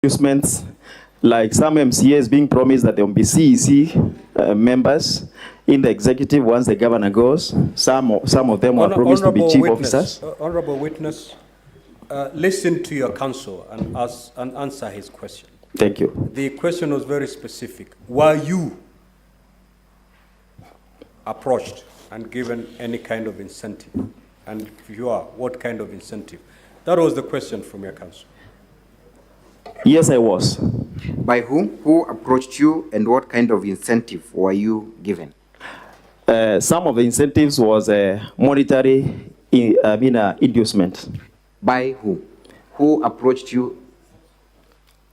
inducements, like some MCAs being promised that there will be CEC members in the executive once the governor goes. Some of them were promised to be chief officers. Honorable witness, listen to your counsel and answer his question. Thank you. The question was very specific. Were you approached and given any kind of incentive? And if you are, what kind of incentive? That was the question from your counsel. Yes, I was. By whom? Who approached you, and what kind of incentive were you given? Some of the incentives was a monetary inducement. By whom? Who approached you?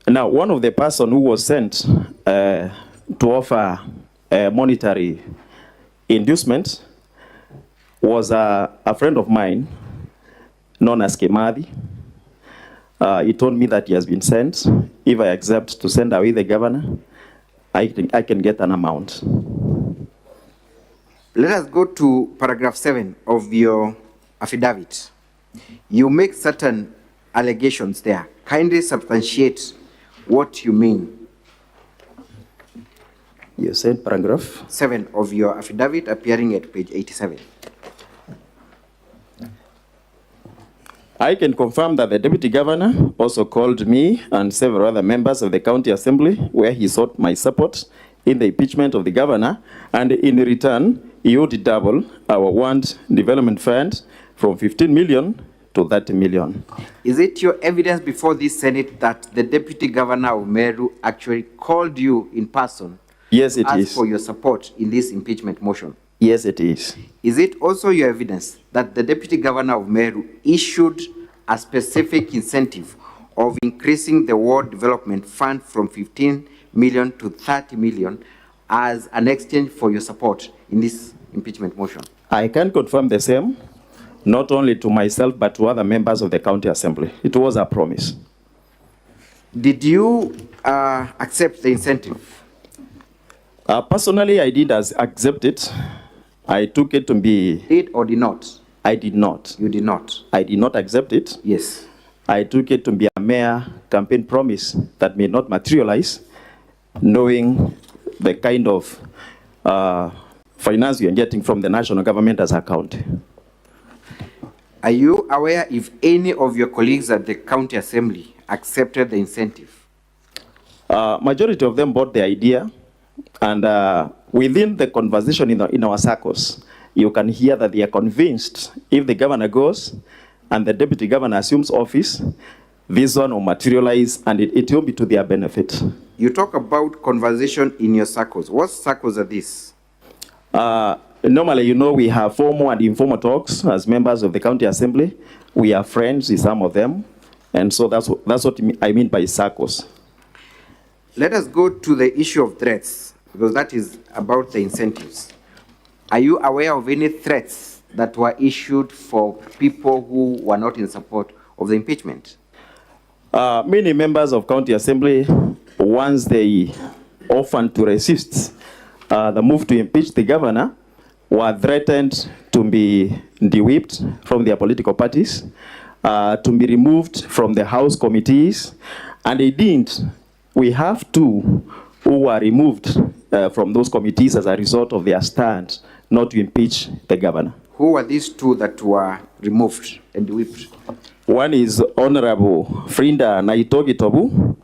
Now, one of the person who was sent to offer a monetary inducement was a friend of mine known as Kimathi. He told me that he has been sent. If I accept to send away the governor, I can get an amount. Let us go to paragraph 7 of your affidavit. You make certain allegations there. Kindly substantiate what you mean. You said paragraph 7 of your affidavit appearing at page 87. I can confirm that the deputy governor also called me and several other members of the county assembly where he sought my support in the impeachment of the governor, and in return, he would double our warrant development fund from 15 million to 30 million. Is it your evidence before this Senate that the deputy governor of Meru actually called you in person? Yes, it is. For your support in this impeachment motion? Yes, it is. Is it also your evidence that the deputy governor of Meru issued a specific incentive of increasing the ward development fund from 15 million to 30 million as an exchange for your support in this impeachment motion? I can confirm the same, not only to myself, but to other members of the county assembly. It was a promise. Did you accept the incentive? Personally, I did accept it. I took it to be... Did or did not? I did not. You did not? I did not accept it. Yes. I took it to be a mere campaign promise that may not materialize, knowing the kind of finance you are getting from the national government as a county. Are you aware if any of your colleagues at the county assembly accepted the incentive? Majority of them bought the idea, and within the conversation in our circles, you can hear that they are convinced if the governor goes and the deputy governor assumes office, this one will materialize and it will be to their benefit. You talk about conversation in your circles. What circles are these? Normally, you know, we have formal and informal talks as members of the county assembly. We are friends with some of them, and so that's what I mean by circles. Let us go to the issue of threats, because that is about the incentives. Are you aware of any threats that were issued for people who were not in support of the impeachment? Many members of county assembly, once they offered to resist the move to impeach the governor, were threatened to be de-whipped from their political parties, to be removed from the House committees, and they didn't. We have two who were removed from those committees as a result of their stand not to impeach the governor. Who were these two that were removed and whipped? One is Honorable Frinda Naitogitobu,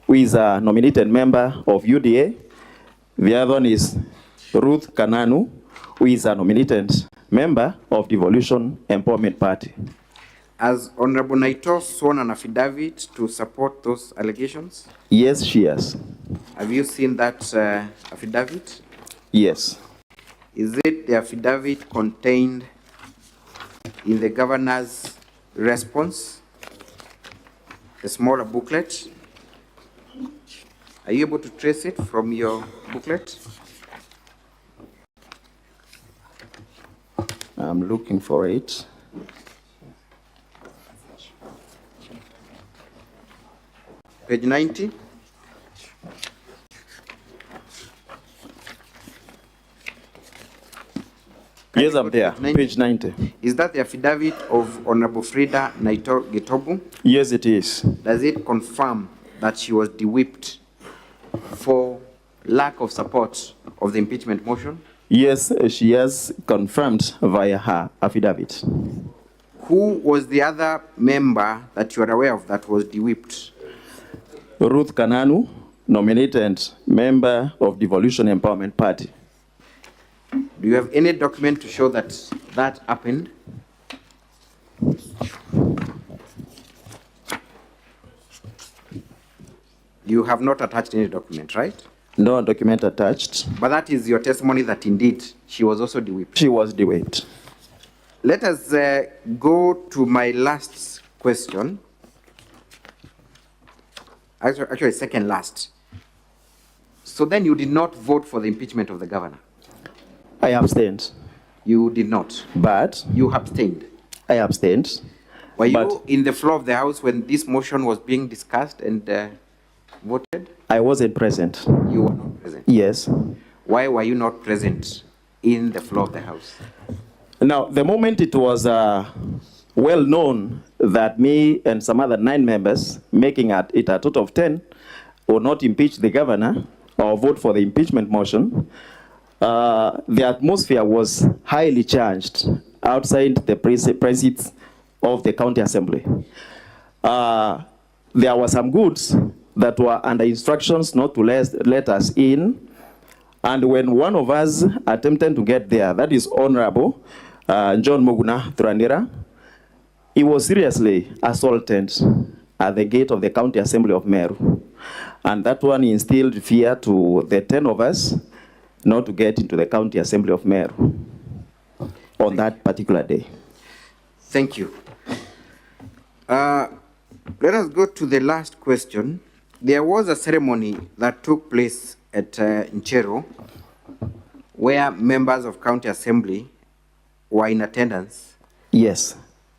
who is a nominated member of UDA. The other one is Ruth Kananu, who is a nominated member of Devolution Empowerment Party. Has Honorable Naito sworn an affidavit to support those allegations? Yes, she has. Have you seen that affidavit? Yes. Is it the affidavit contained in the governor's response, a smaller booklet? Are you able to trace it from your booklet? I'm looking for it. Page 90. Yes, I'm there. Page 90. Is that the affidavit of Honorable Frida Naito Getobu? Yes, it is. Does it confirm that she was de-whipped for lack of support of the impeachment motion? Yes, she has confirmed via her affidavit. Who was the other member that you are aware of that was de-whipped? Ruth Kananu, nominated member of Devolution Empowerment Party. Do you have any document to show that that happened? You have not attached any document, right? No document attached. But that is your testimony that indeed she was also de-whipped. She was de-whipped. Let us go to my last question. Actually, second last. So then you did not vote for the impeachment of the governor? I abstained. You did not? But you abstained? I abstained. Were you in the floor of the House when this motion was being discussed and voted? I wasn't present. You were not present? Yes. Why were you not present in the floor of the House? Now, the moment it was well known that me and some other 9 members, making it a total of 10, would not impeach the governor or vote for the impeachment motion, the atmosphere was highly charged outside the precincts of the county assembly. There were some goods that were under instructions not to let us in, and when one of us attempted to get there, that is Honorable Njuguna Thurandira, he was seriously assaulted at the gate of the county assembly of Meru. And that one instilled fear to the 10 of us not to get into the county assembly of Meru on that particular day. Thank you. Let us go to the last question. There was a ceremony that took place at Nchero where members of county assembly were in attendance. Yes.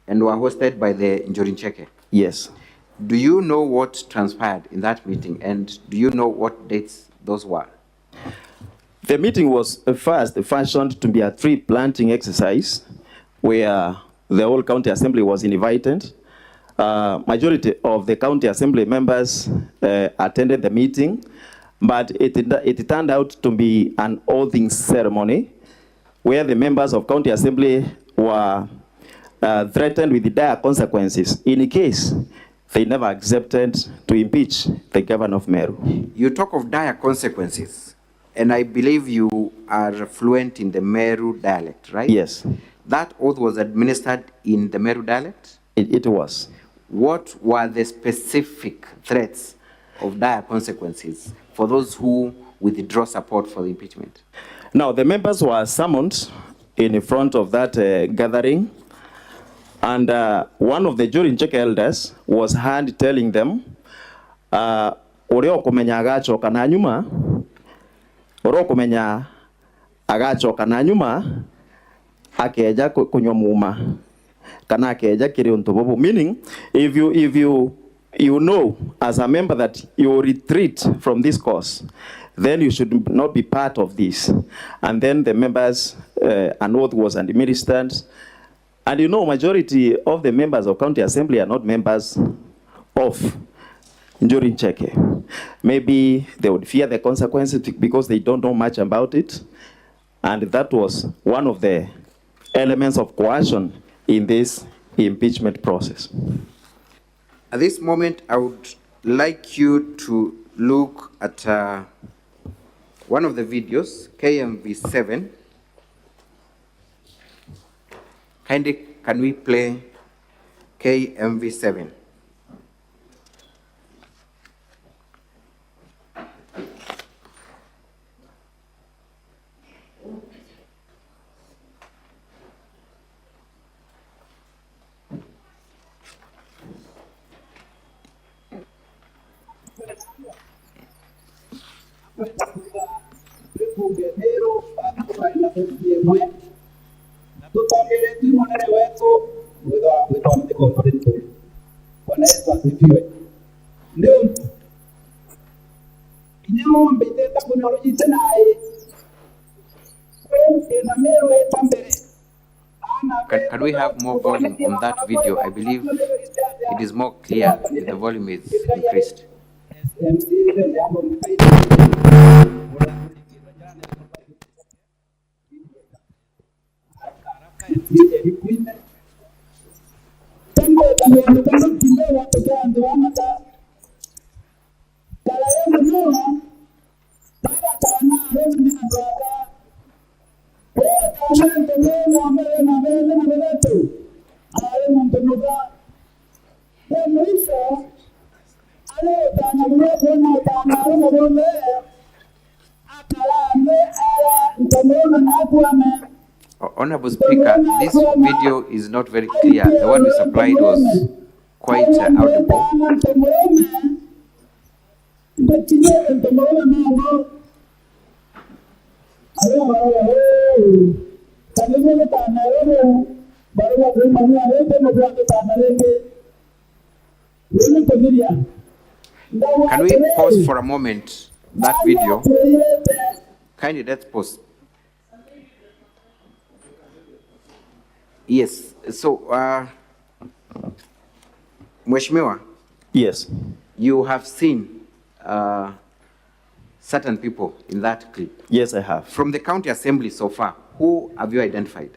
And were hosted by the Njuguna. Yes. Do you know what transpired in that meeting, and do you know what dates those were? The meeting was first fashioned to be a tree planting exercise where the whole county assembly was invited. Majority of the county assembly members attended the meeting, but it turned out to be an oathing ceremony where the members of county assembly were threatened with the dire consequences in case they never accepted to impeach the governor of Meru. You talk of dire consequences, and I believe you are fluent in the Meru dialect, right? Yes. That oath was administered in the Meru dialect? It was. What were the specific threats of dire consequences for those who withdraw support for the impeachment? Now, the members were summoned in front of that gathering, and one of the Njuguna elders was heard telling them, "Oreo kumenya agachoka na nyuma, oreo kumenya agachoka na nyuma, akeja kunywa muma, kana akeja kiri untobobo." Meaning, if you know as a member that you retreat from this course, then you should not be part of this. And then the members, an oath was administered. And you know, majority of the members of county assembly are not members of Njuguna. Maybe they would fear the consequences because they don't know much about it. And that was one of the elements of coercion in this impeachment process. At this moment, I would like you to look at one of the videos, KMV7. Kindly, can we play KMV7? Can we have more volume on that video? I believe it is more clear if the volume is increased. Honorable Speaker, this video is not very clear. The one we supplied was quite audible. Can we pause for a moment that video? Kindly, let's pause. Yes, so, Mheshimiwa, Yes. you have seen certain people in that clip. Yes, I have. From the county assembly so far, who have you identified?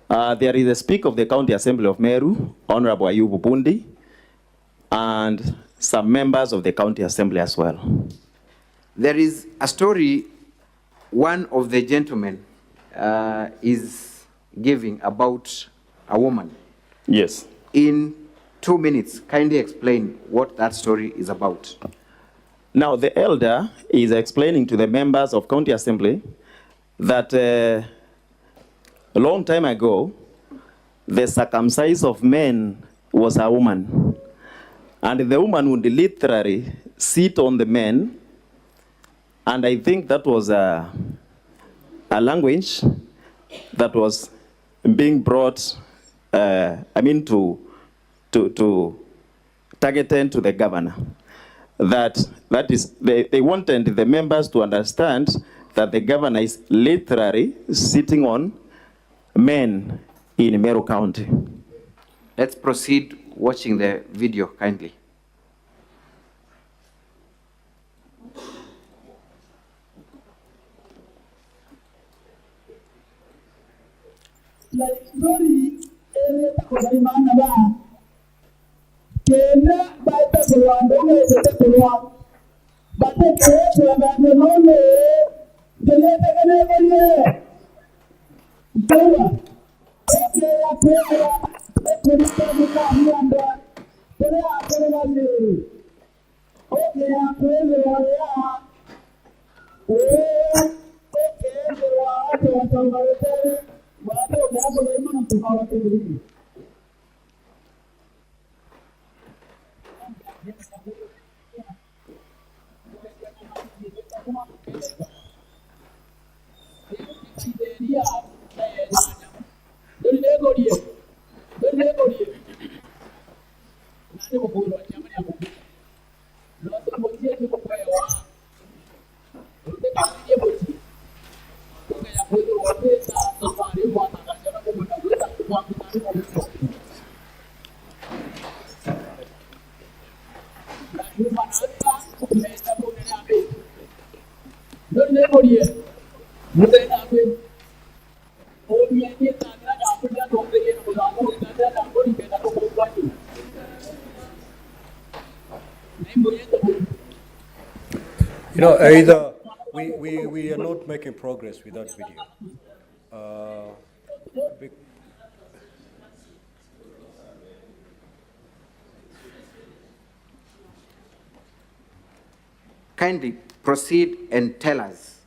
There is a Speaker of the County Assembly of Meru, Honorable Ayubu Bundi, and some members of the County Assembly as well. There is a story one of the gentlemen is giving about a woman. Yes. In 2 minutes, kindly explain what that story is about. Now, the elder is explaining to the members of County Assembly that a long time ago, the circumcise of men was a woman. And the woman would literally sit on the men. And I think that was a language that was being brought, to targeted to the governor. That is, they wanted the members to understand that the governor is literally sitting on men in Meru County. Let's proceed watching the video kindly. You know, either we are not making progress with that video. Kindly proceed and tell us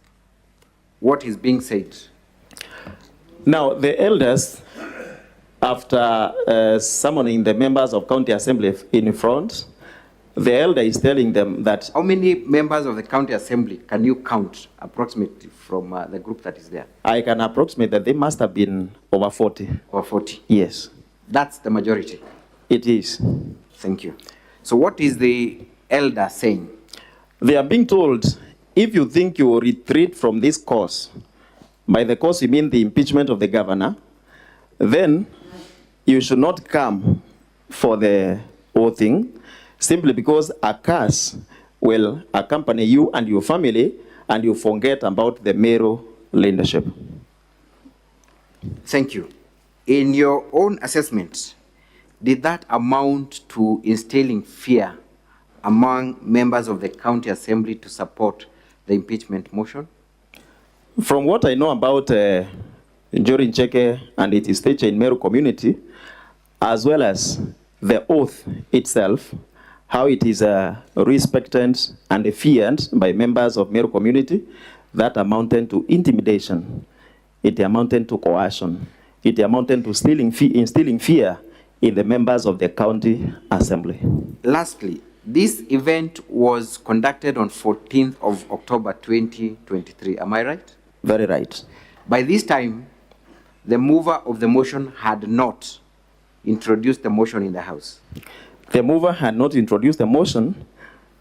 what is being said. Now, the elders, after summoning the members of County Assembly in front, the elder is telling them that... How many members of the county assembly can you count approximately from the group that is there? I can approximate that they must have been over 40. Over 40? Yes. That's the majority? It is. Thank you. So what is the elder saying? They are being told, if you think you will retreat from this course, by the course you mean the impeachment of the governor, then you should not come for the whole thing, simply because a curse will accompany you and your family, and you forget about the Meru leadership. Thank you. In your own assessment, did that amount to instilling fear among members of the County Assembly to support the impeachment motion? From what I know about Njuri Ncheke and its stature in Meru community, as well as the oath itself, how it is respected and feared by members of Meru community, that amounted to intimidation. It amounted to coercion. It amounted to instilling fear in the members of the County Assembly. Lastly, this event was conducted on 14th of October 2023. Am I right? Very right. By this time, the mover of the motion had not introduced the motion in the House. The mover had not introduced the motion,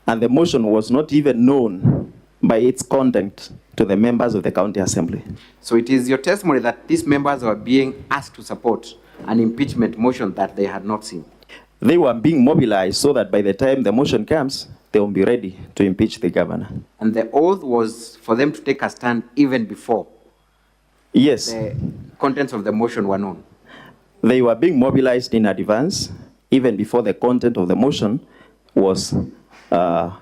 and the motion was not even known by its content to the members of the County Assembly. So it is your testimony that these members were being asked to support an impeachment motion that they had not seen. They were being mobilized so that by the time the motion comes, they will be ready to impeach the governor. And the oath was for them to take a stand even before Yes. the contents of the motion were known. They were being mobilized in advance, even before the content of the motion was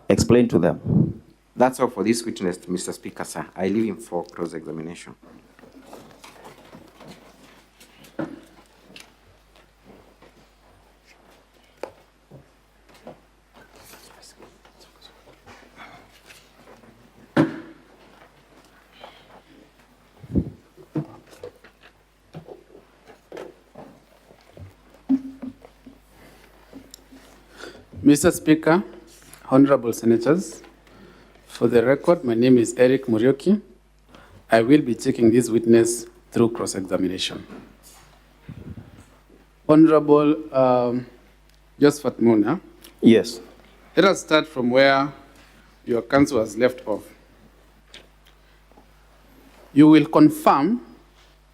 explained to them. That's all for this witness, Mr. Speaker, sir. I leave him for cross-examination. Mr. Speaker, Honorable Senators, for the record, my name is Eric Murioki. I will be taking this witness through cross-examination. Honorable Josephat Muna, Yes. let us start from where your counsel has left off. You will confirm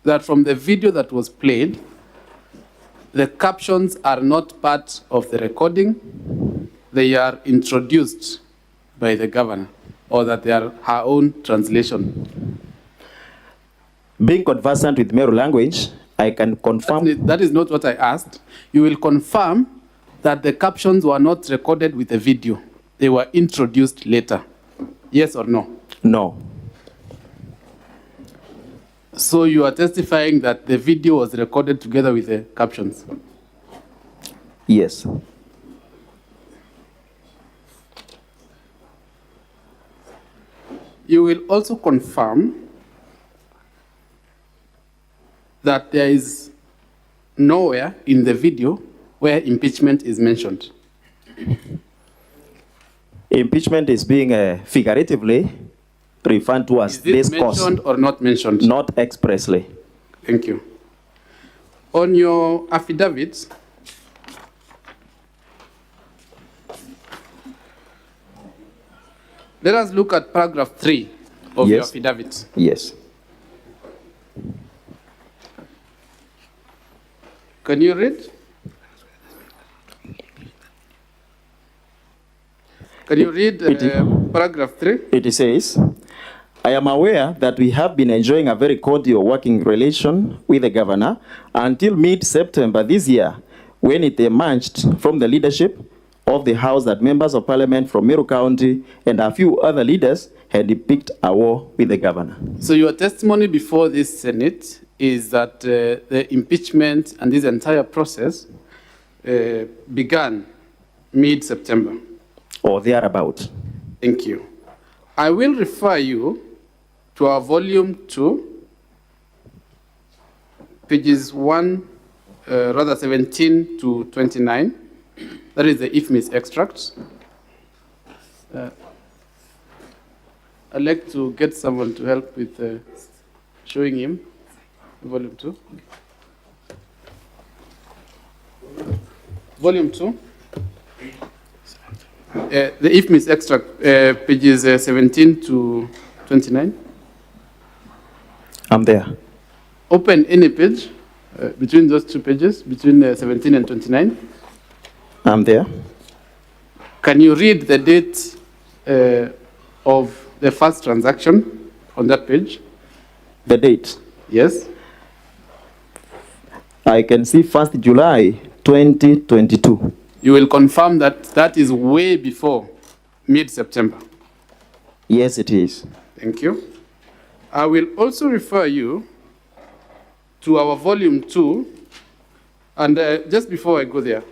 that from the video that was played, the captions are not part of the recording. They are introduced by the governor, or that they are her own translation. Being conversant with Meru language, I can confirm. That is not what I asked. You will confirm that the captions were not recorded with the video. They were introduced later. Yes or no? No. So you are testifying that the video was recorded together with the captions? Yes. You will also confirm that there is nowhere in the video where impeachment is mentioned. Impeachment is being figuratively referred to as Is it discourse, mentioned or not mentioned? not expressly. Thank you. On your affidavit, let us look at paragraph 3 of your Yes. affidavit. Yes. Can you read? Can you read paragraph 3? It says, I am aware that we have been enjoying a very cordial working relation with the governor until mid-September this year, when it emerged from the leadership of the House that members of Parliament from Meru County and a few other leaders had picked a war with the governor. So your testimony before this Senate is that the impeachment and this entire process began mid-September. Or thereabout. Thank you. I will refer you to our volume 2, pages 17 to 29. That is the IFMIS extract. I'd like to get someone to help with showing him volume 2. Volume 2. The IFMIS extract, pages 17 to 29. I'm there. Open any page between those two pages, between 17 and 29. I'm there. Can you read the date of the first transaction on that page? The date. Yes. I can see 1st July 2022. You will confirm that that is way before mid-September. Yes, it is. Thank you. I will also refer you to our volume 2, and just before I go there,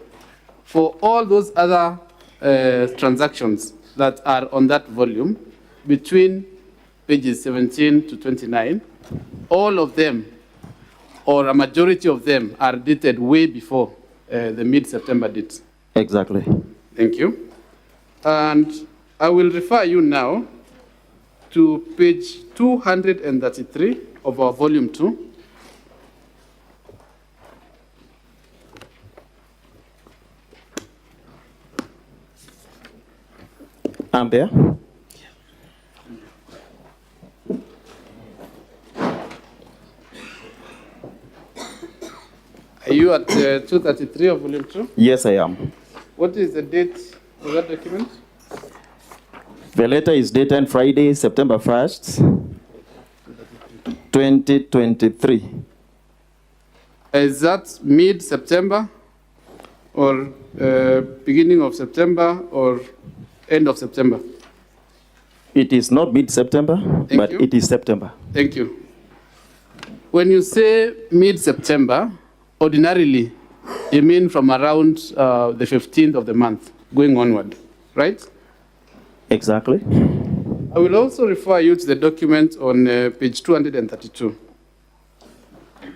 for all those other transactions that are on that volume, between pages 17 to 29, all of them, or a majority of them, are dated way before the mid-September date. Exactly. Thank you. And I will refer you now to page 233 of our volume 2. I'm there. Are you at 233 of volume 2? Yes, I am. What is the date of that document? The letter is dated Friday, September 1st, 2023. Is that mid-September, or beginning of September, or end of September? It is not mid-September, but you. it is September. Thank you. When you say mid-September, ordinarily, you mean from around the 15th of the month, going onward, right? Exactly. I will also refer you to the document on page 232.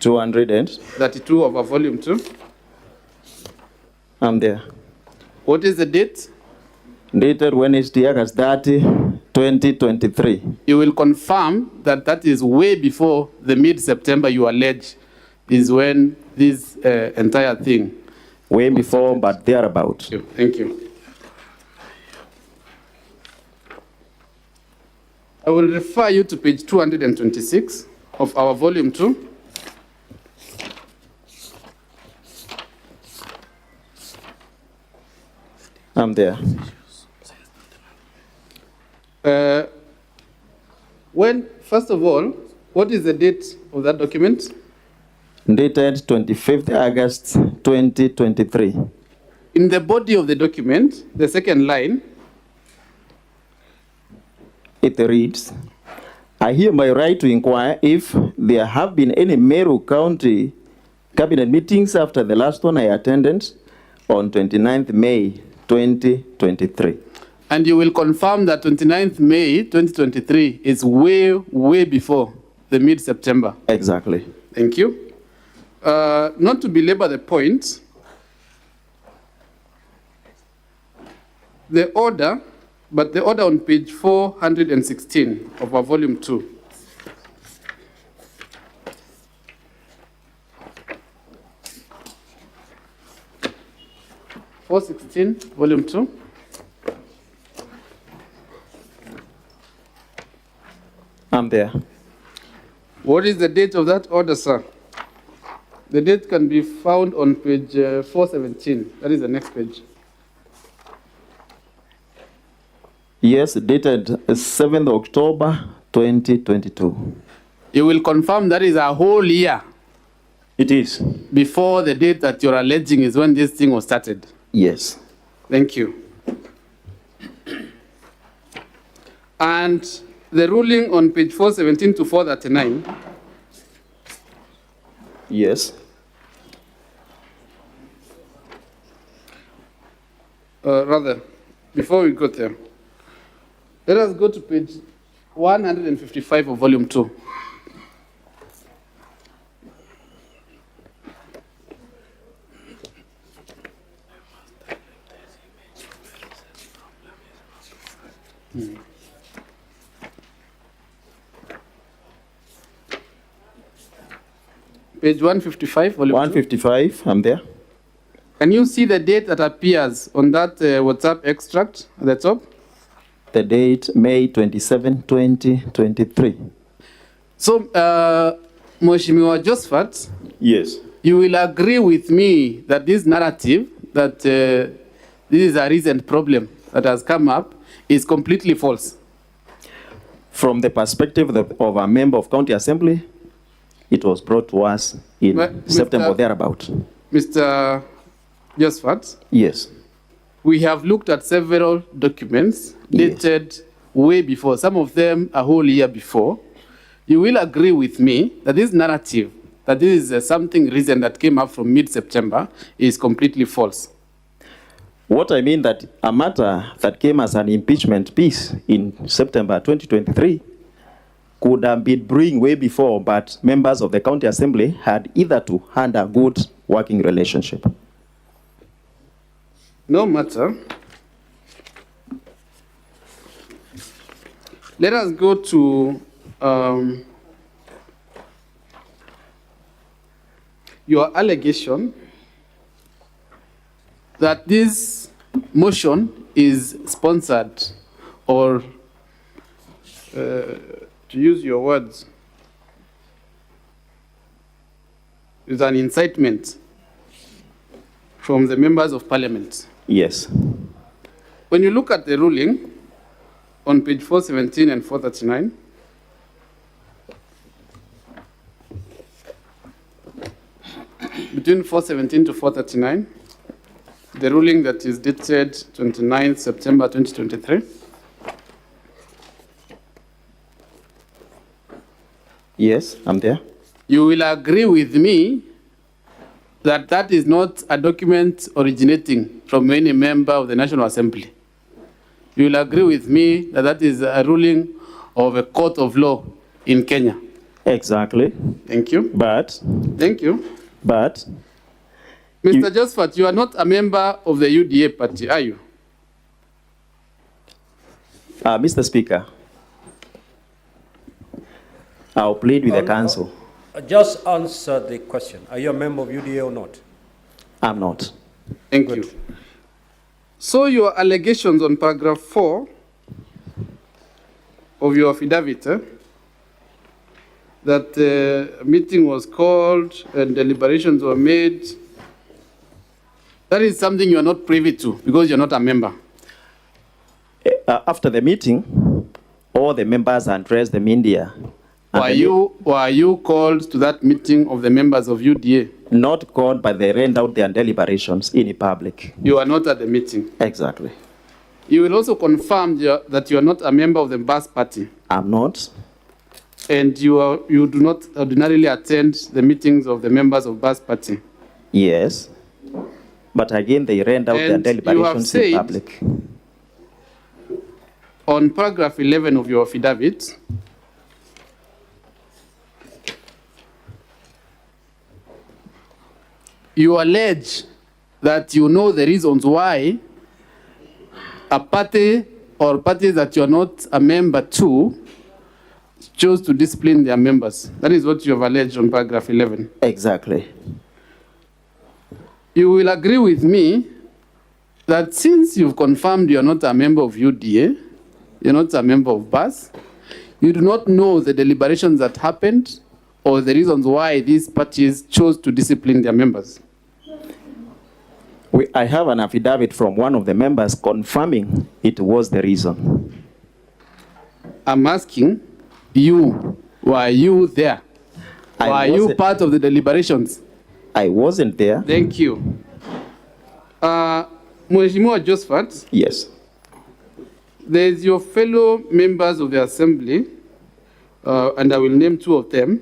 32 of our volume 2. I'm there. What is the date? Dated Wednesday, August 30, 2023. You will confirm that that is way before the mid-September you allege is when this entire thing. Way before, but thereabout. Thank you. Thank you. I will refer you to page 226 of our volume 2. I'm there. First of all, what is the date of that document? Dated 25th August 2023. In the body of the document, the second line, It reads, I hereby write to inquire if there have been any Meru County cabinet meetings after the last one I attended on 29th May 2023. and you will confirm that 29th May 2023 is way, way before the mid-September. Exactly. Thank you. Not to belabor the point, the order on page 416 of our volume 2. Volume 2. I'm there. What is the date of that order, sir? The date can be found on page 417. That is the next page. Yes, dated 7th October 2022. You will confirm that is a whole year It is. before the date that you're alleging is when this thing was started. Yes. Thank you. And the ruling on page 417 to 439, Yes. rather, before we go there, let us go to page 155 of volume 2. Page 155, volume 2. 155, I'm there. Can you see the date that appears on that WhatsApp extract at the top? The date, May 27, 2023. So, Mheshimiwa Josephat, Yes. you will agree with me that this narrative, that this is a recent problem that has come up is completely false. From the perspective of a member of County Assembly, it was brought to us in September or thereabout. Mr. Josephat, Yes. we have looked at several documents dated way before, some of them a whole year before. You will agree with me that this narrative, that this is something recent that came up from mid-September, is completely false. What I mean that a matter that came as an impeachment piece in September 2023 could have been brewing way before, but members of the County Assembly had either to hand a good working relationship. No matter. Let us go to your allegation that this motion is sponsored or, to use your words, is an incitement from the members of parliament. Yes. When you look at the ruling on page 417 and 439, between 417 to 439, the ruling that is dated 29 September 2023. Yes, I'm there. You will agree with me that that is not a document originating from any member of the National Assembly. You will agree with me that that is a ruling of a court of law in Kenya. Exactly. Thank you. But, Thank you. but, Mr. Josephat, you are not a member of the UDA party, are you? Mr. Speaker, I'll plead with the council. Just answer the question. Are you a member of UDA or not? I'm not. Thank you. So your allegations on paragraph 4 of your affidavit, that a meeting was called and deliberations were made, that is something you are not privy to because you're not a member. After the meeting, all the members addressed the media. Were you called to that meeting of the members of UDA? Not called, but they read out their deliberations in public. You are not at the meeting. Exactly. You will also confirm that you are not a member of the BAS party. I'm not. And you do not ordinarily attend the meetings of the members of BAS party. Yes. But again, they read out their deliberations in public. On paragraph 11 of your affidavit, you allege that you know the reasons why a party or parties that you are not a member to chose to discipline their members. That is what you have alleged on paragraph 11. Exactly. You will agree with me that since you've confirmed you are not a member of UDA, you're not a member of BAS, you do not know the deliberations that happened or the reasons why these parties chose to discipline their members. I have an affidavit from one of the members confirming it was the reason. I'm asking you, were you there? Were you part of the deliberations? I wasn't there. Thank you. Mheshimiwa Josephat, Yes. there's your fellow members of the assembly, and I will name two of them.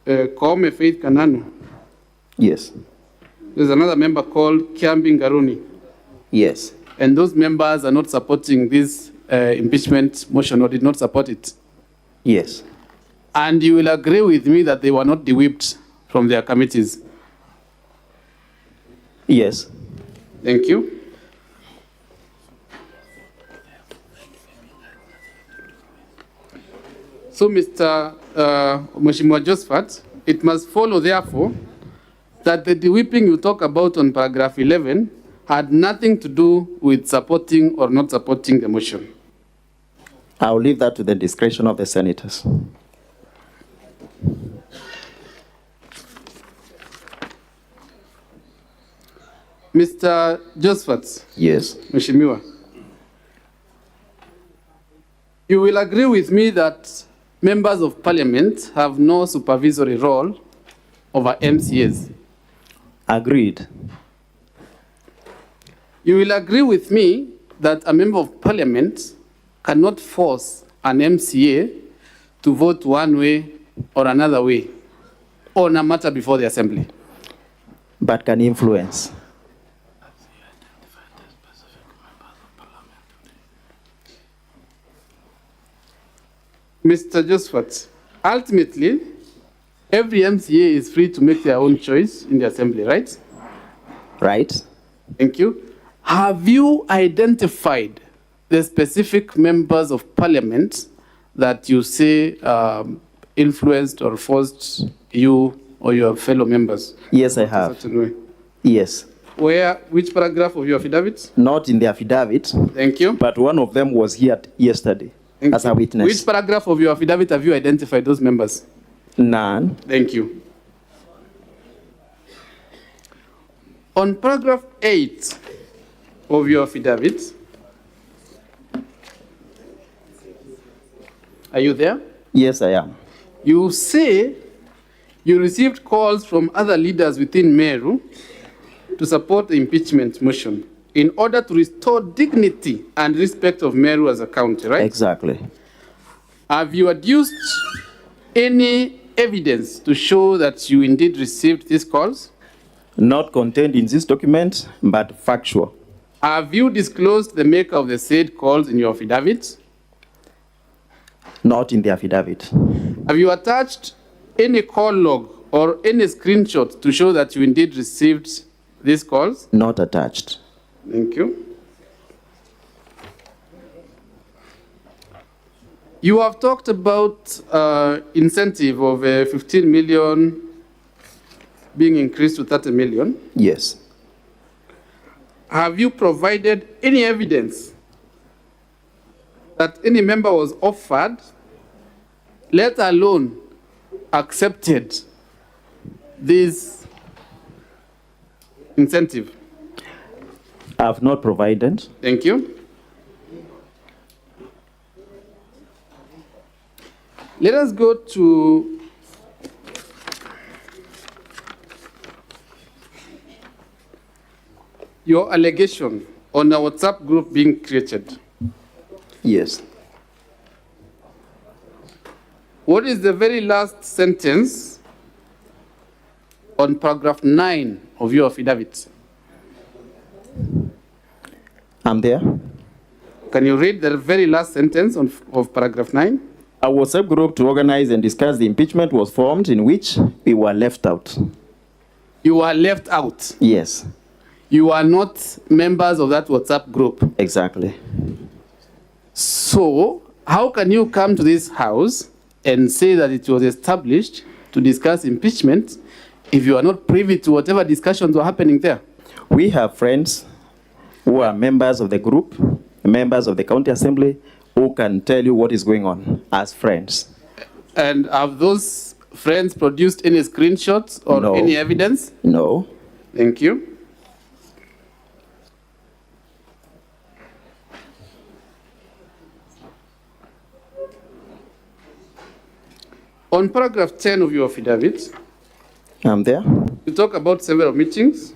Kaume Faith Kananu. Yes. There's another member called Kiambi Ngaruni. Yes. And those members are not supporting this impeachment motion or did not support it. Yes. And you will agree with me that they were not de-whipped from their committees. Yes. Thank you. So, Mr. Mheshimiwa Josephat, it must follow, therefore, that the de-whipping you talk about on paragraph 11 had nothing to do with supporting or not supporting the motion. I'll leave that to the discretion of the senators. Mr. Josephat. Yes. Mheshimiwa, You will agree with me that members of parliament have no supervisory role over MCAs. Agreed. You will agree with me that a member of parliament cannot force an MCA to vote one way or another way on a matter before the assembly. But can influence. Mr. Josephat, ultimately, every MCA is free to make their own choice in the assembly, right? Right? Thank you. Have you identified the specific members of parliament that you say influenced or forced you or your fellow members? Yes, I in a have. certain way? Yes. Which paragraph of your affidavit? Not in the affidavit, Thank you. but one of them was here yesterday Thank as a you. witness. Which paragraph of your affidavit have you identified those members? None. Thank you. On paragraph 8 of your affidavit, are you there? Yes, I am. You say you received calls from other leaders within Meru to support the impeachment motion in order to restore dignity and respect of Meru as a county, right? Exactly. Have you adduced any evidence to show that you indeed received these calls? Not contained in this document, but factual. Have you disclosed the maker of the said calls in your affidavit? Not in the affidavit. Have you attached any call log or any screenshot to show that you indeed received these calls? Not attached. Thank you. You have talked about incentive of 15 million being increased to 30 million. Yes. Have you provided any evidence that any member was offered, let alone accepted, this incentive? I have not provided. Thank you. Let us go to your allegation on a WhatsApp group being created. Yes. What is the very last sentence on paragraph 9 of your affidavit? I'm there. Can you read the very last sentence of paragraph 9? A WhatsApp group to organize and discuss the impeachment was formed in which we were left out. You were left out. Yes, You are not members of that WhatsApp group. exactly. So, how can you come to this house and say that it was established to discuss impeachment if you are not privy to whatever discussions were happening there? We have friends who are members of the group, members of the county assembly, who can tell you what is going on as friends. And have those friends produced any screenshots or No. any evidence? No. Thank you. On paragraph 10 of your affidavit, I'm there. you talk about several meetings.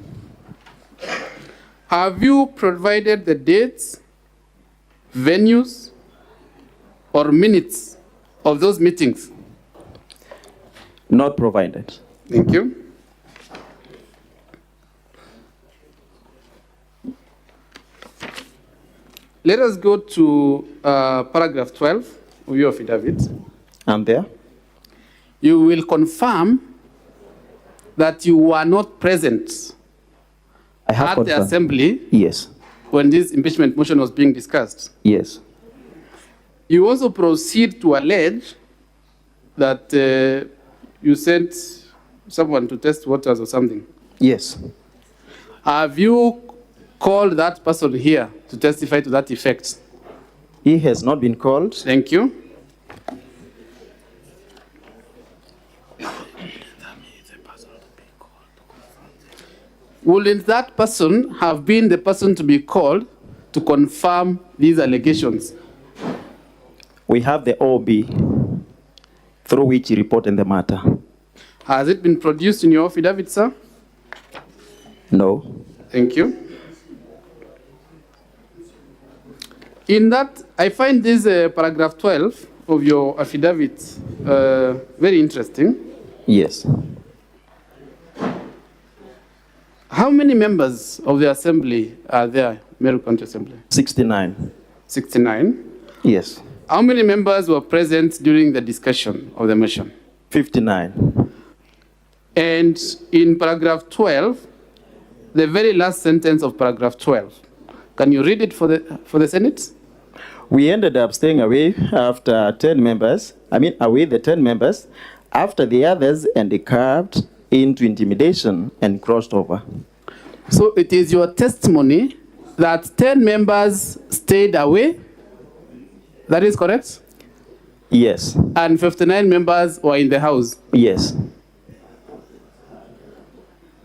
Have you provided the dates, venues, or minutes of those meetings? Not provided. Thank you. Let us go to paragraph 12 of your affidavit. I'm there. You will confirm that you were not present I have at the confirmed. assembly Yes. when this impeachment motion was being discussed. Yes. You also proceed to allege that you sent someone to test waters or something. Yes. Have you called that person here to testify to that effect? He has not been called. Thank you. Wouldn't that person have been the person to be called to confirm these allegations? we have the OB through which he reported the matter. Has it been produced in your affidavit, sir? No. Thank you. In that, I find this paragraph 12 of your affidavit very interesting. Yes. How many members of the assembly are there, Meru County Assembly? 69. 69. Yes. How many members were present during the discussion of the motion? 59. And in paragraph 12, the very last sentence of paragraph 12, can you read it for the Senate? We ended up staying away after 10 members, away the 10 members, after the others endeavoured into intimidation and crossed over. So it is your testimony that 10 members stayed away? That is correct? Yes. And 59 members were in the house? Yes.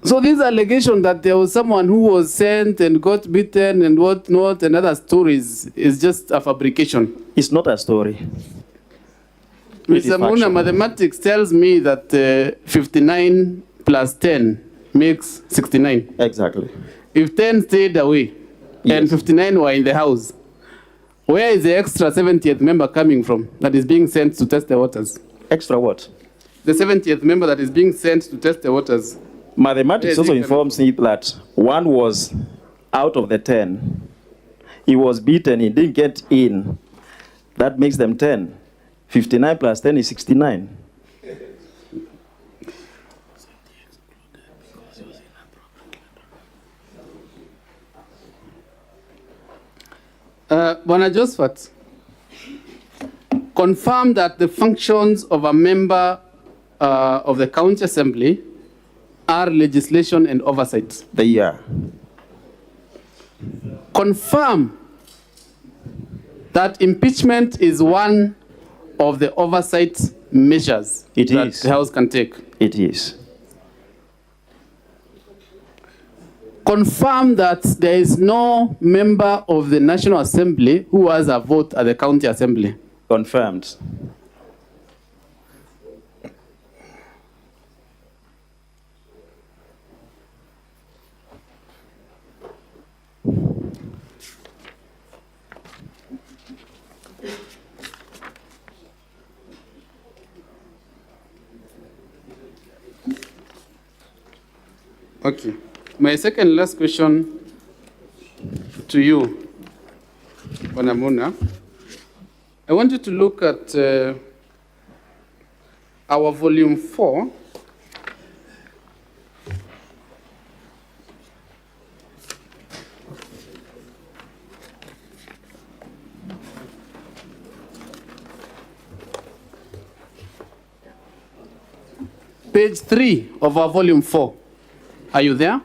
So this allegation that there was someone who was sent and got beaten and whatnot and other stories is just a fabrication. It's not a story. Mr. Muna, mathematics tells me that 59 plus 10 makes 69. Exactly. If 10 stayed away and 59 were in the house, where is the extra 70th member coming from that is being sent to test the waters? Extra what? The 70th member that is being sent to test the waters. Mathematics also informs me that one was out of the 10. He was beaten, he didn't get in. That makes them 10. 59 plus 10 is 69. Bwana Josephat, confirm that the functions of a member of the County Assembly are legislation and oversight. They are. Confirm that impeachment is one of the oversight measures that the House can take. It is. Confirm that there is no member of the National Assembly who has a vote at the County Assembly. Confirmed. Okay. My second last question to you, Bwana Muna. I want you to look at our volume 4. Page 3 of our volume 4. Are you there?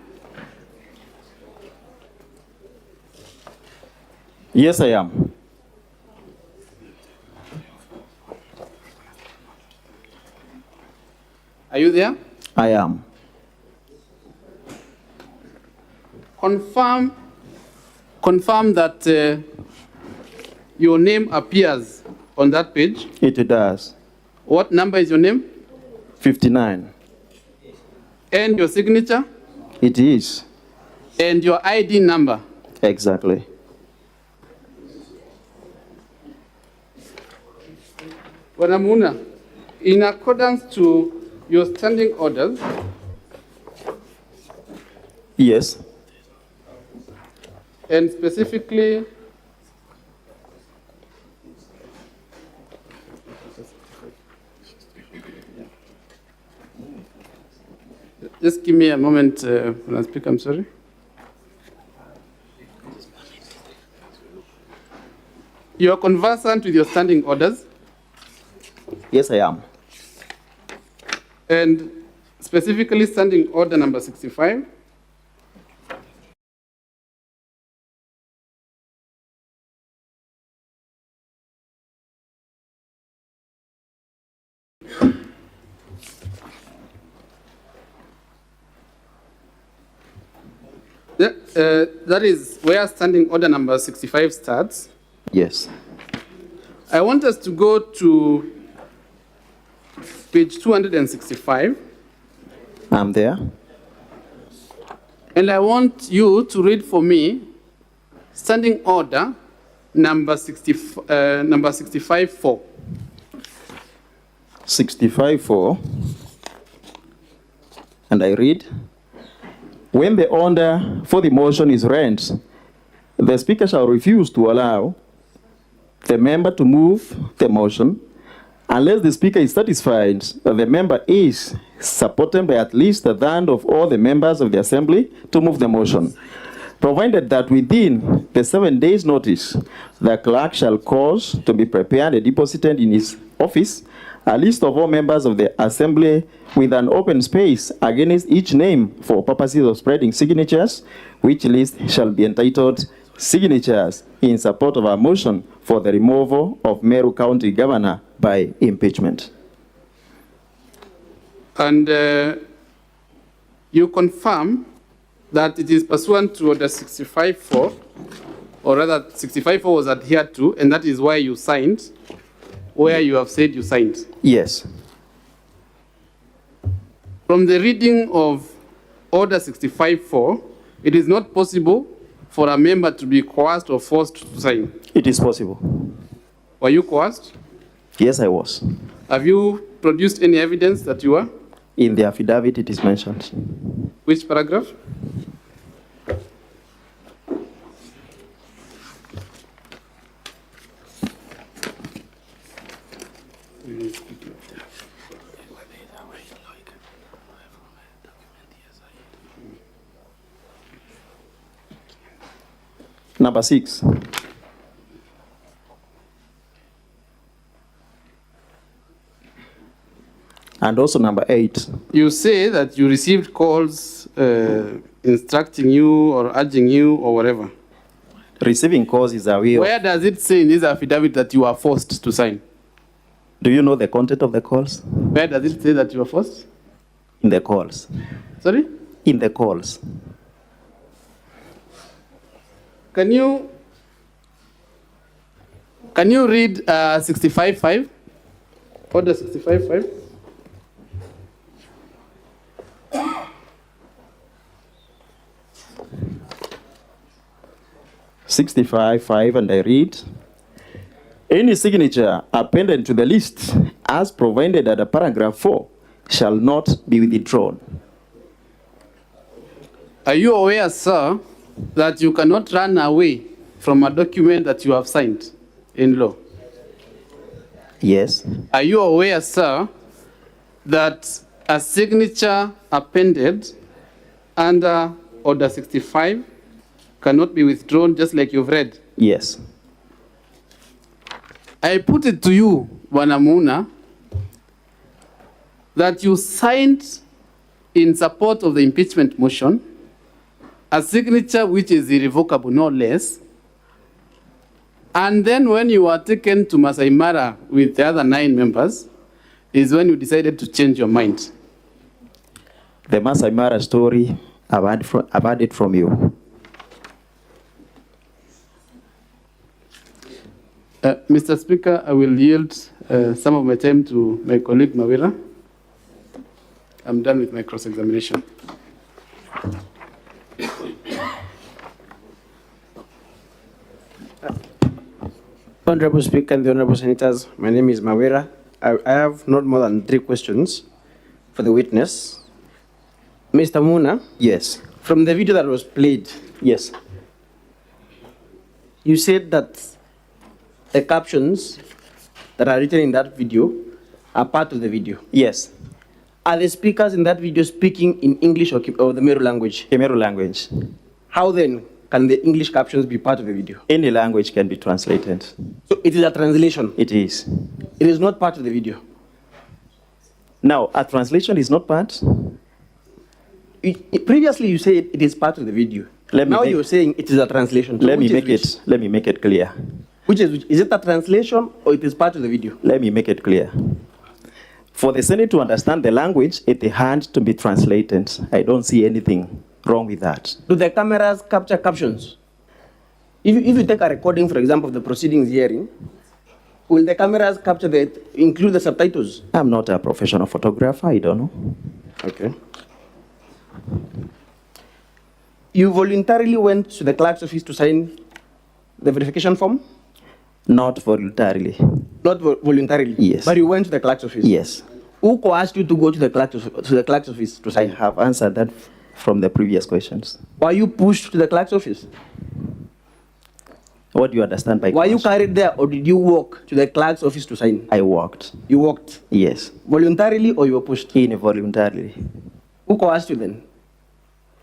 Yes, I am. Are you there? I am. Confirm that your name appears on that page. It does. What number is your name? 59. And your signature? It is. And your ID number? Exactly. Bwana Muna, in accordance to your standing orders, Yes. and specifically just give me a moment, when I speak, I'm sorry. You are conversant with your standing orders, Yes, I am. and specifically standing order number 65. That is where standing order number 65 starts. Yes. I want us to go to page 265, I'm there. and I want you to read for me Standing Order number 65-4. 65-4. And I read, when the order for the motion is read, the Speaker shall refuse to allow the member to move the motion unless the Speaker is satisfied that the member is supported by at least a third of all the members of the Assembly to move the motion, provided that within the 7 days' notice, the clerk shall cause to be prepared and deposited in his office a list of all members of the Assembly with an open space against each name for purposes of spreading signatures, which list shall be entitled signatures in support of a motion for the removal of Meru County Governor by impeachment. And you confirm that it is pursuant to Order 65-4, or rather 65-4 was adhered to, and that is why you signed, where you have said you signed. Yes. From the reading of Order 65-4, it is not possible for a member to be coerced or forced to sign. It is possible. Were you coerced? Yes, I was. Have you produced any evidence that you were? In the affidavit, it is mentioned. Which paragraph? Number 6. And also number 8. You say that you received calls instructing you or urging you or whatever. Receiving calls is a way of... Where does it say in this affidavit that you are forced to sign? Do you know the content of the calls? Where does it say that you are forced? In the calls. Sorry? In the calls. Can you read 65-5? Order 65-5? (65-5), and I read, any signature appended to the list as provided under paragraph 4 shall not be withdrawn. Are you aware, sir, that you cannot run away from a document that you have signed in law? Yes. Are you aware, sir, that a signature appended under Order 65 cannot be withdrawn, just like you've read? Yes. I put it to you, Bwana Muna, that you signed in support of the impeachment motion a signature which is irrevocable, no less. And then when you were taken to Masai Mara with the other 9 members, is when you decided to change your mind. The Masai Mara story, I've heard it from you. Mr. Speaker, I will yield some of my time to my colleague Mawira. I'm done with my cross-examination. Honorable Speaker and the Honorable Senators, my name is Mawira. I have not more than 3 questions for the witness. Mr. Muna, Yes. from the video that was played, Yes. you said that the captions that are written in that video are part of the video. Yes. Are the speakers in that video speaking in English or the Meru language? Kemeru language. How then can the English captions be part of the video? Any language can be translated. So it is a translation. It is. It is not part of the video. Now, a translation is not part. Previously, you said it is part of the video. Now you're saying it is a translation. So Let me which make is it. Let me make it clear. which is it a translation or it is part of the video? Let me make it clear. For the Senate to understand the language, it had to be translated. I don't see anything wrong with that. Do the cameras capture captions? If you take a recording, for example, of the proceedings hearing, Will the cameras capture include the subtitles? I'm not a professional photographer, I don't know. Okay. You voluntarily went to the clerk's office to sign the verification form? Not voluntarily. Not voluntarily? Yes. But you went to the clerk's office? Yes. Who coerced you to go to the clerk's office to I sign? have answered that from the previous questions. Were you pushed to the clerk's office? What do you understand by Were you coercion? carried there or did you walk to the clerk's office to sign? I walked. You walked? Yes. Voluntarily or you were pushed? Involuntarily. Who coerced you then?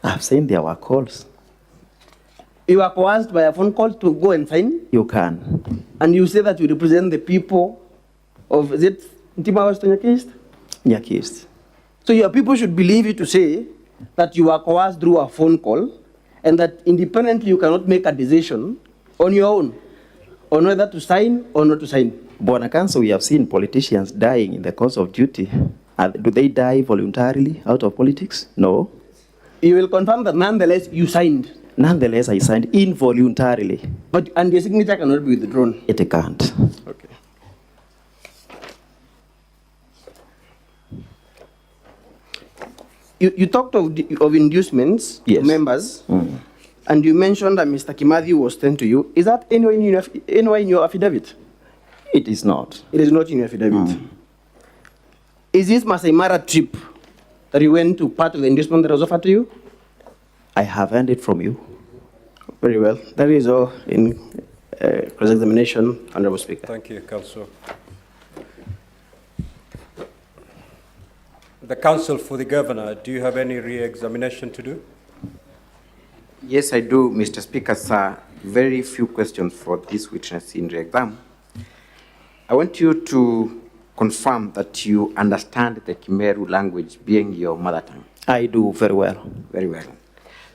I've seen there were calls. You were coerced by a phone call to go and sign? You can. And you say that you represent the people of, is it Ntima Western East? Nyakist. So your people should believe you to say that you were coerced through a phone call and that independently you cannot make a decision on your own on whether to sign or not to sign. Bwana Council, we have seen politicians dying in the course of duty. Do they die voluntarily out of politics? No. You will confirm that nonetheless you signed, Nonetheless, I signed involuntarily. and your signature cannot be withdrawn. It can't. Okay. You talked of inducements to Yes. members, and you mentioned that Mr. Kimathi was sent to you. Is that anywhere in your affidavit? It is not. It is not in your affidavit. Is this Masai Mara trip that you went to part of the inducement that was offered to you? I have earned it from you. Very well. That is all in cross-examination, Honorable Speaker. Thank you, Councillor. The Council for the Governor, do you have any re-examination to do? Yes, I do, Mr. Speaker, sir. Very few questions for this witness in re-exam. I want you to confirm that you understand the Kimeru language being your mother tongue. I do very well. Very well.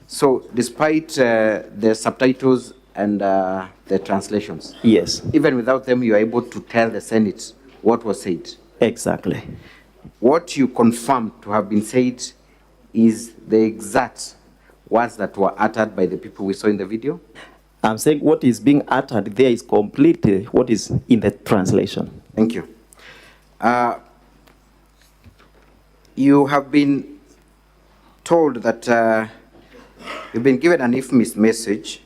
So, despite the subtitles and the translations, Yes, even without them, you are able to tell the Senate what was said. exactly. What you confirm to have been said is the exact words that were uttered by the people we saw in the video? I'm saying what is being uttered there is completely what is in the translation. Thank you. You have been told that you've been given an infamous message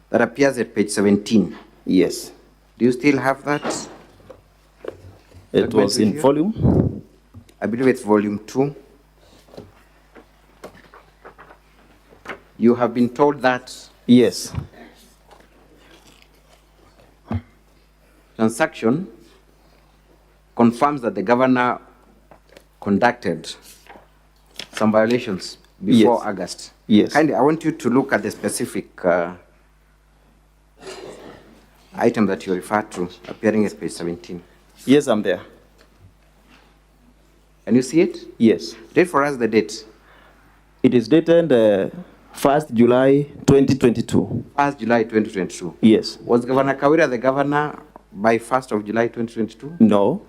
that appears at page 17. Yes. Do you still have that? It Document was in with you? volume. I believe it's volume 2. You have been told that Yes. transaction confirms that the governor conducted some violations before Yes. August. Yes. Kindly, I want you to look at the specific item that you referred to appearing at page 17. Yes, I'm there. Can you see it? Yes. Read for us the date. It is dated 1st July 2022. 1st July 2022. Yes. Was Governor Kawira the governor by 1st of July 2022? No.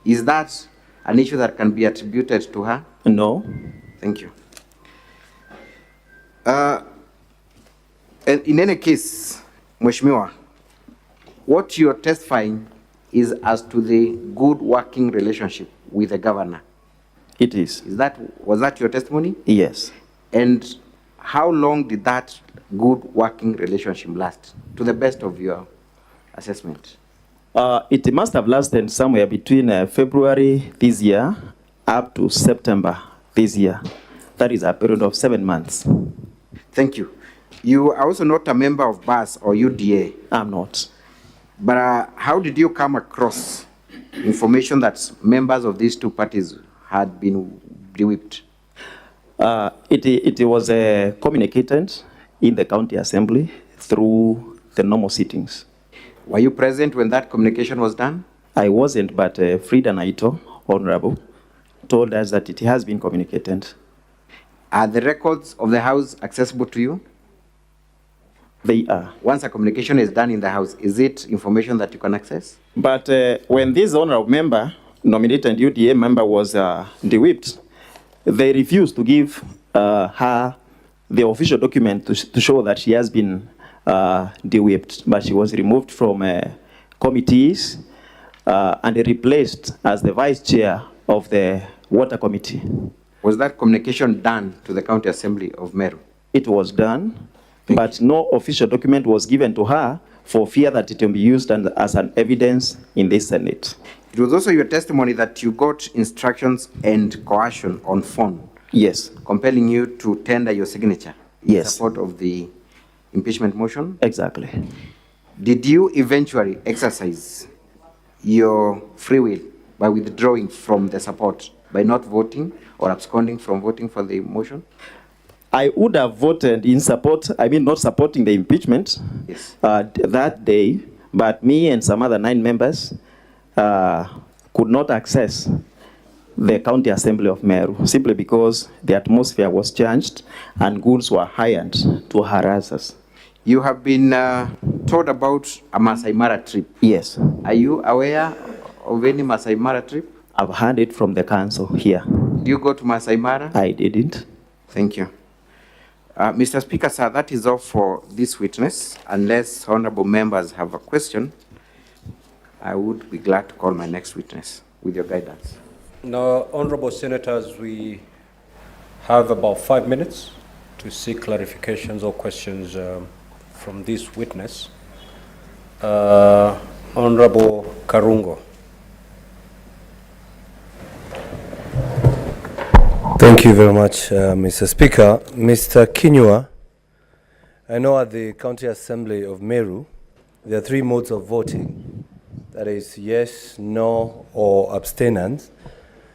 Is that an issue that can be attributed to her? No. Thank you. And in any case, Mheshimiwa, what you're testifying is as to the good working relationship with the governor. It is. Was that your testimony? Yes. And how long did that good working relationship last, to the best of your assessment? It must have lasted somewhere between February this year up to September this year. That is a period of 7 months. Thank you. You are also not a member of BAS or UDA. I'm not. But how did you come across information that members of these two parties had been de-whipped? It was communicated in the county assembly through the normal sittings. Were you present when that communication was done? I wasn't, but Frida Naito, Honorable, told us that it has been communicated. Are the records of the House accessible to you? They are. Once a communication is done in the House, is it information that you can access? But when this honorable member, nominated UDA member, was de-whipped, they refused to give her the official document to show that she has been de-whipped. But she was removed from committees and replaced as the vice chair of the Water Committee. Was that communication done to the County Assembly of Meru? It was done, but no official document was given to her for fear that it will be used as an evidence in this Senate. It was also your testimony that you got instructions and coercion on phone. Yes. Compelling you to tender your signature in Yes. support of the impeachment motion. Exactly. Did you eventually exercise your free will by withdrawing from the support, by not voting or absconding from voting for the motion? I would have voted in support, not supporting the impeachment. Yes. That day, but me and some other 9 members could not access the County Assembly of Meru simply because the atmosphere was changed and goods were hired to harass us. You have been told about a Masai Mara trip. Yes. Are you aware of any Masai Mara trip? I've heard it from the council here. Do you go to Masai Mara? I didn't. Thank you. Mr. Speaker, sir, that is all for this witness. Unless honorable members have a question, I would be glad to call my next witness with your guidance. Now, honorable senators, we have about 5 minutes to seek clarifications or questions from this witness. Honorable Karungo. Thank you very much, Mr. Speaker. Mr. Kinyua, I know at the County Assembly of Meru, there are 3 modes of voting. That is yes, no, or abstinence,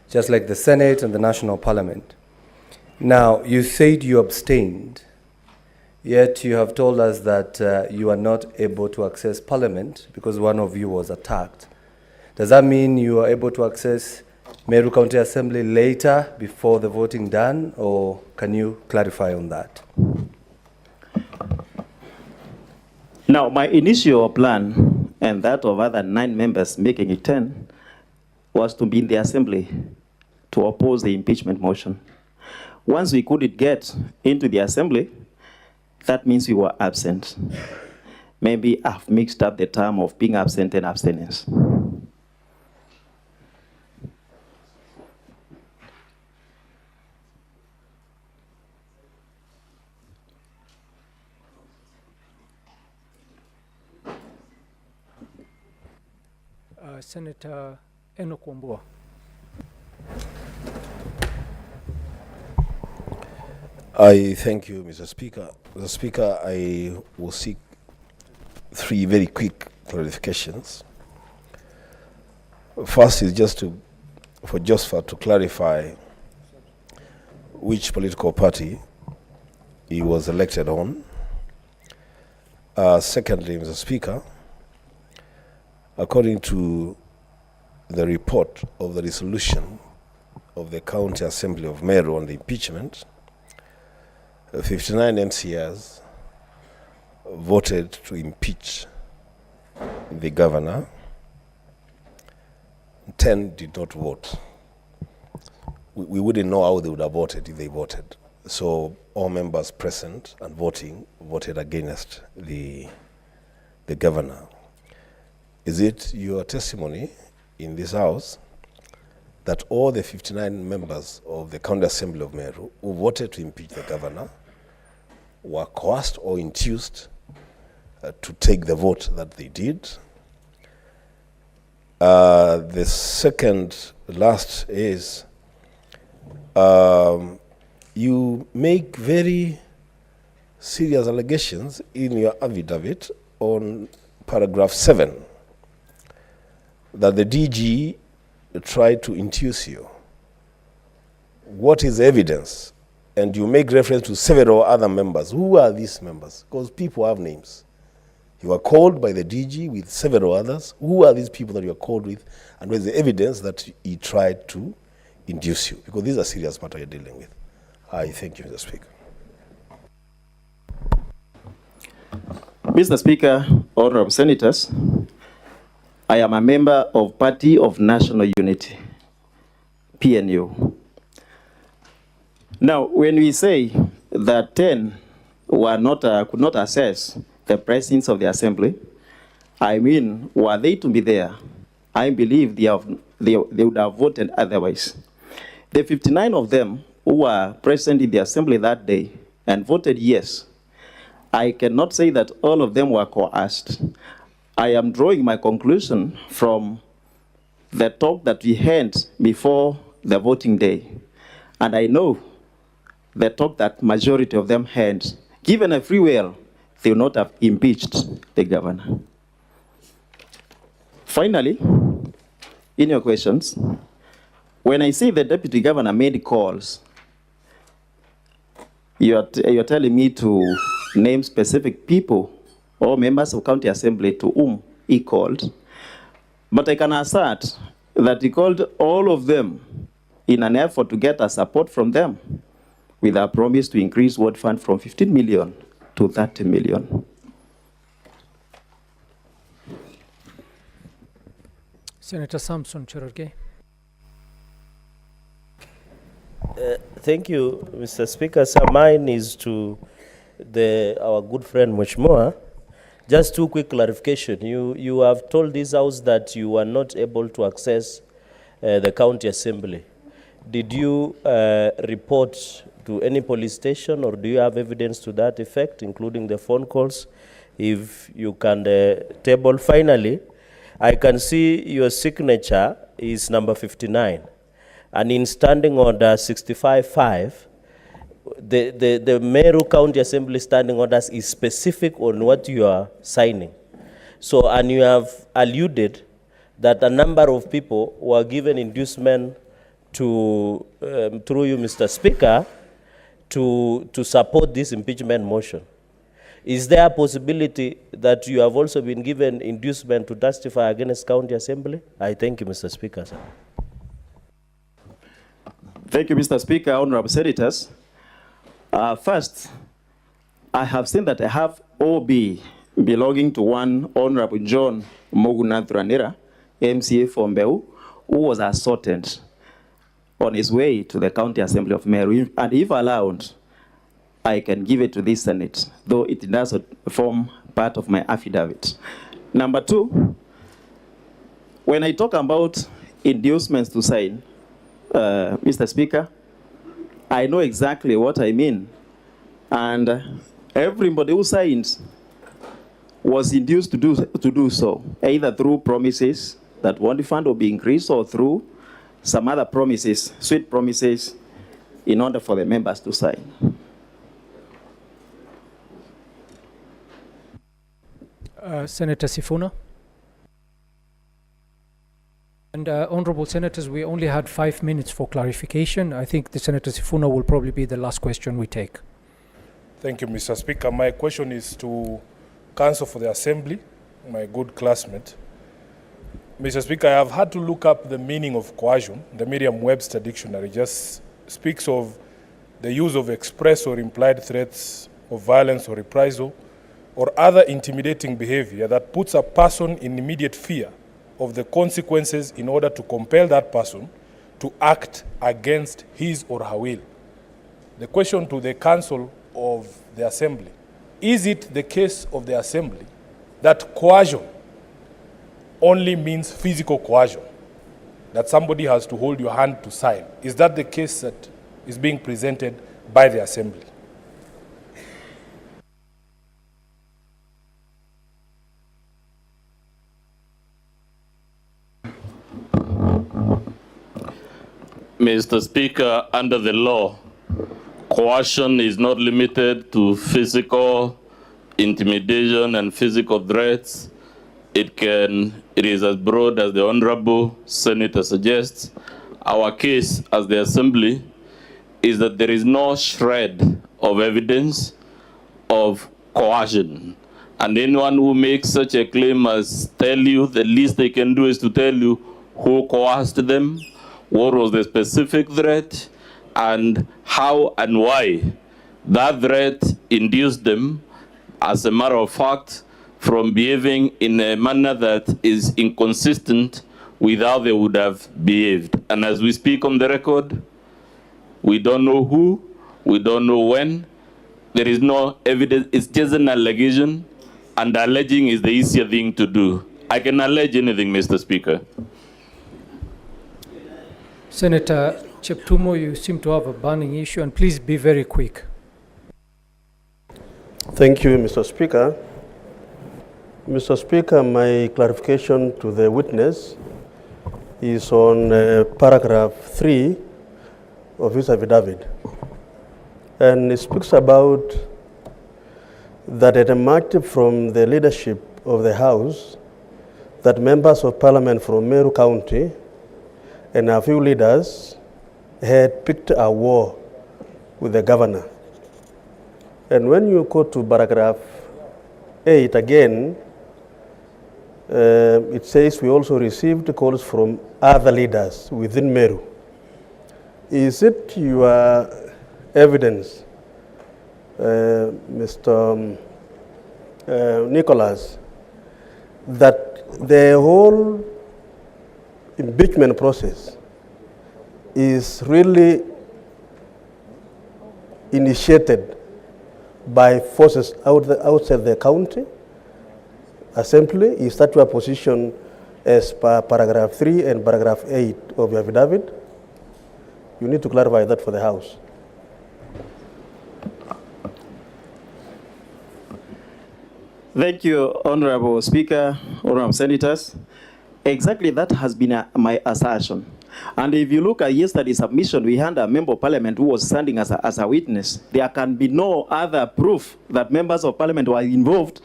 just like the Senate and the National Parliament. Now, you said you abstained, yet you have told us that you are not able to access Parliament because one of you was attacked. Does that mean you are able to access Meru County Assembly later before the voting done, or can you clarify on that? Now, my initial plan, and that of other 9 members making it 10, was to be in the Assembly to oppose the impeachment motion. Once we couldn't get into the Assembly, that means we were absent. Maybe I've mixed up the term of being absent and abstinence. Senator Enoch Wambua. I thank you, Mr. Speaker. Mr. Speaker, I will seek 3 very quick clarifications. First is for Josephat to clarify which political party he was elected on. Secondly, Mr. Speaker, according to the report of the resolution of the County Assembly of Meru on the impeachment, 59 MCAs voted to impeach the governor. 10 did not vote. We wouldn't know how they would have voted if they voted. So all members present and voting voted against the governor. Is it your testimony in this House that all the 59 members of the County Assembly of Meru who voted to impeach the governor were coerced or induced to take the vote that they did? The second last is, you make very serious allegations in your affidavit on paragraph 7 that the DG tried to induce you. What is the evidence? And you make reference to several other members. Who are these members? Because people have names. You were called by the DG with several others. Who are these people that you are called with? And where is the evidence that he tried to induce you? Because these are serious matters you're dealing with. I thank you, Mr. Speaker. Mr. Speaker, honorable senators, I am a member of Party of National Unity, PNU. Now, when we say that 10 were not, could not access the presence of the assembly, I mean, were they to be there, I believe they would have voted otherwise. The 59 of them who were present in the assembly that day and voted yes, I cannot say that all of them were coerced. I am drawing my conclusion from the talk that we had before the voting day. And I know the talk that majority of them had. Given a free will, they would not have impeached the governor. Finally, in your questions, when I say the deputy governor made calls, you're telling me to name specific people or members of county assembly to whom he called. But I can assert that he called all of them in an effort to get a support from them with a promise to increase ward fund from 15 million to 30 million. Senator Samson Chirchir. Thank you, Mr. Speaker. So mine is to our good friend Mheshimiwa. Just two quick clarification. You have told this House that you were not able to access the county assembly. Did you report to any police station, or do you have evidence to that effect, including the phone calls? If you can table. Finally, I can see your signature is number 59. And in Standing Order 65-5, the Meru County Assembly Standing Orders is specific on what you are signing. So, and you have alluded that a number of people were given inducement to, through you, Mr. Speaker, to support this impeachment motion. Is there a possibility that you have also been given inducement to testify against County Assembly? I thank you, Mr. Speaker, sir. Thank you, Mr. Speaker, honorable senators. First, I have seen that I have OB belonging to one Honorable John Njuguna, MCA from Mbeu, who was assaulted on his way to the County Assembly of Meru. And if allowed, I can give it to this Senate, though it does not form part of my affidavit. Number two, when I talk about inducements to sign, Mr. Speaker, I know exactly what I mean. And everybody who signed was induced to do so, either through promises that one fund will be increased or through some other promises, sweet promises, in order for the members to sign. Senator Sifuna. And honorable senators, we only had 5 minutes for clarification. I think the Senator Sifuna will probably be the last question we take. Thank you, Mr. Speaker. My question is to Counsel for the Assembly, my good classmate. Mr. Speaker, I have had to look up the meaning of coercion. The Merriam-Webster dictionary just speaks of the use of express or implied threats of violence or reprisal or other intimidating behavior that puts a person in immediate fear of the consequences in order to compel that person to act against his or her will. The question to the Counsel of the Assembly, is it the case of the Assembly that coercion only means physical coercion, that somebody has to hold your hand to sign? Is that the case that is being presented by the Assembly? Mr. Speaker, under the law, coercion is not limited to physical intimidation and physical threats. It is as broad as the Honorable Senator suggests. Our case as the Assembly is that there is no shred of evidence of coercion. And anyone who makes such a claim must tell you, the least they can do is to tell you who coerced them, what was the specific threat, and how and why that threat induced them, as a matter of fact, from behaving in a manner that is inconsistent with how they would have behaved. And as we speak on the record, we don't know who, we don't know when, there is no evidence, it's just an allegation, and alleging is the easier thing to do. I can allege anything, Mr. Speaker. Senator Cheptumo, you seem to have a burning issue, and please be very quick. Thank you, Mr. Speaker. Mr. Speaker, my clarification to the witness is on paragraph 3 of his affidavit. And it speaks about that it emerged from the leadership of the House that members of Parliament from Meru County and a few leaders had picked a war with the governor. And when you go to paragraph 8 again, it says we also received calls from other leaders within Meru. Is it your evidence, Mr. Nicholas, that the whole impeachment process is really initiated by forces outside the county assembly? Is that your position as per paragraph 3 and paragraph 8 of your affidavit? You need to clarify that for the House. Thank you, Honorable Speaker, Honorable Senators. Exactly that has been my assertion. And if you look at yesterday's submission, we had a member of parliament who was standing as a witness. There can be no other proof that members of parliament were involved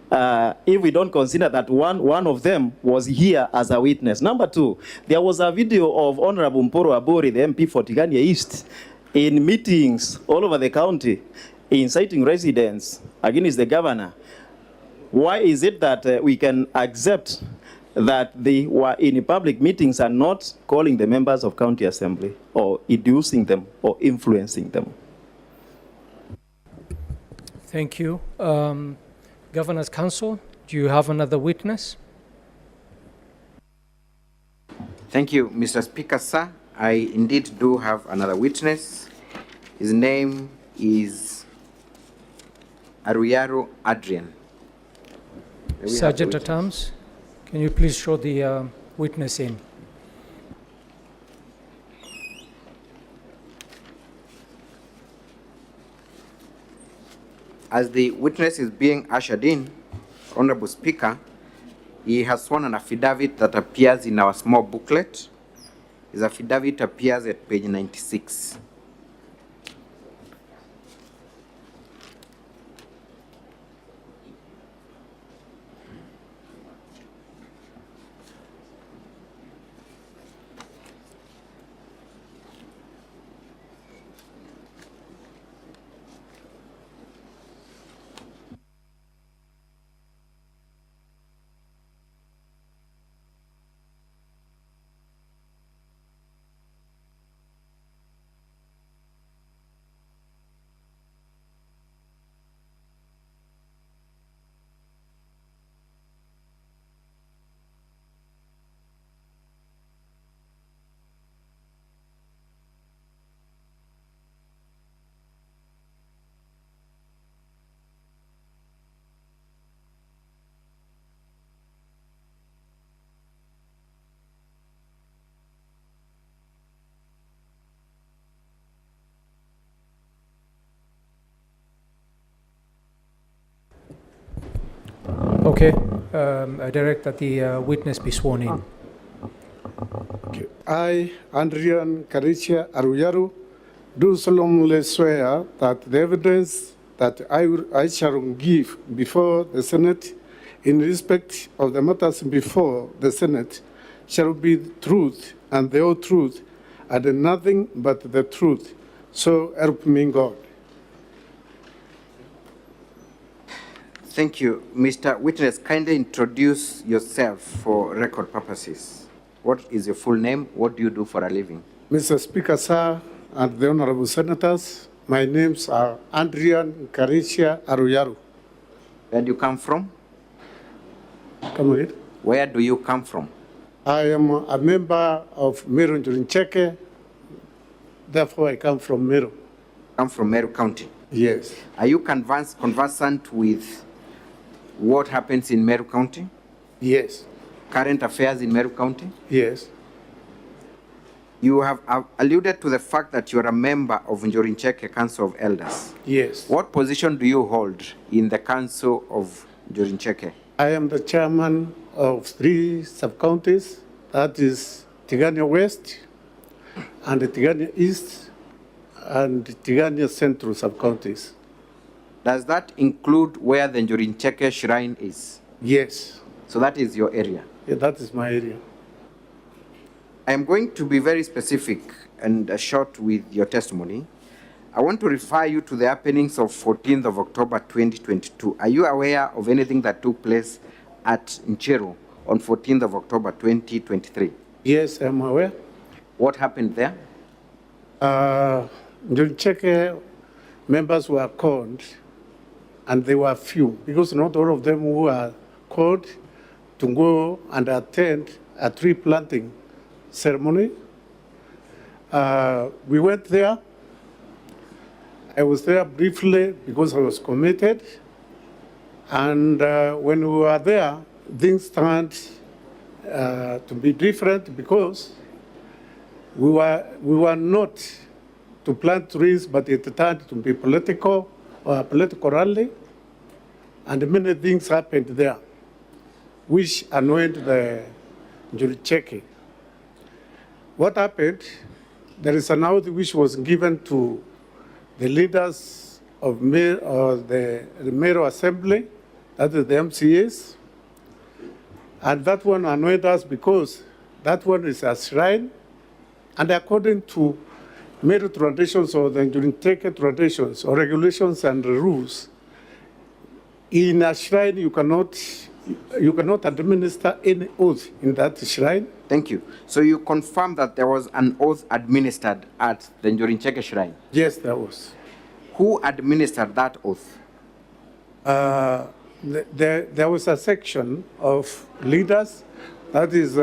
if we don't consider that one of them was here as a witness. Number two, there was a video of Honorable Mporo Abori, the MP for Tigania East, in meetings all over the county, inciting residents against the governor. Why is it that we can accept that they were in public meetings and not calling the members of county assembly or inducing them or influencing them? Thank you. Governor's Council, do you have another witness? Thank you, Mr. Speaker, sir. I indeed do have another witness. His name is Aruyaro Adrian. Sergeant at Arms, can you please show the witness in? As the witness is being ushered in, Honorable Speaker, he has sworn an affidavit that appears in our small booklet. His affidavit appears at page 96. Okay, I direct that the witness be sworn in. Okay. I, Andrian Karicha Aruyaru, do solemnly swear that the evidence that I shall give before the Senate in respect of the matters before the Senate shall be the truth and the whole truth and nothing but the truth. So help me God. Thank you. Mr. Witness, kindly introduce yourself for record purposes. What is your full name? What do you do for a living? Mr. Speaker, sir, and the Honorable Senators, my names are Andrian Karicha Aruyaru. Where do you come from? Come again? Where do you come from? I am a member of Meru Njuguna, therefore I come from Meru. Come from Meru County? Yes. Are you conversant with what happens in Meru County? Yes. current affairs in Meru County? Yes. You have alluded to the fact that you are a member of Njorincheke Council of Elders. Yes. What position do you hold in the Council of Njorincheke? I am the chairman of 3 sub-counties, that is Tigania West, and Tigania East, and Tigania Central sub-counties. Does that include where the Njorincheke shrine is? Yes. So that is your area? Yeah, that is my area. I am going to be very specific and short with your testimony. I want to refer you to the happenings of 14th of October 2022. Are you aware of anything that took place at Ncheru on 14th of October 2023? Yes, I'm aware. What happened there? Njorincheke members were called, and they were few, because not all of them were called to go and attend a tree planting ceremony. We went there. I was there briefly because I was committed. And when we were there, things turned to be different because we were not to plant trees, but it turned to be political or a political rally. And many things happened there, which annoyed the Njuricheke. What happened? There is an oath which was given to the leaders of the Mayoral Assembly, that is the MCAs, and that one annoyed us because that one is a shrine, and according to Meru traditions or the Njuricheke traditions or regulations and rules, in a shrine you cannot administer any oath in that shrine. Thank you. So you confirm that there was an oath administered at the Njorincheke shrine? Yes, there was. Who administered that oath? There was a section of leaders. That is,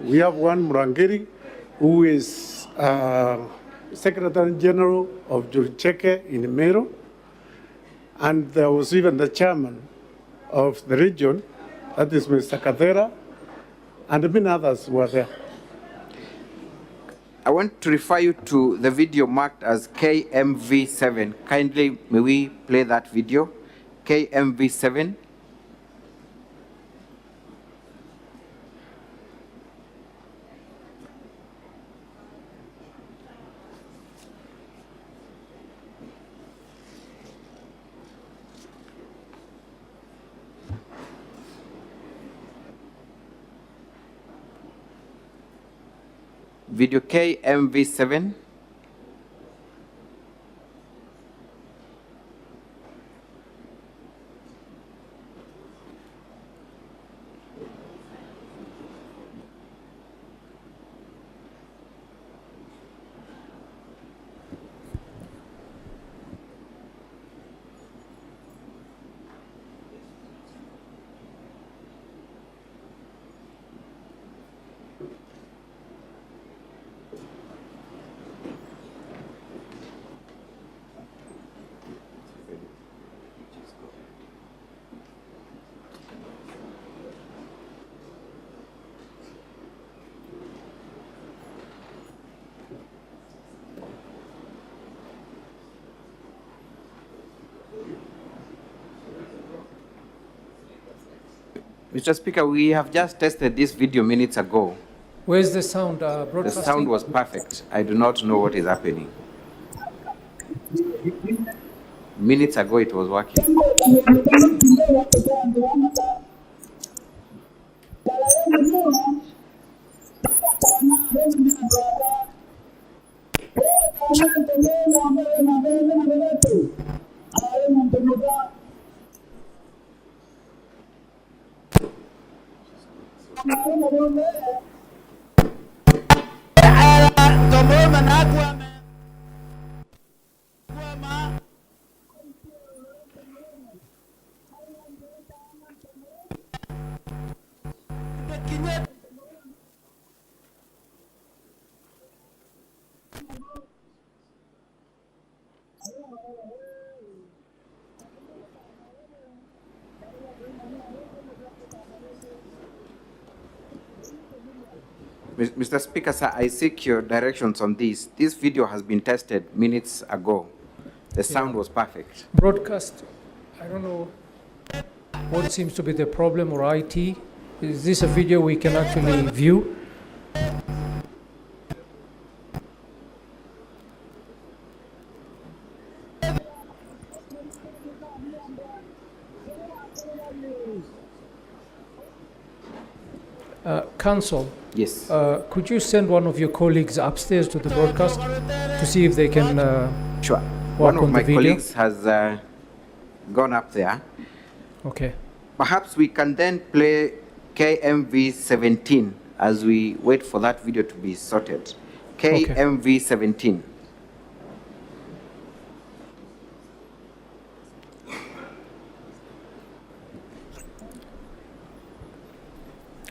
we have one Murangiri, who is Secretary General of Njorincheke in Meru, and there was even the chairman of the region, that is Mr. Kadera, and many others were there. I want to refer you to the video marked as KMV7. Kindly, may we play that video? KMV7. Video KMV7. Mr. Speaker, we have just tested this video minutes ago. Where's the sound? The Broadcasting? sound was perfect. I do not know what is happening. Minutes ago it was working. Mr. Speaker, sir, I seek your directions on this. This video has been tested minutes ago. The sound was perfect. Broadcast, I don't know what seems to be the problem, or IT. Is this a video we can actually view? Council. Yes. Could you send one of your colleagues upstairs to the broadcast to see if they can sure. work One of on my the video? colleagues has gone up there. Okay. Perhaps we can then play KMV 17 as we wait for that video to be sorted. KMV 17.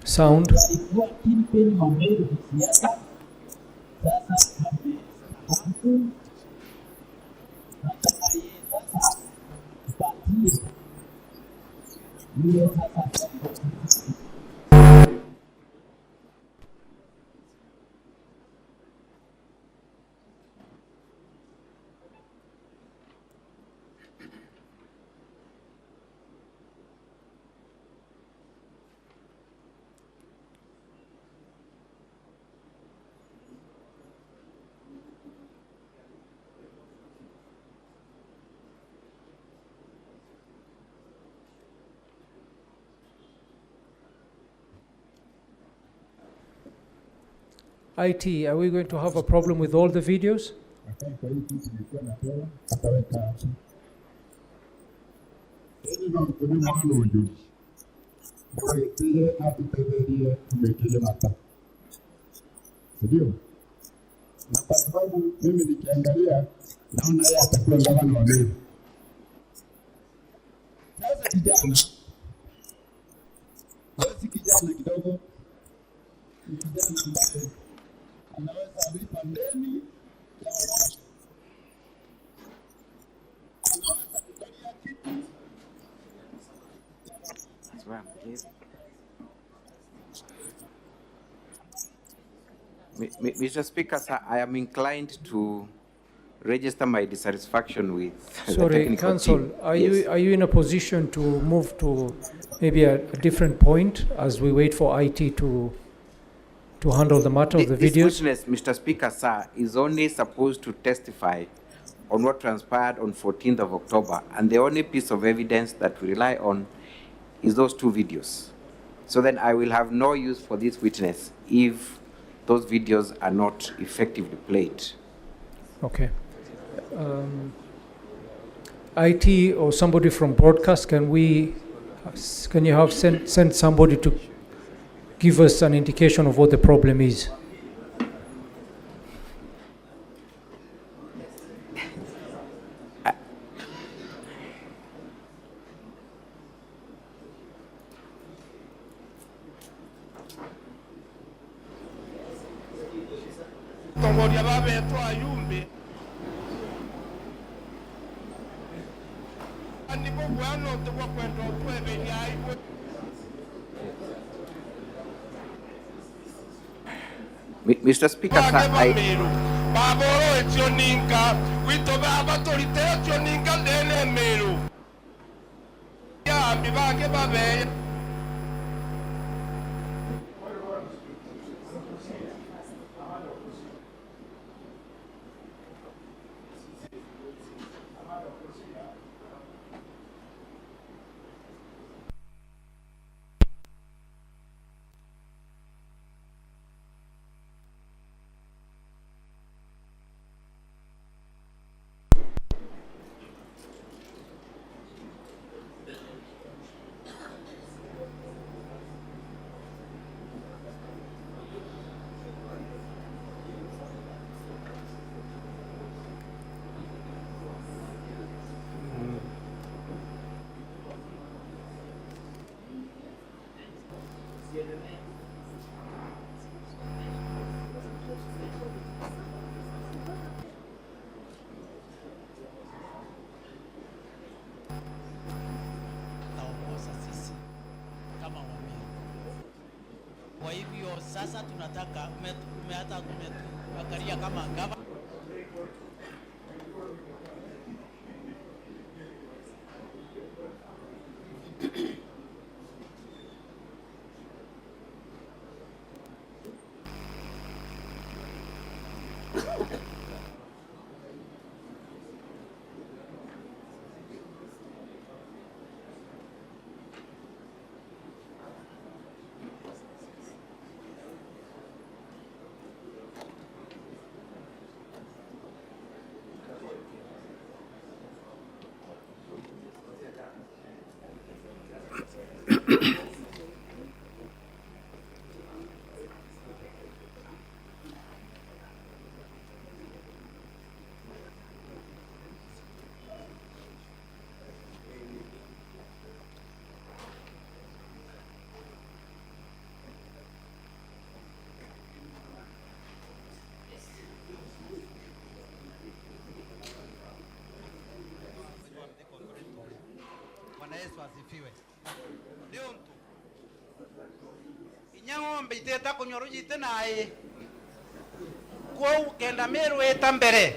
Sound. IT, are we going to have a problem with all the videos? Ndio. Na kwa sababu mimi nikiangalia naona yeye atakuwa gavana wa Meru. Sasa kijana, basi kijana kidogo, kijana ambaye anaweza lipa deni ya watu. Anaweza kukalia kitu. Mr. Speaker, sir, I am inclined to register my dissatisfaction with the Sorry, technical Council, team. are Yes. you in a position to move to maybe a different point as we wait for IT to handle the matter of the This videos? witness, Mr. Speaker, sir, is only supposed to testify on what transpired on 14th of October, and the only piece of evidence that we rely on is those two videos. So then I will have no use for this witness if those videos are not effectively played. Okay. IT or somebody from broadcast, can you have send somebody to give us an indication of what the problem is? Mr. Speaker, sir, Sasa tunataka hata tumeangalia kama gavana Yesu asifiwe. Ndio mtu. Inyang'ombe iteta kunyorujite naye. Kwa kenda meru eta mbere.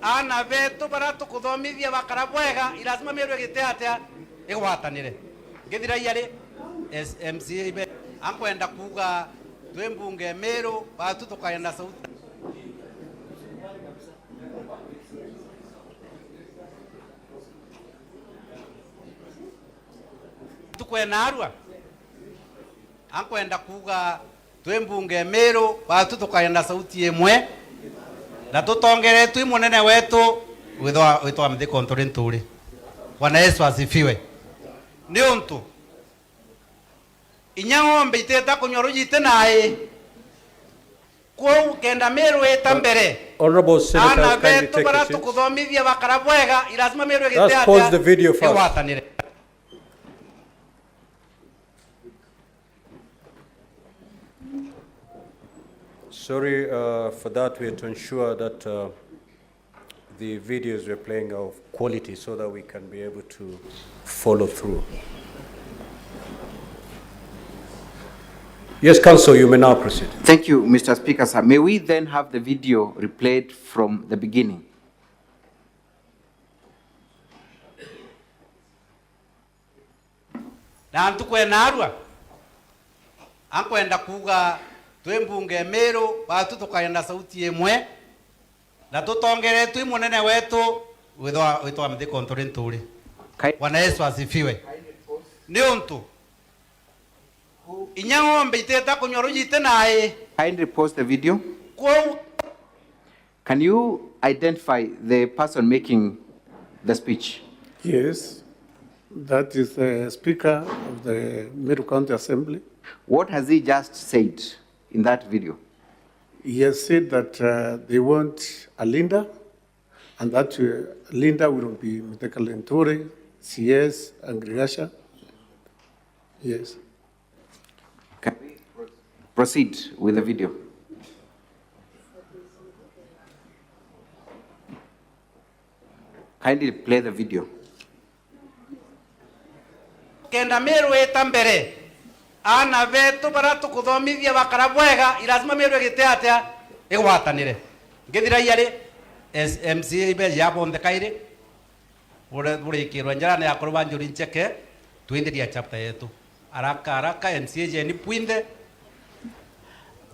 Ana vetu baratu kuthomithia bakarabwega ilazima meru egite atia igwatanire. Ngithira yari SMCA ibe ankwenda kuga twembunge meru batu tukaenda sauti. Tukwena arua ankwenda kuga twembunge meru batu tukaenda sauti emwe na tutongere twi munene wetu witwa mthi kontorenturi. Bwana Yesu asifiwe. Ni untu inyang'ombe iteta kunyorujite naye kwa kenda meru eta mbere. Honorable Senators, kindly take your seats. Kuthomithia bakarabwega ilazima meru egite Let's pause the video first. Sorry for that. We have to ensure that the videos we're playing are of quality so that we can be able to follow through. Yes, Council, you may now proceed. Thank you, Mr. Speaker, sir. May we then have the video replayed from the beginning? Na ntukwena arua ankwenda kuga twembunge meru batu tukaenda sauti emwe na tutongere twi munene wetu witwa mthi kontorenturi. Bwana Yesu asifiwe. Ni untu inyang'ombe iteta kunyorujite naye. Kindly pause the video. Can you identify the person making the speech? Yes, that is the Speaker of the Meru County Assembly. What has he just said in that video? He has said that they want a Linda, and that Linda will be Muteka Lentore, CS, and Grigasha. Yes. Can we proceed with the video? Kindly play the video. Kenda meru eta mbere. Ana vetu baratu kuthomithia bakarabwega ilazima meru egite atia igwatanire. Ngithira yari SMCA ibe yabonthekaire. Ure kirwa njara ya kuruba njuri ncheke tuendelia chapter yetu. Haraka MCA jeni puinde.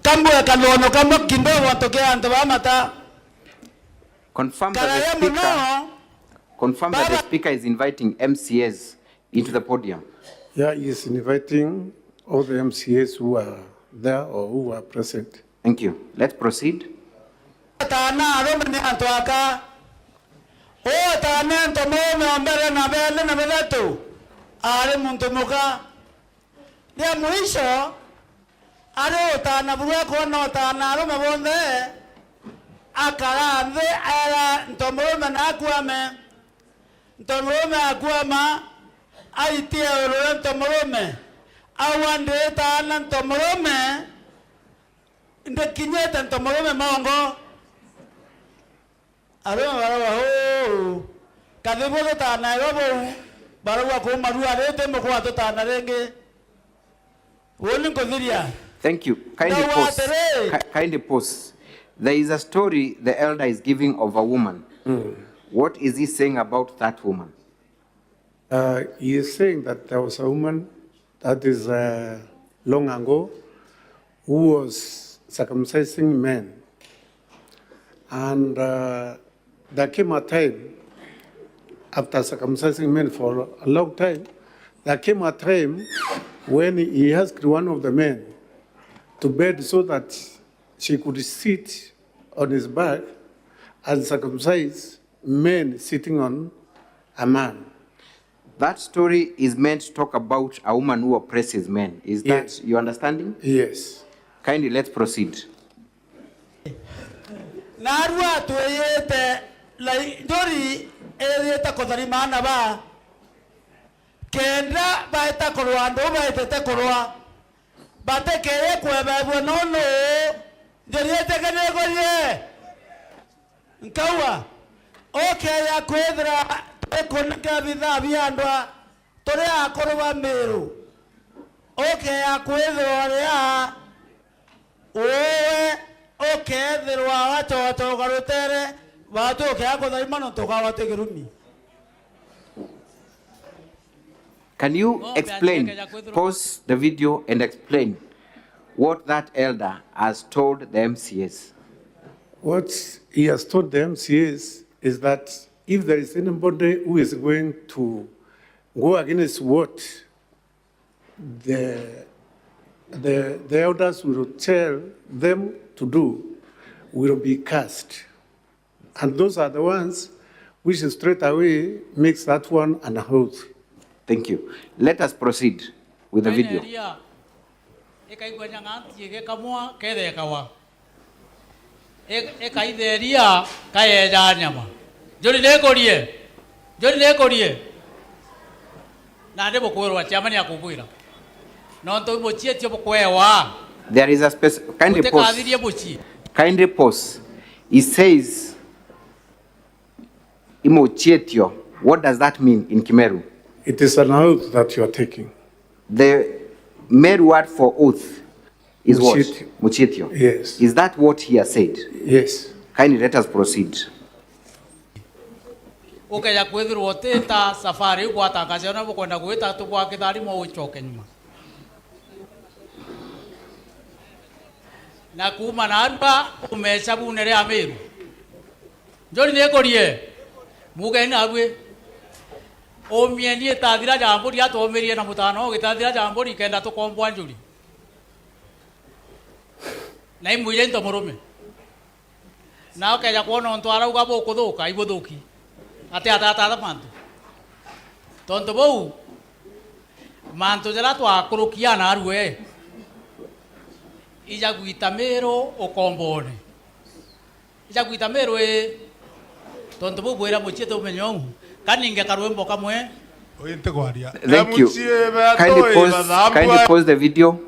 Kambo kalono kambo kindo watokea anto bamata. Confirm that the speaker is inviting MCAs into the podium. Yeah, he is inviting all the MCAs who are there or who are present. Thank you. Let's proceed. Tana romne antoaka. O tana ntomo mbele na bele na beletu. Ale muntomoka. Dia mwisho. Ale tana buya kono tana rome bonde. Akala ande ala ntomo na akuame. Ntomo akuama. Aitia oro ntomo awande tana ntomo inde kinyeta ntomo mongo. Aro barawa ho kadebo tana robo barawa ko maru arete mo ko tana renge woni ko diria. Thank you. Kindly pause. There is a story the elder is giving of a woman. What is he saying about that woman? He is saying that there was a woman that is long ago who was circumcising men. And there came a time, after circumcising men for a long time, there came a time when he asked one of the men to bed so that she could sit on his back and circumcise men sitting on a man. That story is meant to talk about a woman who oppresses men. Is that your understanding? Yes. Kindly, let's proceed. Narua tueyete lai dori eyeta kodari mana ba kendra baita korwa ndo baita korwa bate keye kweba bueno no doriete kene gorie nkawa okay ya kwedra ekonka bidha biandwa tore akorwa meru okay ya kwedra ya owe okay derwa watoto garutere watu kya kodari mano tokawa tegerumi. Can you explain, pause the video and explain what that elder has told the MCS? What he has told the MCS is that if there is anybody who is going to go against what the elders will tell them to do, will be cast. And those are the ones which straight away makes that one an oath. Thank you. Let us proceed with the video. There is a specific kindly pause. He says Imochietio. What does that mean in Kimeru? It is an oath that you are taking. The Meru word for oath is Muchietio. what? Muchietio. Yes. Is that what he has said? Yes. Kindly let us proceed. Okay, ya kwedru wote ta safari kwa takasiona kwenda kuita tu kwa kidari mo uchoke nyuma. Na kuma namba umesabu nere ameru. Jori ne korie. Muge na gwe. O mieni ta dira jambo ya to meri na mutano kita dira jambo ri kenda to kombo anjuri. Nai muye to morome. Na ka ya kono to ara uga bo kodoka ibodoki. Ate ata manto. Tonto bou. Manto jela to akrokia na arue. Ija guitamero o kombone. Ija guitamero tonto bou boira mochieto menyong. Kaninge karwembo kamwe. Thank you. Kindly pause the video.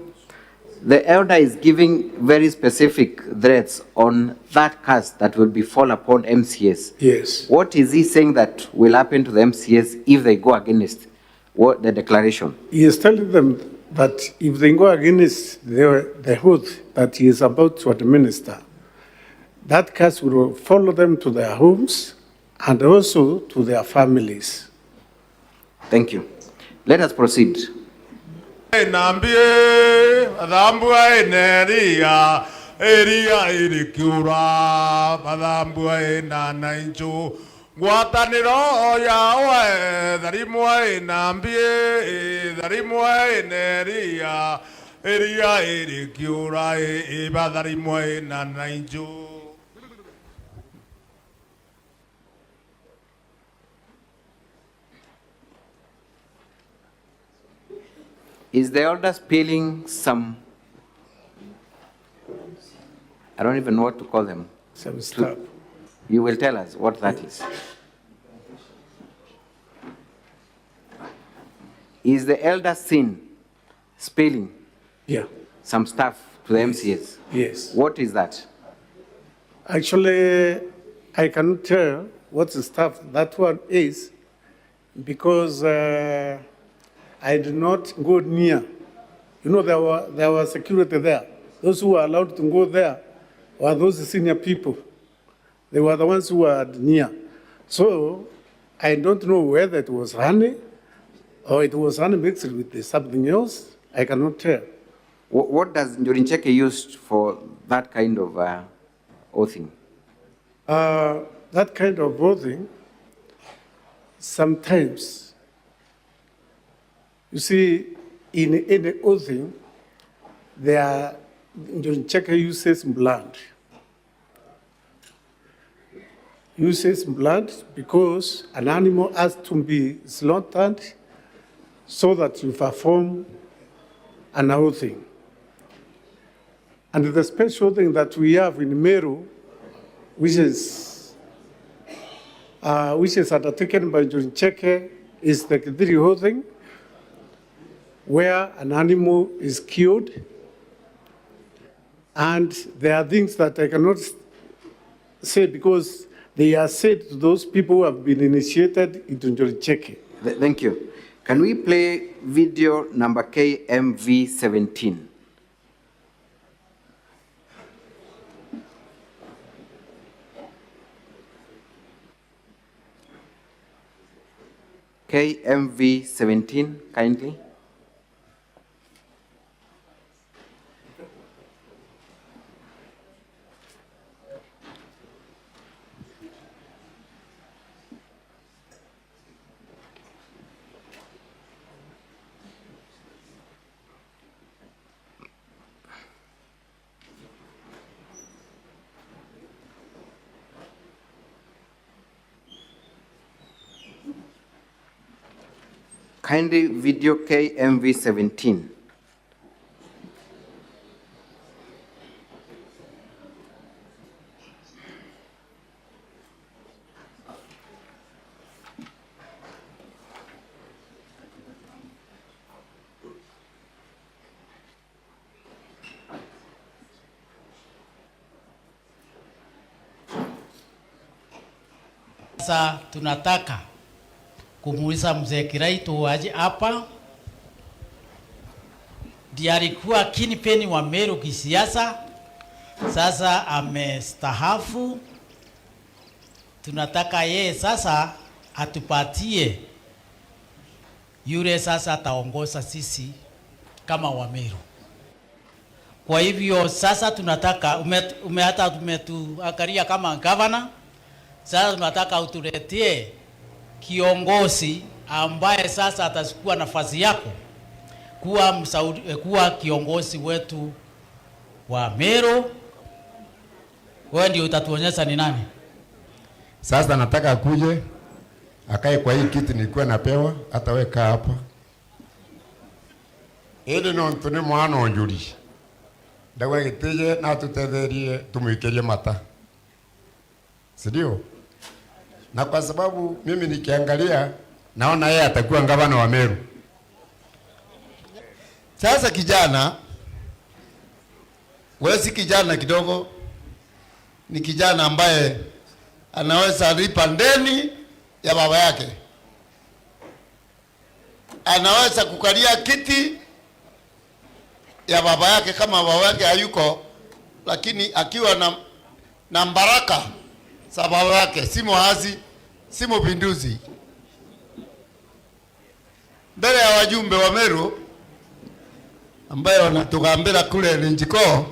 The elder is giving very specific threats on that curse that will befall upon MCS. Yes. What is he saying that will happen to the MCS if they go against what the declaration? He is telling them that if they go against the oath that he is about to administer, that curse will follow them to their homes and also to their families. Thank you. Let us proceed. Nambie adambua eneria eria irikiura adambua enana injo guataniro ya we darimua nambie darimua eneria eria irikiura eba darimua enana injo. Is the elder spilling some, I don't even know what to call them. Some stuff. You will tell us what that is. Is the elder sin spilling some stuff to the MCS? Yes. What is that? Actually, I cannot tell what the stuff that one is because I do not go near You know, there were security there. Those who were allowed to go there were those senior people. They were the ones who were near. So I don't know whether it was honey or it was honey mixed with something else. I cannot tell. What does Njuguna use for that kind of oathing? That kind of oathing, sometimes, you see, in any oathing, Njuguna uses blood. Uses blood because an animal has to be slaughtered so that you perform an oathing. And the special thing that we have in Meru, which is undertaken by Njuguna, is the Kidiri oathing, where an animal is killed, and there are things that I cannot say because they are said to those people who have been initiated into Njuguna. Thank you. Can we play video number KMV17? KMV17, kindly. Kindly video KMV17. Sasa tunataka kumuuliza mzee Kiraitu aje hapa. Ndiye alikuwa kinipeni wa Meru kisiasa, sasa amestahafu. Tunataka yeye sasa atupatie yule sasa ataongoza sisi kama wa Meru. Kwa hivyo sasa tunataka umetuangalia kama governor, sasa tunataka utuletee kiongozi ambaye sasa atachukua nafasi yako kuwa kiongozi wetu wa Meru. Wewe ndio utatuonyesha ni nani. Sasa nataka akuje akae kwa hii kiti nilikuwa napewa, hata wewe kaa hapa. Ili no ntune mwana onjuri. Dawa gitije na tutetherie tumwikerie mata. Sidio? Na kwa sababu mimi nikiangalia naona yeye atakuwa gavana wa Meru. Sasa kijana, wewe si kijana kidogo, ni kijana ambaye anaweza lipa ndeni ya baba yake. Anaweza kukalia kiti ya baba yake kama baba yake hayuko, lakini akiwa na baraka za baba yake, si muhazi, si mpinduzi. Mbele ya wajumbe wa Meru ambaye wanatugambira kule Njiko,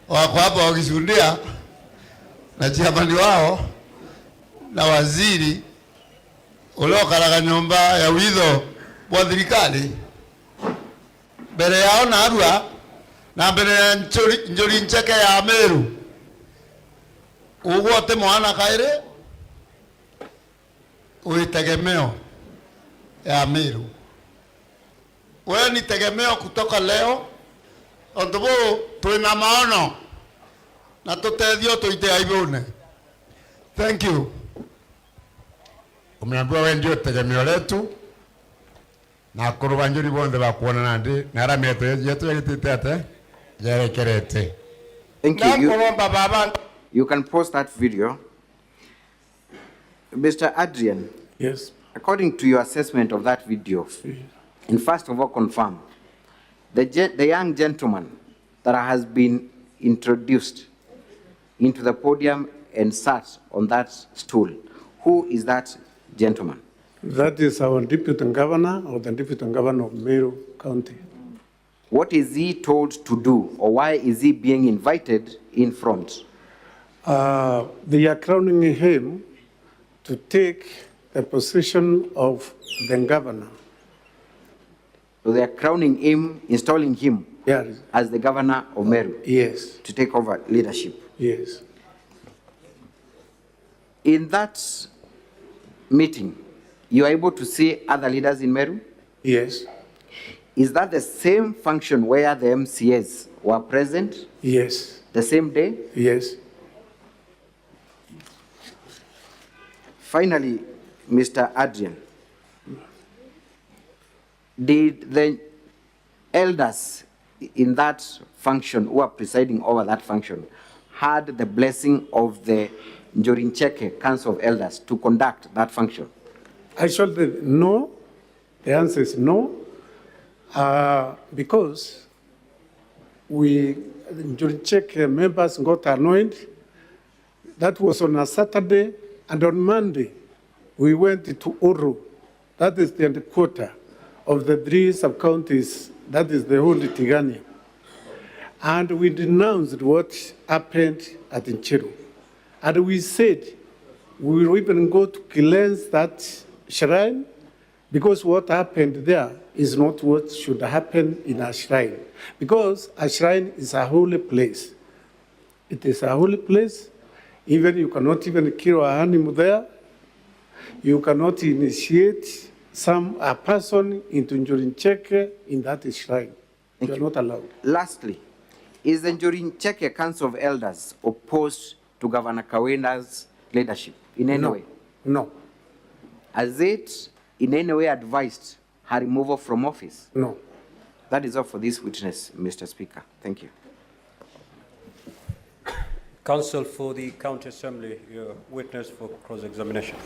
wako hapa wakishuhudia na chiamani wao na waziri ulokaraga nyumba ya witho wa thirikari mbere yao na Arua na mbere ya Njuguna ya Meru. Ugote mwana kaire uitegemeo ya Meru. Wewe ni tegemeo kutoka leo. Ondobo tuina maono na tutethio tuite aibone. Thank you. Umeambiwa wewe ndio tegemeo letu na kurubanjuri bonde bakuona nandi na arameto yetu yitete yerekerete. Thank you. You can post that video. Mr. Adrian. Yes. According to your assessment of that video, and first of all confirm the young gentleman that has been introduced into the podium and sat on that stool. Who is that gentleman? That is our deputy governor or the deputy governor of Meru County. What is he told to do, or why is he being invited in front? They are crowning him to take the position of the governor. So they are crowning him, installing him as the governor of Meru. Yes. To take over leadership. Yes. In that meeting, you are able to see other leaders in Meru? Yes. Is that the same function where the MCAs were present? Yes. The same day? Yes. Finally, Mr. Adrian, did the elders in that function who are presiding over that function had the blessing of the Njorincheke Council of Elders to conduct that function? Actually, no. The answer is no. Because Njorincheke members got annoyed. That was on a Saturday, and on Monday, we went to Uru. That is the quarter of the 3 sub-counties, that is the whole Tigania. And we denounced what happened at Nchiru. And we said we will even go to cleanse that shrine, because what happened there is not what should happen in a shrine. Because a shrine is a holy place. It is a holy place. Even you cannot even kill an animal there. You cannot initiate a person into Njorincheke in that shrine. You are not allowed. Lastly, is the Njorincheke Council of Elders opposed to Governor Kawira's leadership in any way? No. Has it in any way advised her removal from office? No. That is all for this witness, Mr. Speaker. Thank you. Counsel for the County Assembly, your witness for cross-examination.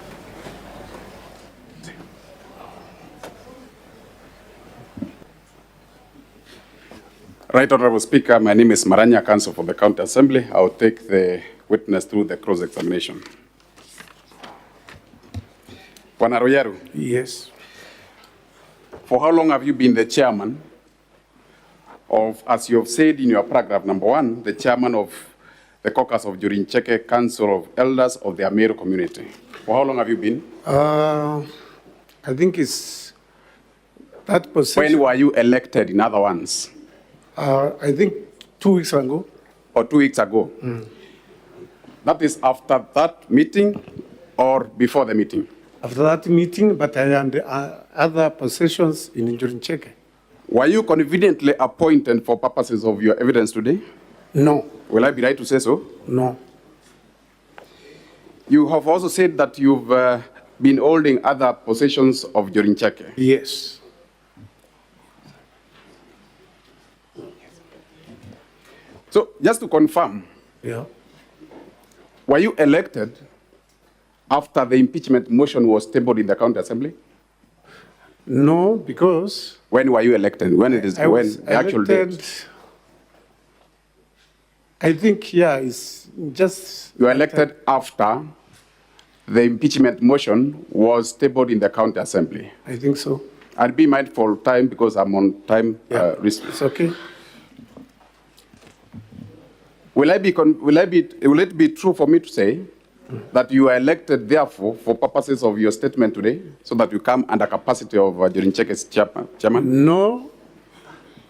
Right Honorable Speaker, my name is Maranya, Counsel for the County Assembly. I will take the witness through the cross-examination. Bwana Royaru. Yes. For how long have you been the chairman of, as you have said in your paragraph number 1, the chairman of the caucus of Njorincheke Council of Elders of the Ameru community? For how long have you been? I think it's that position. When were you elected, in other ones? I think 2 weeks ago. Or 2 weeks ago? That is after that meeting or before the meeting? After that meeting, but I had other positions in Njorincheke. Were you conveniently appointed for purposes of your evidence today? No. Will I be right to say so? No. You have also said that you've been holding other positions of Njorincheke. Yes. So, just to confirm, were you elected after the impeachment motion was tabled in the County Assembly? No, because... When were you elected? When it is when the actual date? I think, it's just... You were elected after the impeachment motion was tabled in the County Assembly. I think so. I'll be mindful of time because I'm on time restriction. It's okay. Will it be true for me to say that you are elected, therefore, for purposes of your statement today, so that you come under capacity of Njorincheke's chairman?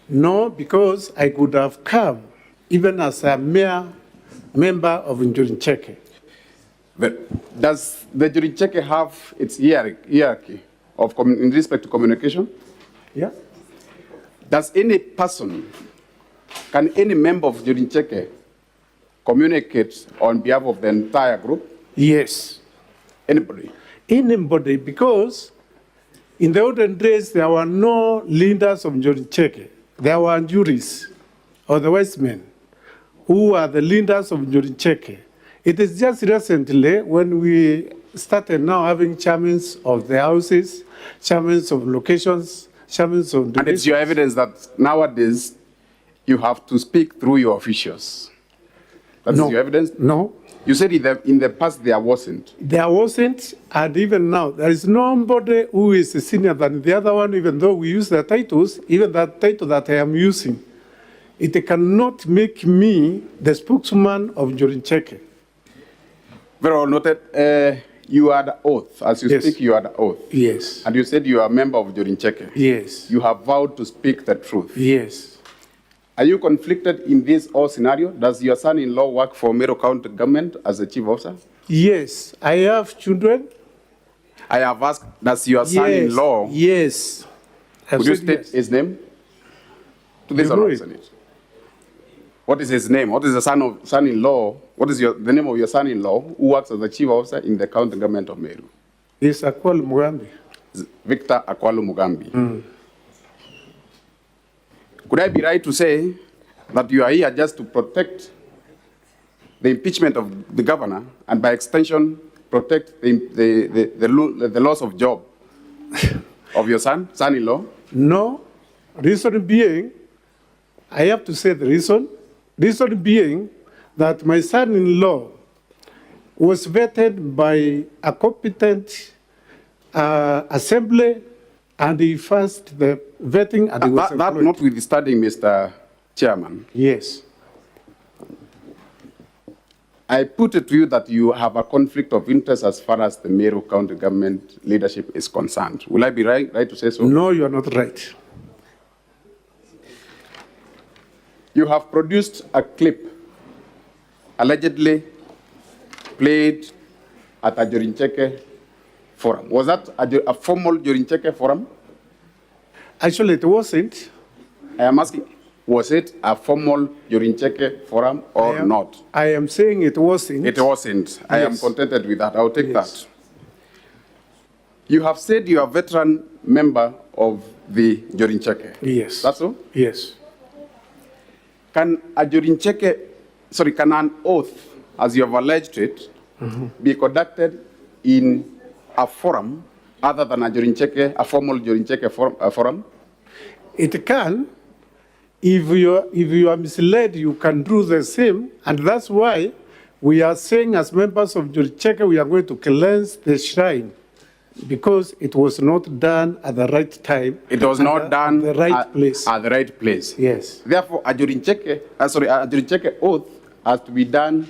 No, because I could have come even as a mere member of Njorincheke. But does the Njorincheke have its hierarchy of in respect to communication? Yeah. Does any person, can any member of Njorincheke communicate on behalf of the entire group? Yes. Anybody? Anybody, because in the olden days, there were no leaders of Njorincheke. There were juries or the wise men who are the leaders of Njorincheke. It is just recently when we started now having chairmen of the houses, chairmen of locations, Chairman's on And it's your evidence that nowadays you have to speak through your officials. That's No. your evidence? No. You said in the past there wasn't. There wasn't, and even now, there is nobody who is senior than the other one, even though we use their titles, even that title that I am using. It cannot make me the spokesman of Njuguna. Very well noted. You are the oath. As you Yes. speak, you are the oath. Yes. And you said you are a member of Njuguna. Yes. You have vowed to speak the truth. Yes. Are you conflicted in this whole scenario? Does your son-in-law work for Meru County government as a chief officer? Yes. I have children. I have asked, does your son-in-law? Yes. Could you state his name? To this You know honor, it. What is his name? What is the son-in-law? What is the name of your son-in-law who works as a chief officer in the county government of Meru? It's Akwalu Mugambi. Victor Akwalu Mugambi. Could I be right to say that you are here just to protect the impeachment of the governor and by extension protect the loss of job of your son-in-law? No. Reason being, I have to say the reason. Reason being that my son-in-law was vetted by a competent assembly, and he passed the vetting and he was that notwithstanding, Mr. Chairman. Yes. I put it to you that you have a conflict of interest as far as the Meru County government leadership is concerned. Will I be right to say so? No, you are not right. You have produced a clip allegedly played at a Njuguna forum. Was that a formal Njuguna forum? Actually, it wasn't. I am asking, was it a formal Njuguna forum or not? I am saying it wasn't. It wasn't. I am contented with that. I'll take that. You have said you are a veteran member of the Njuguna. Yes. That's so? Yes. Can an oath, as you have alleged it, be conducted in a forum other than a formal Njuguna forum? It can. If you are misled, you can do the same, and that's why we are saying as members of Njuguna, we are going to cleanse the shrine, because it was not done at the right time. It was not done at the right place. At the right place. Yes. Therefore, a Njuguna oath has to be done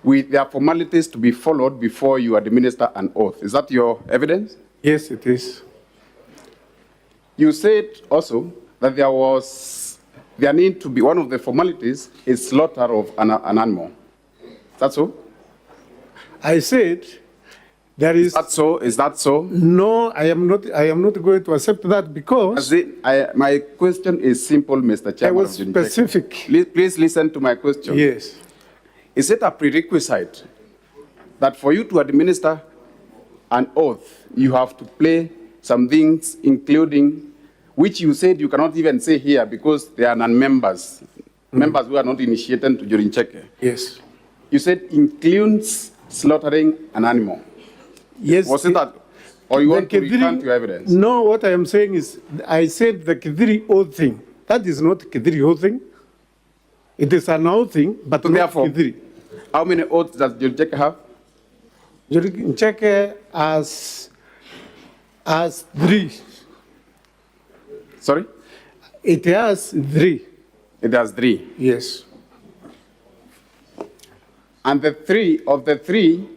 with their formalities to be followed before you administer an oath. Is that your evidence? Yes, it is. You said also that there need to be, one of the formalities is slaughter of an animal. Is that so? I said there is. Is that so? Is that so? No, I am not going to accept that, because my question is simple, Mr. Chairman. I was specific. Please listen to my question. Yes. Is it a prerequisite that for you to administer an oath, you have to play some things, including, which you said you cannot even say here because they are non-members, members who are not initiated to Njuguna? Yes. You said includes slaughtering an animal. Yes. Was it that? Or you want to recant your evidence? No, what I am saying is, I said the Kidiri oath thing. That is not Kidiri oath thing. It is an oath thing, but not therefore, Kidiri. How many oaths does Njuguna have? Njuguna has 3. Sorry? It has 3. It has 3. Yes. And the 3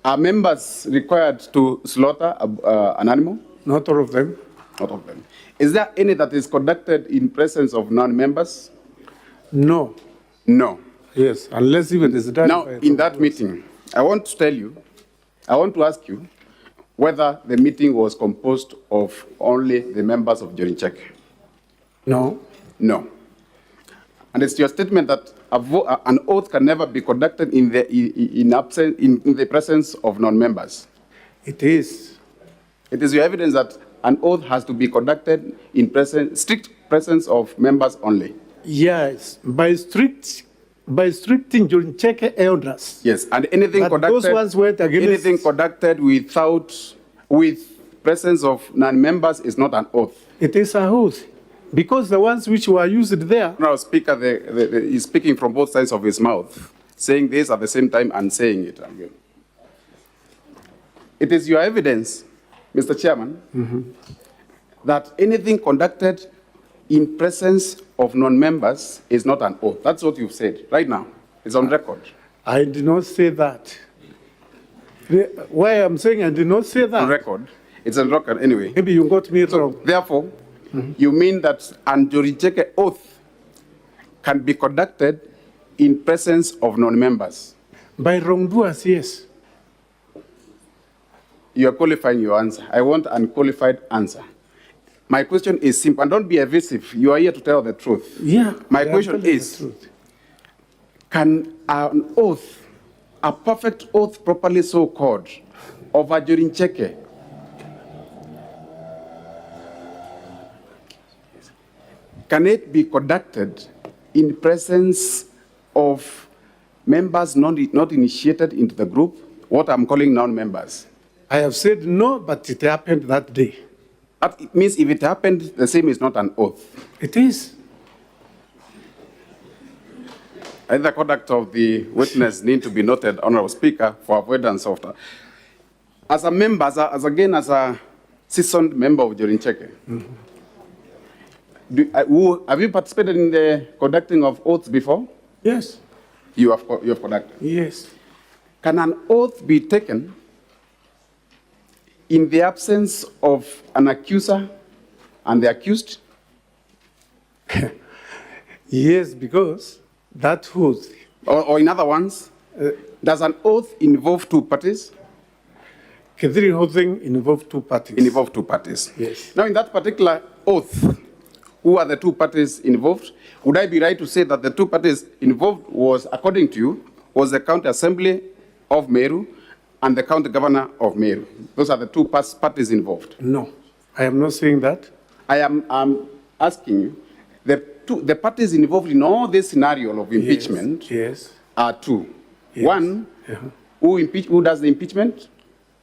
are members required to slaughter an animal? Not all of them. Not all of them. Is there any that is conducted in presence of non-members? No. No. Yes, unless even it's done. Now, in that meeting, I want to ask you whether the meeting was composed of only the members of Njuguna. No. No. And it's your statement that an oath can never be conducted in the presence of non-members. It is. It is your evidence that an oath has to be conducted in strict presence of members only. Yes, by strict Njuguna with Yes, and anything conducted, anything conducted with presence of non-members is not an oath. It is an oath. Because the ones which were used there. Now, Speaker is speaking from both sides of his mouth, saying this at the same time and saying it again. It is your evidence, Mr. Chairman, that anything conducted in presence of non-members is not an oath. That's what you've said right now. It's on record. I did not say that. Why I'm saying I did not say that? On record. It's on record anyway. Maybe you got me wrong. Therefore, you mean that an Njuguna oath can be conducted in presence of non-members? By wrongdoers, yes. You are qualifying your answer. I want an unqualified answer. My question is simple, and don't be evasive. You are here to tell the truth. Yeah. My question is, can an oath, a perfect oath properly so called, of a Njuguna, can it be conducted in presence of members not initiated into the group, what I'm calling non-members? I have said no, but it happened that day. That means if it happened, the same is not an oath. It is. And the conduct of the witness need to be noted, Honorable Speaker, for avoidance of that. As a member, as a seasoned member of Njuguna, have you participated in the conducting of oaths before? Yes. You have conducted? Yes. Can an oath be taken in the absence of an accuser and the accused? Yes, because that oath. Or in other words, does an oath involve two parties? Every oathing involves two parties. Involve two parties. Yes. Now, in that particular oath, who are the two parties involved? Would I be right to say that the two parties involved was, according to you, was the County Assembly of Meru and the County Governor of Meru? Those are the two parties involved. No, I am not saying that. I am asking you, the parties involved in all this scenario of impeachment are two. Yes. One, who does the impeachment?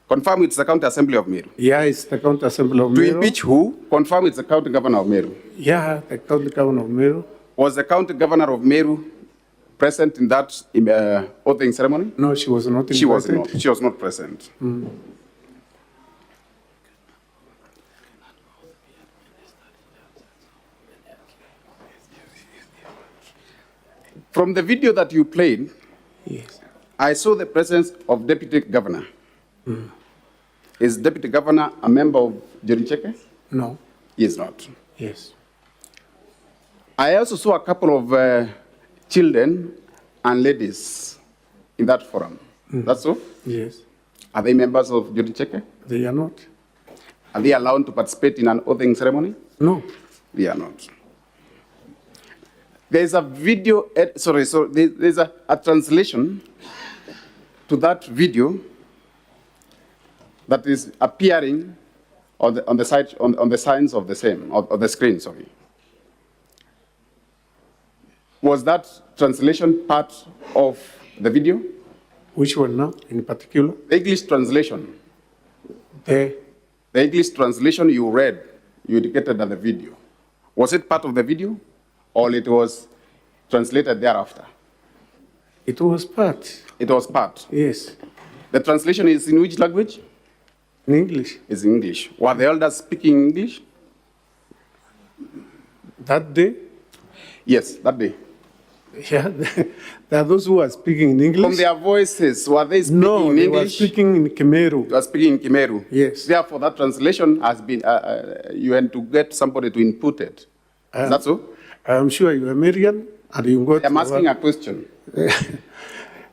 Confirm it's the County Assembly of Meru. Yeah, it's the County Assembly of Meru. To impeach who? Confirm it's the County Governor of Meru. Yeah, the County Governor of Meru. Was the County Governor of Meru present in that oathing ceremony? No, she was not. She was not. She was not present. From the video that you played, yes, I saw the presence of Deputy Governor. Is Deputy Governor a member of Chirchir? No. He is not. Yes. I also saw a couple of children and ladies in that forum. That's so? Yes. Are they members of Chirchir? They are not. Are they allowed to participate in an oathing ceremony? No. They are not. There's a video, there's a translation to that video that is appearing on the side, on the signs of the same, of the screen, sorry. Was that translation part of the video? Which one now, in particular? The English translation. The English translation you read, you indicated at the video. Was it part of the video, or it was translated thereafter? It was part. It was part? Yes. The translation is in which language? In English. It's in English. Were the elders speaking English? That day? Yes, that day. Yeah, there are those who are speaking in English. From their voices, were they speaking in English? No, they were speaking in Khmeru. They were speaking in Khmeru? Yes. Therefore, that translation has been, you had to get somebody to input it. Is that so? I'm sure you're American, and you got... I'm asking a question.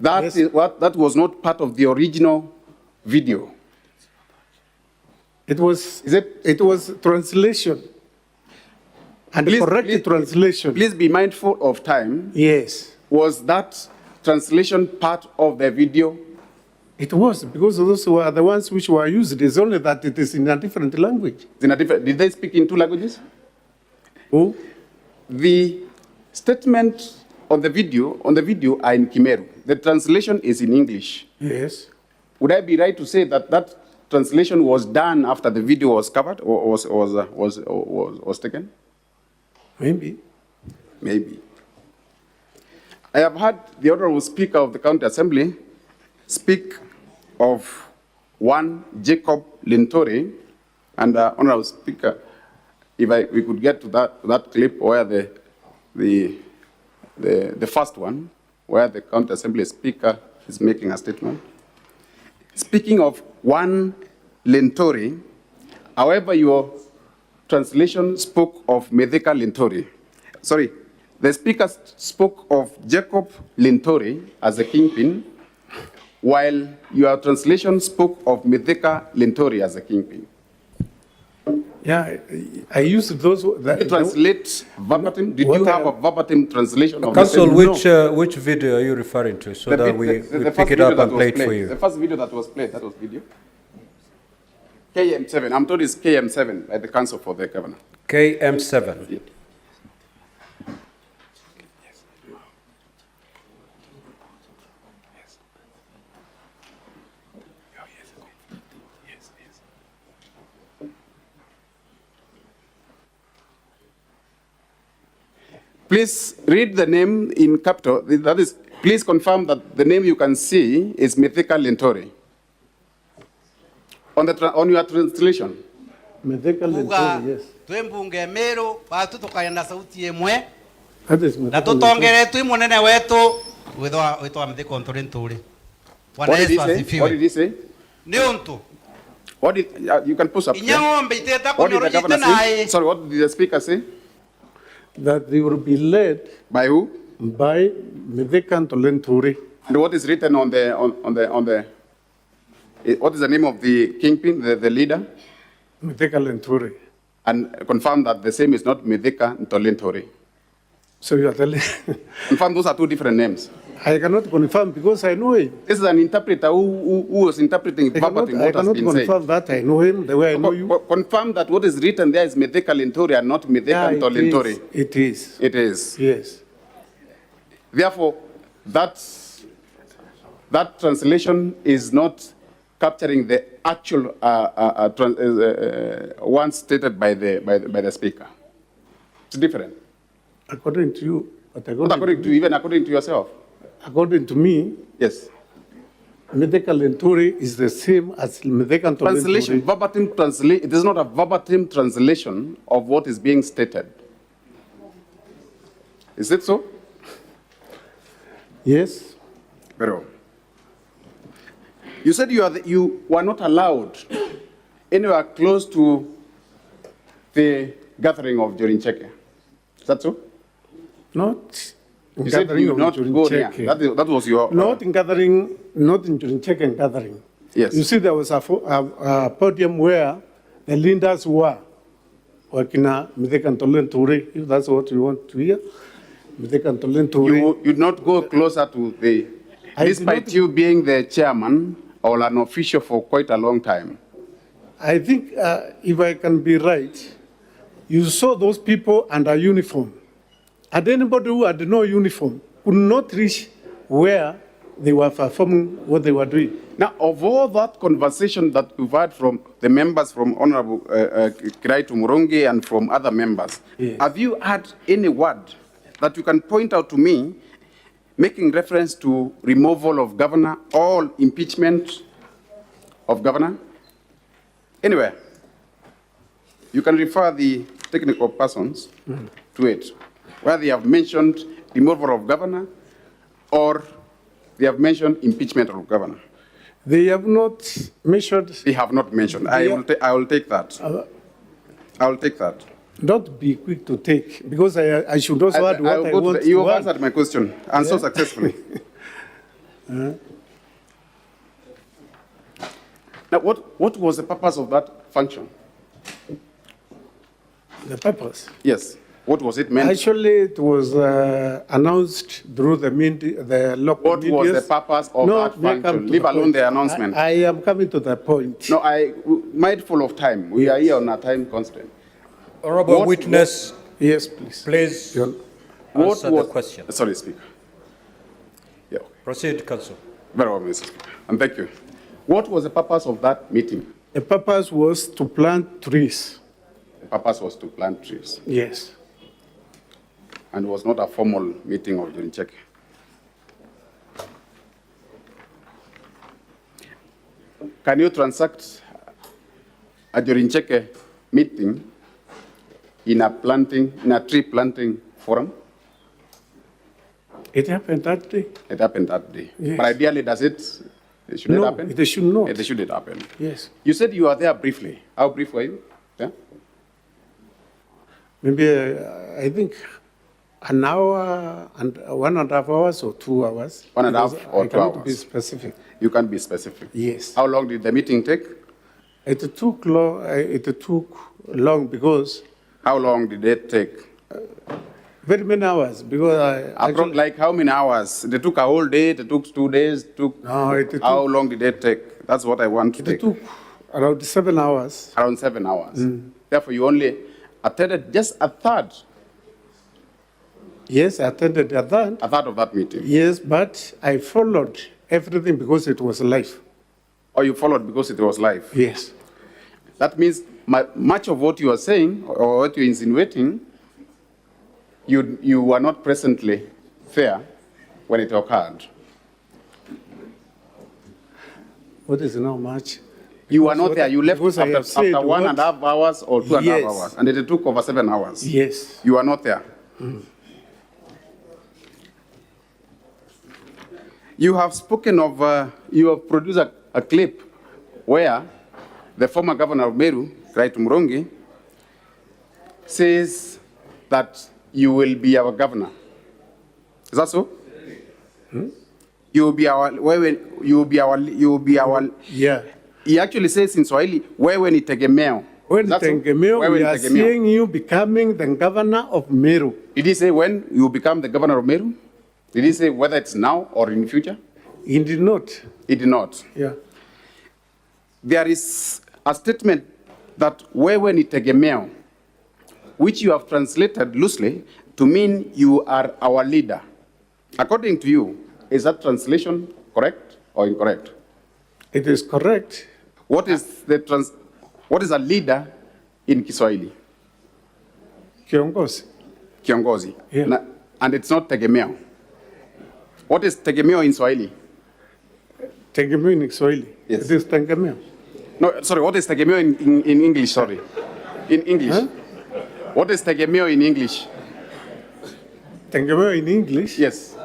That was not part of the original video. It was... It was translation. And correct translation. Please be mindful of time. Yes. Was that translation part of the video? It was, because those were the ones which were used. It's only that it is in a different language. Did they speak in two languages? Who? The statement on the video are in Khmeru. The translation is in English. Yes. Would I be right to say that that translation was done after the video was covered or was taken? Maybe. Maybe. I have heard the Honorable Speaker of the County Assembly speak of one Jacob Lintori, and Honorable Speaker, if we could get to that clip where the first one, where the County Assembly Speaker is making a statement. Speaking of one Lintori, however, your translation spoke of Medeka Lintori. Sorry, the Speaker spoke of Jacob Lintori as the kingpin, while your translation spoke of Medeka Lintori as the kingpin. Yeah, I used those. Did you translate verbatim? Did you have a verbatim translation of Council, the same? which video are you referring to so The that bit- we the pick first it up video and that play was it for played. you? The first video that was played, that was video. KM7, I'm told it's KM7 by the Council for the Governor. KM7. Yeah. Please read the name in capital. That is, please confirm that the name you can see is Mithika Lintori. On your translation. Medeka Lintori, yes. Twembunge Meru watu tukaenda sauti emwe That is na Medeka tutongere twi munene wetu witwa Mithika Lintori. What did he say? What did he say? Ni untu What did you can push up? inya ng'ombe iteta What did the governor kunyorojite say? naye Sorry, what did the speaker say? That they will be led by who? By Medeka Lintori. And what is written on the what is the name of the kingpin, the leader? Medeka Lintori. And confirm that the same is not Mithika Lintori. So you are telling? Confirm those are two different names. I cannot confirm because I know him. This is an interpreter who was interpreting verbatim what has been said. I cannot confirm that. I know him the way I know you. Confirm that what is written there is Mithika Lintori and not Mithika Lintori. It is. It is. Yes. Therefore, that translation is not capturing the actual one stated by the speaker. It's different. According to you, but Not according to you, even according to yourself. According to me, yes. Medeka Lintori is the same as Medeka Translation, verbatim translation. It is not a verbatim translation of what is being stated. Is it so? Yes. Very well. You said you were not allowed anywhere close to the gathering of Jorincheke. Is that so? Not in You said gathering you of not go there. Jorincheke. That was your... Not in gathering, not in Jorincheke gathering. Yes. You see, there was a podium where the leaders were. Wakina Medeka Lintori, if that's what you want to hear. Medeka Lintori. You did not go closer to the... Despite you being the chairman or an official for quite a long time. I think, if I can be right, you saw those people under uniform. And anybody who had no uniform could not reach where they were performing what they were doing. Now, of all that conversation that we've had from the members from Honorable Kiraitu Murongi and from other members, have you had any word that you can point out to me making reference to removal of governor or impeachment of governor? Anywhere. You can refer the technical persons to it, where they have mentioned removal of governor or they have mentioned impeachment of governor. They have not mentioned. They have not mentioned. I will take that. I will take that. Not be quick to take, because I should also add what I want You to have add. answered my question, and so successfully. Now, what was the purpose of that function? The purpose? Yes. What was it meant? Actually, it was announced through the local What was the purpose of that function? Leave alone the announcement. I am coming to the point. No, mindful of time. We are here on a time constraint. Honorable witness. Yes, please. Please What answer was the question. Sorry, Speaker. Proceed, Council. Very well, Mr. Speaker. And thank you. What was the purpose of that meeting? The purpose was to plant trees. The purpose was to plant trees. Yes. And it was not a formal meeting of Njuguna. Can you transact a Njuguna meeting in a tree planting forum? It happened that day. It happened that day. Yes. But ideally, should it happen? It should not. It should happen. Yes. You said you were there briefly. How brief were you? Yeah? Maybe, I think, an hour and 1.5 hours or 2 hours. 1.5 or 2 hours. I cannot be specific. You can be specific. Yes. How long did the meeting take? It took long because. How long did it take? Very many hours because like how many hours? They took a whole day. It took 2 days. How long did it take? That's what I want to take. It took around 7 hours. Around 7 hours. Therefore, you only attended just a third. Yes, I attended a third. A third of that meeting. Yes, but I followed everything because it was live. Oh, you followed because it was live? Yes. That means much of what you are saying or what you're insinuating, you were not presently there when it occurred. What is now much? You were not there. You left after 1.5 hours or 2.5 Yes. hours, and it took over 7 hours. Yes. You were not there. You have spoken of, you have produced a clip where the former governor of Meru, Right Murongi, says that you will be our governor. Is that so? You will be our, Yeah. He actually says in Swahili, wewe ni tegemeo. When Tegemeo, we are seeing you becoming the governor of Meru. Did he say when you become the governor of Meru? Did he say whether it's now or in future? He did not. He did not. Yeah. There is a statement that wewe ni tegemeo, which you have translated loosely to mean you are our leader. According to you, is that translation correct or incorrect? It is correct. What is a leader in Kiswahili? Kiongozi. Kiongozi. Yeah. And it's not tegemeo. What is tegemeo in Swahili? Tegemeo in Kiswahili. Yes. It is tegemeo. No, sorry, what is tegemeo in English? Sorry. In English. Huh? What is tegemeo in English? Tegemeo in English? Yes.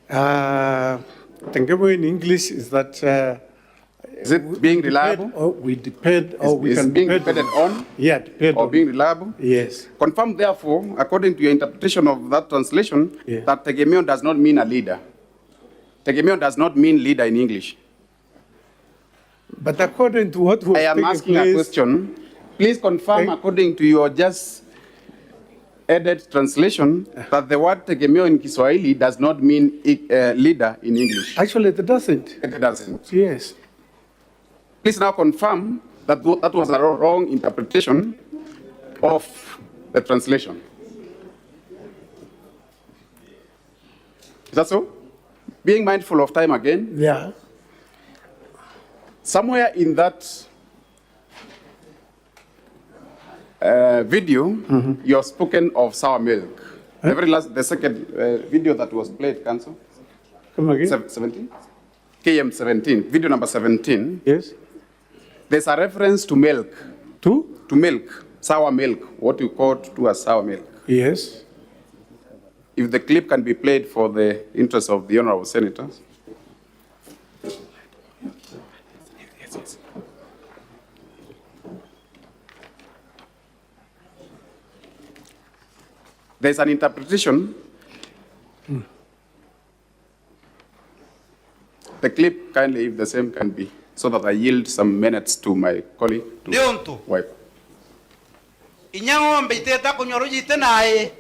Tegemeo in English is that. Is it being reliable? We depend, or we can being depend depended on? Yeah, depend or on. being reliable? Yes. Confirm, therefore, according to your interpretation of that translation, that tegemeo does not mean a leader. Tegemeo does not mean leader in English. But according to what was I am asking a question. Please confirm, according to your just added translation, that the word tegemeo in Kiswahili does not mean leader in English. Actually, it doesn't. It doesn't. Yes. Please now confirm that that was a wrong interpretation of the translation. Is that so? Being mindful of time again. Yeah. Somewhere in that video, you have spoken of sour milk. The very last, the second video that was played, Council. Come again. 17? KM 17, video number 17. Yes. There's a reference to milk. To? To milk, sour milk, what you call to a sour milk. Yes. If the clip can be played for the interest of the honorable senators. There's an interpretation. The clip, kindly, if the same can be, so that I yield some minutes to my colleague to wipe. Inyang'ombe iteta kunyoro jite nae.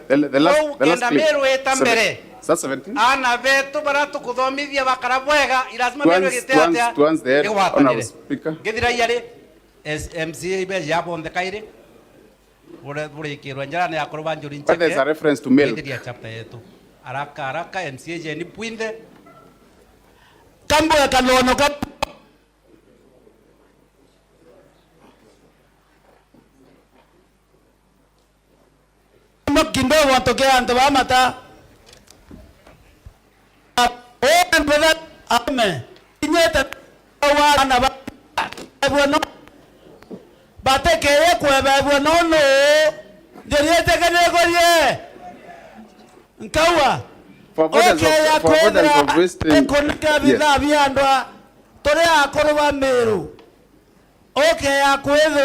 The last Meru clip. etambere. That's 17. Ana vetu baratu kuthomithia bakara bwega irazima meru giteatea. Towards the end, honorable speaker. Githira yari MCA be yabonde kaire. Bure kirwa njara ne akoro banjuri ncheke. But there's a reference to milk. Githira chapter yetu. Araka MCA je ni puinde. Kambo ya kalono kap. want to get on the Bamata. And brother, Amen. But take care, whoever no, Nkawa. For avoidance of wasting. Yes. Tore akoroba meru. Okay, akwedro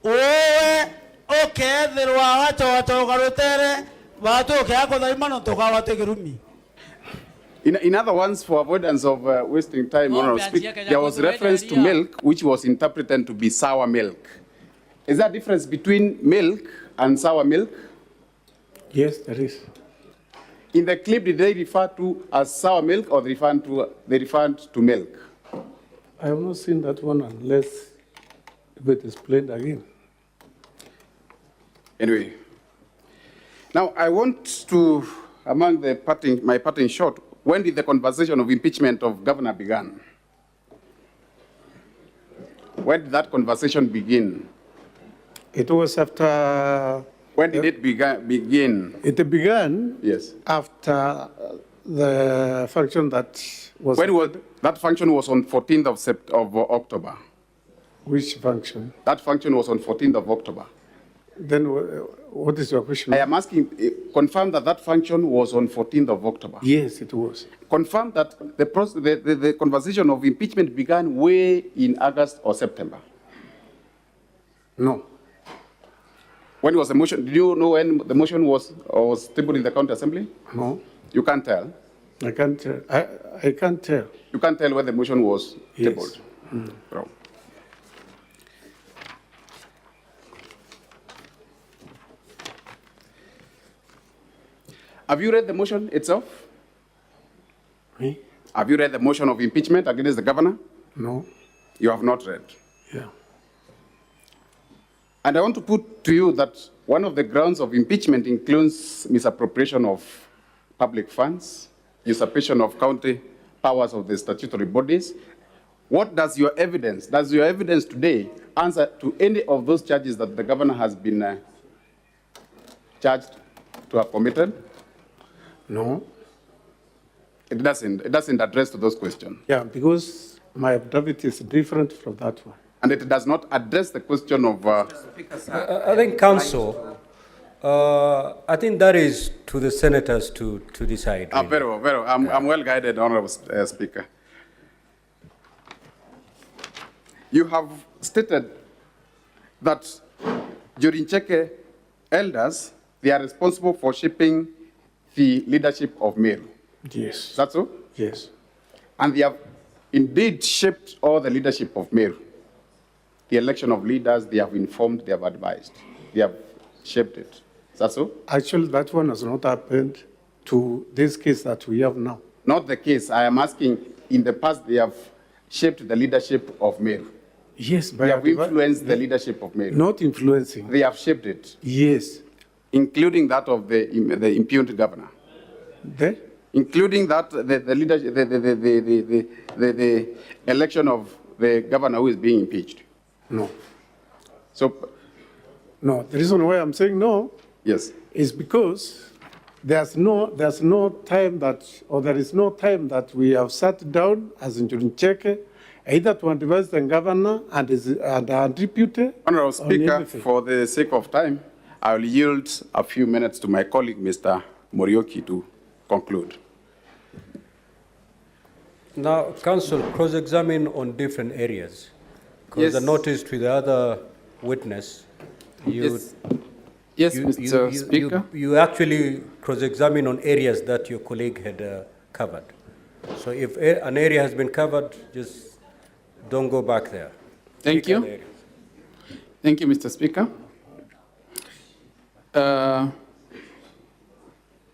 owe okay derwa wacho garotere bato ke akoda imano to kawate gerumi. In other words, for avoidance of wasting time, there was reference to milk, which was interpreted to be sour milk. Is there a difference between milk and sour milk? Yes, there is. In the clip, did they refer to as sour milk or they referred to milk? I have not seen that one unless it is played again. Anyway, now I want to, among my parting shot, when did the conversation of impeachment of governor begin? When did that conversation begin? It was after... When did it begin? It began yes. After the function that was... When was that function was on 14th of October. Which function? That function was on 14th of October. Then what is your question? I am asking, confirm that that function was on 14th of October. Yes, it was. Confirm that the conversation of impeachment began way in August or September. No. When was the motion? Did you know when the motion was tabled in the County Assembly? No. You can't tell? I can't tell. I can't tell. You can't tell when the motion was tabled? Yes. Wrong. Have you read the motion itself? Me? Have you read the motion of impeachment against the governor? No. You have not read? Yeah. And I want to put to you that one of the grounds of impeachment includes misappropriation of public funds, usurpation of county powers of the statutory bodies. What does your evidence today answer to any of those charges that the governor has been charged to have committed? No. It doesn't address to those questions. Yeah, because my affidavit is different from that one. And it does not address the question of... I think, Council, I think that is to the senators to decide. Really. Very well, very well. I'm well guided, Honorable Speaker. You have stated that during Cheke elders, they are responsible for shaping the leadership of Meru. Yes. That's so? Yes. And they have indeed shaped all the leadership of Meru. The election of leaders, they have informed, they have advised, they have shaped it. Is that so? Actually, that one has not happened to this case that we have now. Not the case. I am asking, in the past, they have shaped the leadership of Meru. Yes, but they have influenced the leadership of Meru. Not influencing. They have shaped it. Yes. Including that of the impugned governor. Including that, the leadership, the election of the governor who is being impeached. No. So, no. The reason why I'm saying no, yes, is because there is no time that we have sat down as in Cheke, either to advise the governor and our deputy. Honorable Speaker, for the sake of time, I will yield a few minutes to my colleague, Mr. Morioki, to conclude. Now, Council, cross-examine on different areas. Because Yes. I noticed to the other witness, Yes, Mr. Speaker. You actually cross-examine on areas that your colleague had covered. So if an area has been covered, just don't go back there. Thank Pick an you. area. Thank you, Mr. Speaker.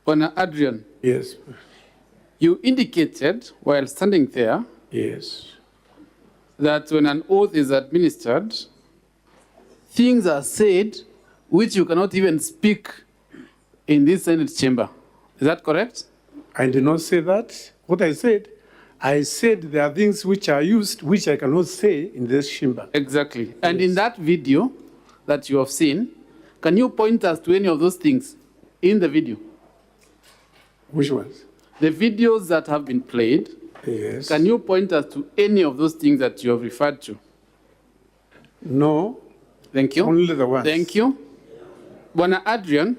Honour Adrian. Yes. You indicated while standing there. Yes. That when an oath is administered, things are said which you cannot even speak in this Senate chamber. Is that correct? I did not say that. What I said there are things which are used which I cannot say in this chamber. Exactly. And in that video that you have seen, Can you point us to any of those things in the video? Which ones? The videos that have been played. Yes. Can you point us to any of those things that you have referred to? No. Thank you. Only the ones. Thank you. Bwana Adrian,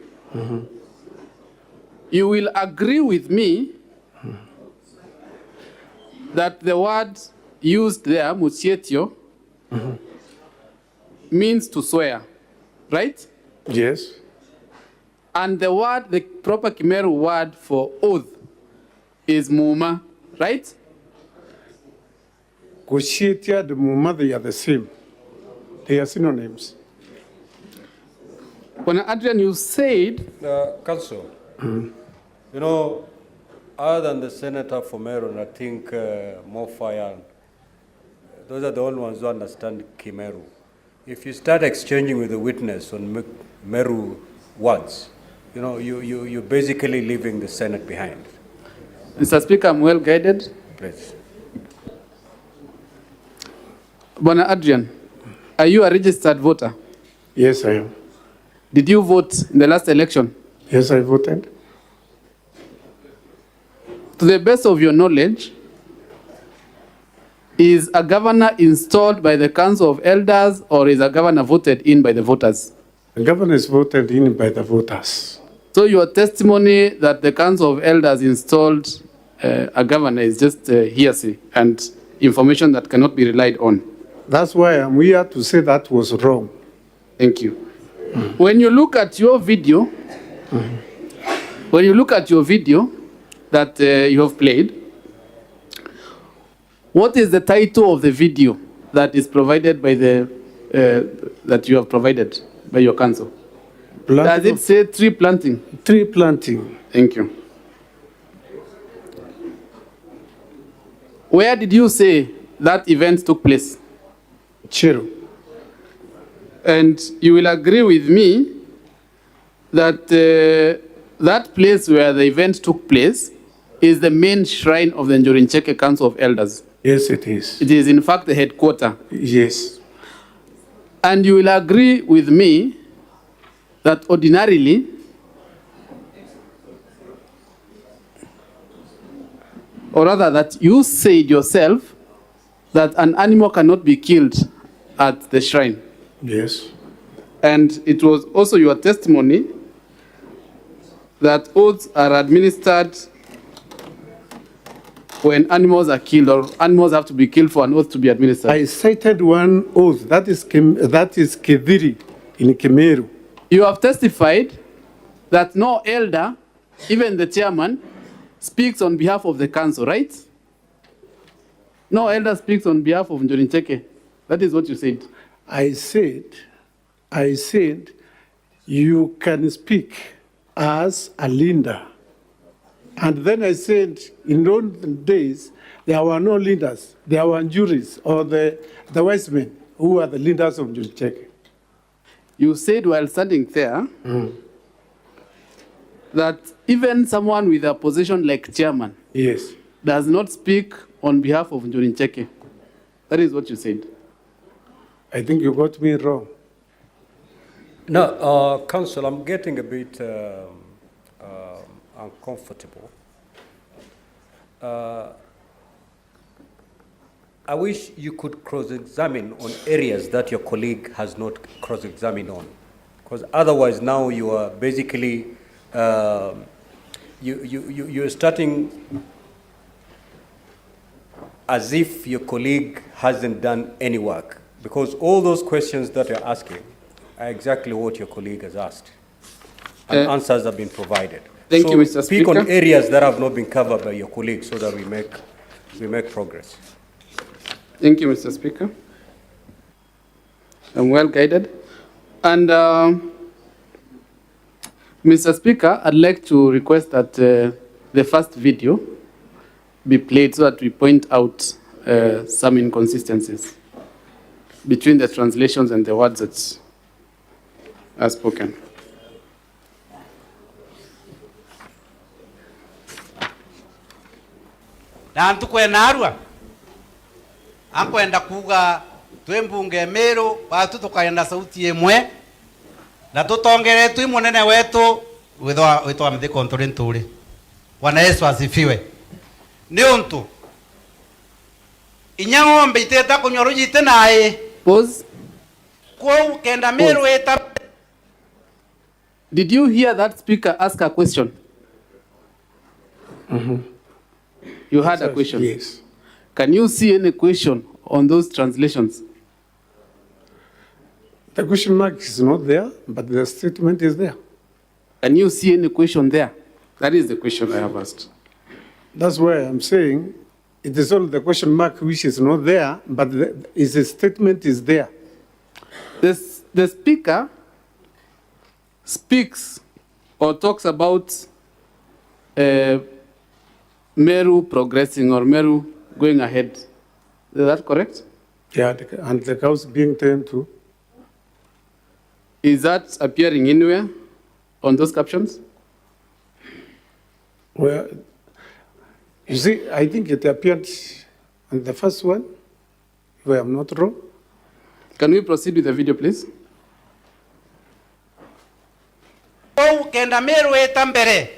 you will agree with me that the word used there, musietio, means to swear, right? Yes. And the word, the proper Kimeru word for oath is muma, right? Kushitia and Muma, they are the same. They are synonyms. When Adrian, you said... Council, you know, other than the Senator for Meru, I think Mofai and those are the only ones who understand Kimeru. If you start exchanging with the witness on Meru words, you know, you're basically leaving the Senate behind. Mr. Speaker, I'm well guided. Please. Bwana Adrian, are you a registered voter? Yes, I am. Did you vote in the last election? Yes, I voted. To the best of your knowledge, is a governor installed by the Council of Elders or is a governor voted in by the voters? The governor is voted in by the voters. So your testimony that the Council of Elders installed a governor is just hearsay and information that cannot be relied on. That's why I'm here to say that was wrong. Thank you. When you look at your video, that you have played, what is the title of the video that is provided by the that you have provided by your council? Does it say tree planting? Tree planting. Thank you. Where did you say that event took place? Chiru. And you will agree with me that that place where the event took place is the main shrine of the Njuguna Council of Elders. Yes, it is. It is in fact the headquarters. Yes. And you will agree with me that ordinarily or rather that you said yourself that an animal cannot be killed at the shrine. Yes. And it was also your testimony that oaths are administered when animals are killed, or animals have to be killed for an oath to be administered. I cited one oath, that is Kediri in Kemeru. You have testified that no elder, even the chairman, speaks on behalf of the council, right? No elder speaks on behalf of Njuguna. That is what you said. I said, you can speak as a leader. And then I said, in those days, there were no leaders. There were juries or the wise men who were the leaders of Njuguna. You said while standing there that even someone with a position like chairman does not speak on behalf of Njuguna. That is what you said. I think you got me wrong. No, Council, I'm getting a bit uncomfortable. I wish you could cross-examine on areas that your colleague has not cross-examined on, because otherwise now you are basically you're starting as if your colleague hasn't done any work, because all those questions that you're asking are exactly what your colleague has asked, and answers have been provided. Thank you, Mr. Speak Speaker. on areas that have not been covered by your colleague so that we make progress. Thank you, Mr. Speaker. I'm well guided. And Mr. Speaker, I'd like to request that the first video be played so that we point out some inconsistencies between the translations and the words that are spoken. Na ntukwena arua ankwenda kuga twe mbunge Meru batu tukaenda sauti emwe na tutongeretwo imunene wetu witwa mthi konturi nturi. Bwana Yesu asifiwe. Ni untu inya ng'ombe iteta kunyoru jite nae. Pause. Kwa kenda Meru eta. Did you hear that speaker ask a question? You had a question? Yes. Can you see any question on those translations? The question mark is not there, but the statement is there. Can you see any question there? That is the question I have asked. That's why I'm saying it is only the question mark which is not there, but the statement is there. The speaker speaks or talks about Meru progressing or Meru going ahead. Is that correct? Yeah, and the cows being turned to. Is that appearing anywhere on those captions? Well, you see, I think it appeared on the first one, if I am not wrong. Can we proceed with the video, please? Kenda Meru eta mbere.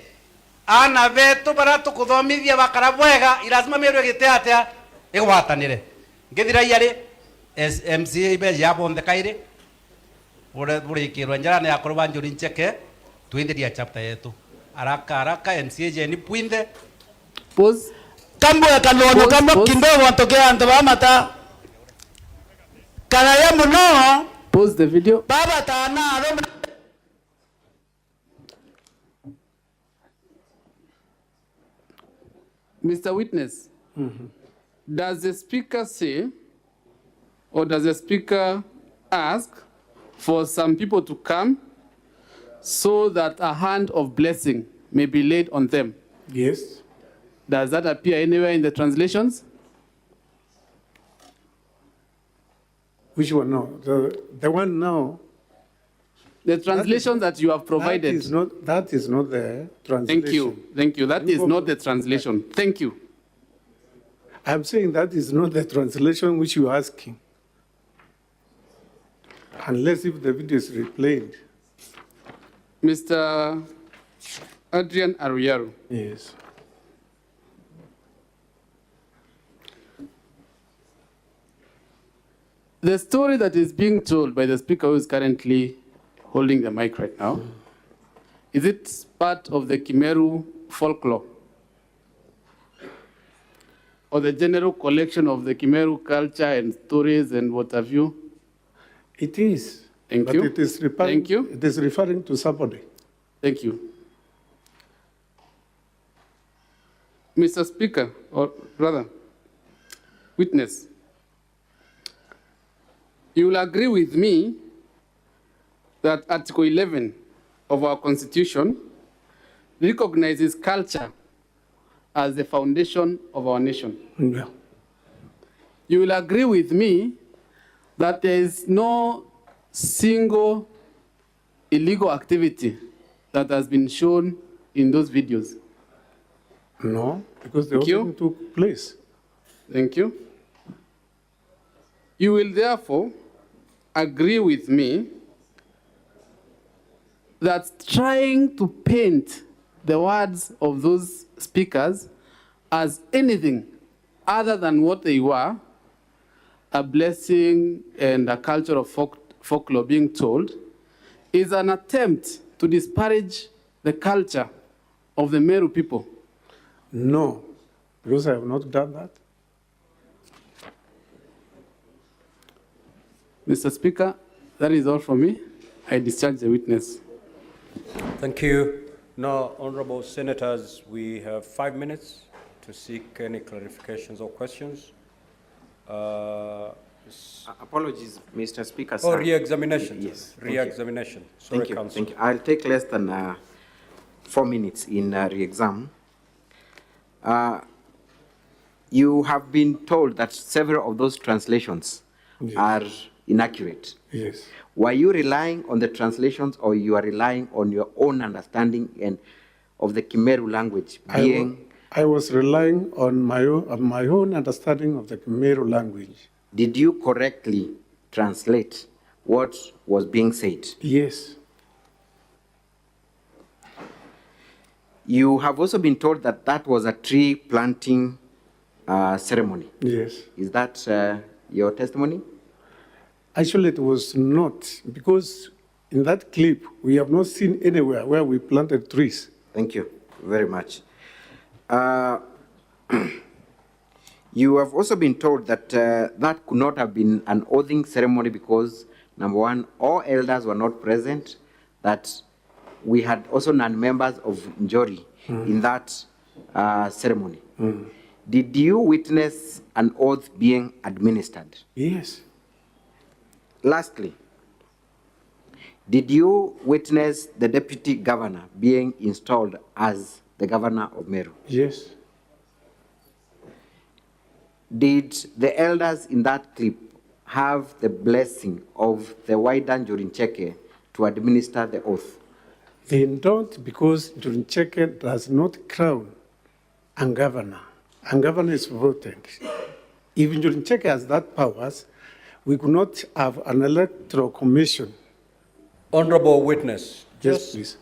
Ana vetu bara tukuthomithia bakara bwega irazima Meru egite atia igwatanire. Ngithira yari MCA ibe yabonde kaire. Bure kirwa njara ya kuruba njuri ncheke tuindiria chapter yetu. Haraka MCA je ni puinde. Pause. Kambo ya kalono kambo kindogo antokea antobamata. Kana ya muno. Pause the video. Baba tana aro. Mr. Witness, does the speaker say, or does the speaker ask for some people to come so that a hand of blessing may be laid on them? Yes. Does that appear anywhere in the translations? Which one now? The one now. The translation that you have provided. That is not the translation. Thank you. That is not the translation. Thank you. I'm saying that is not the translation which you're asking. Unless if the video is replayed. Mr. Adrian Aruyaro. Yes. The story that is being told by the speaker who is currently holding the mic right now, is it part of the Kimeru folklore? Or the general collection of the Kimeru culture and stories and what have you? It is. Thank you. It is referring to somebody. Thank you. Mr. Speaker, or rather, witness, you will agree with me that Article 11 of our Constitution recognizes culture as the foundation of our nation. Yeah. You will agree with me that there is no single illegal activity that has been shown in those videos. No, because they all took place. Thank you. You will therefore agree with me that trying to paint the words of those speakers as anything other than what they were, a blessing and a culture of folklore being told, is an attempt to disparage the culture of the Meru people. No, because I have not done that. Mr. Speaker, that is all from me. I discharge the witness. Thank you. Now, honorable senators, we have 5 minutes to seek any clarifications or questions. Apologies, Mr. Speaker. Oh, re-examination. Yes. Re-examination. Sorry, Thank you. Council. Thank you. I'll take less than 4 minutes in re-exam. You have been told that several of those translations are inaccurate. Yes. Were you relying on the translations, or you are relying on your own understanding and of the Kimeru language being? I was relying on my own understanding of the Kimeru language. Did you correctly translate what was being said? Yes. You have also been told that that was a tree planting ceremony. Yes. Is that your testimony? Actually, it was not, because in that clip, we have not seen anywhere where we planted trees. Thank you very much. You have also been told that that could not have been an oathing ceremony because, number one, all elders were not present, that we had also non-members of Njori in that ceremony. Did you witness an oath being administered? Yes. Lastly, did you witness the deputy governor being installed as the governor of Meru? Yes. Did the elders in that clip have the blessing of the wider Njuri to administer the oath? They don't, because Njuri does not crown a governor. A governor is voted. If Njuri has that powers, we could not have an electoral commission. Honorable witness, Yes, just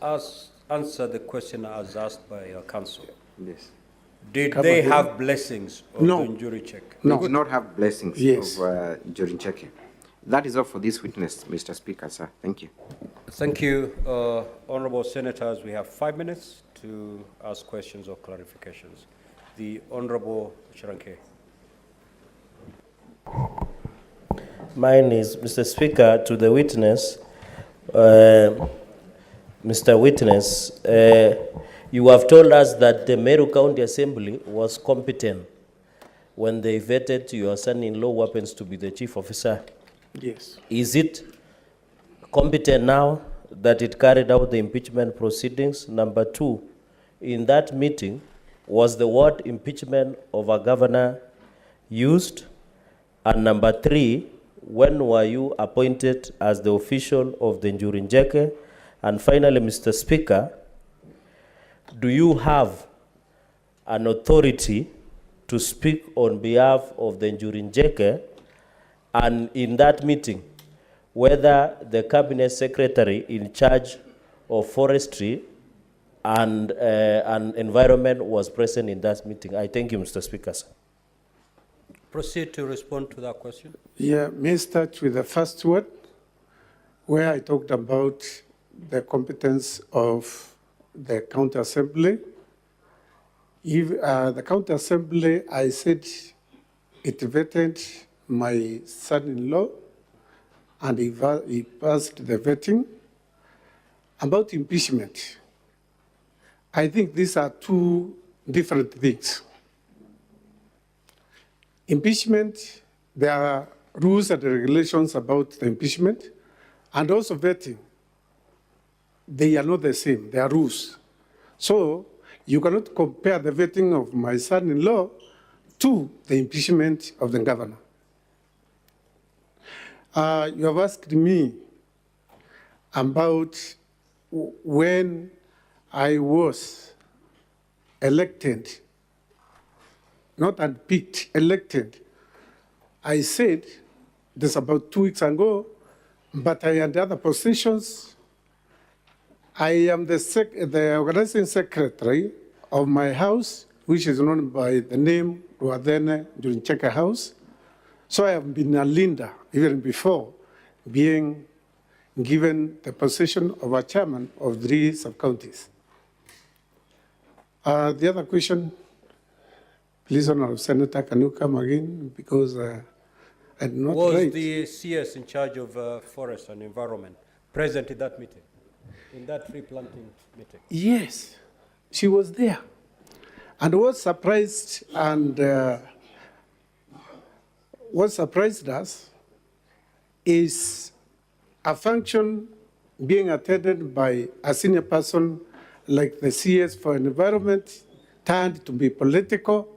answer the question as asked by your counsel. Yes. Did they have blessings of No. the jury check? They did not have blessings Yes. of Njuri. That is all for this witness, Mr. Speaker, sir. Thank you. Thank you, honorable senators. We have 5 minutes to ask questions or clarifications. The honorable Chiranke. Mine is, Mr. Speaker, to the witness. Mr. Witness, you have told us that the Meru County Assembly was competent when they vetted your son-in-law who happens to be the chief officer. Yes. Is it competent now that it carried out the impeachment proceedings? Number two, in that meeting, was the word impeachment of a governor used? And number three, when were you appointed as the official of the Njuri? And finally, Mr. Speaker, do you have an authority to speak on behalf of the Njuri? And in that meeting, whether the cabinet secretary in charge of forestry and environment was present in that meeting? I thank you, Mr. Speaker, sir. Proceed to respond to that question. Yeah, may start with the first word, where I talked about the competence of the county assembly. If the county assembly, I said it vetted my son-in-law, and he passed the vetting. About impeachment, I think these are two different things. Impeachment, there are rules and regulations about the impeachment, and also vetting. They are not the same, they are rules. So you cannot compare the vetting of my son-in-law to the impeachment of the governor. You have asked me about when I was elected, not unpicked, elected. I said this about 2 weeks ago, but I had other positions. I am the organizing secretary of my house, which is known by the name Ruadene Njuri House. So I have been a leader even before being given the position of a chairman of 3 sub-counties. The other question, please, Honorable Senator, can you come again? Because I did not Was write. the CS in charge of forest and environment present in that meeting, in that tree planting meeting? Yes, she was there. And what surprised us is a function being attended by a senior person like the CS for environment turned to be political,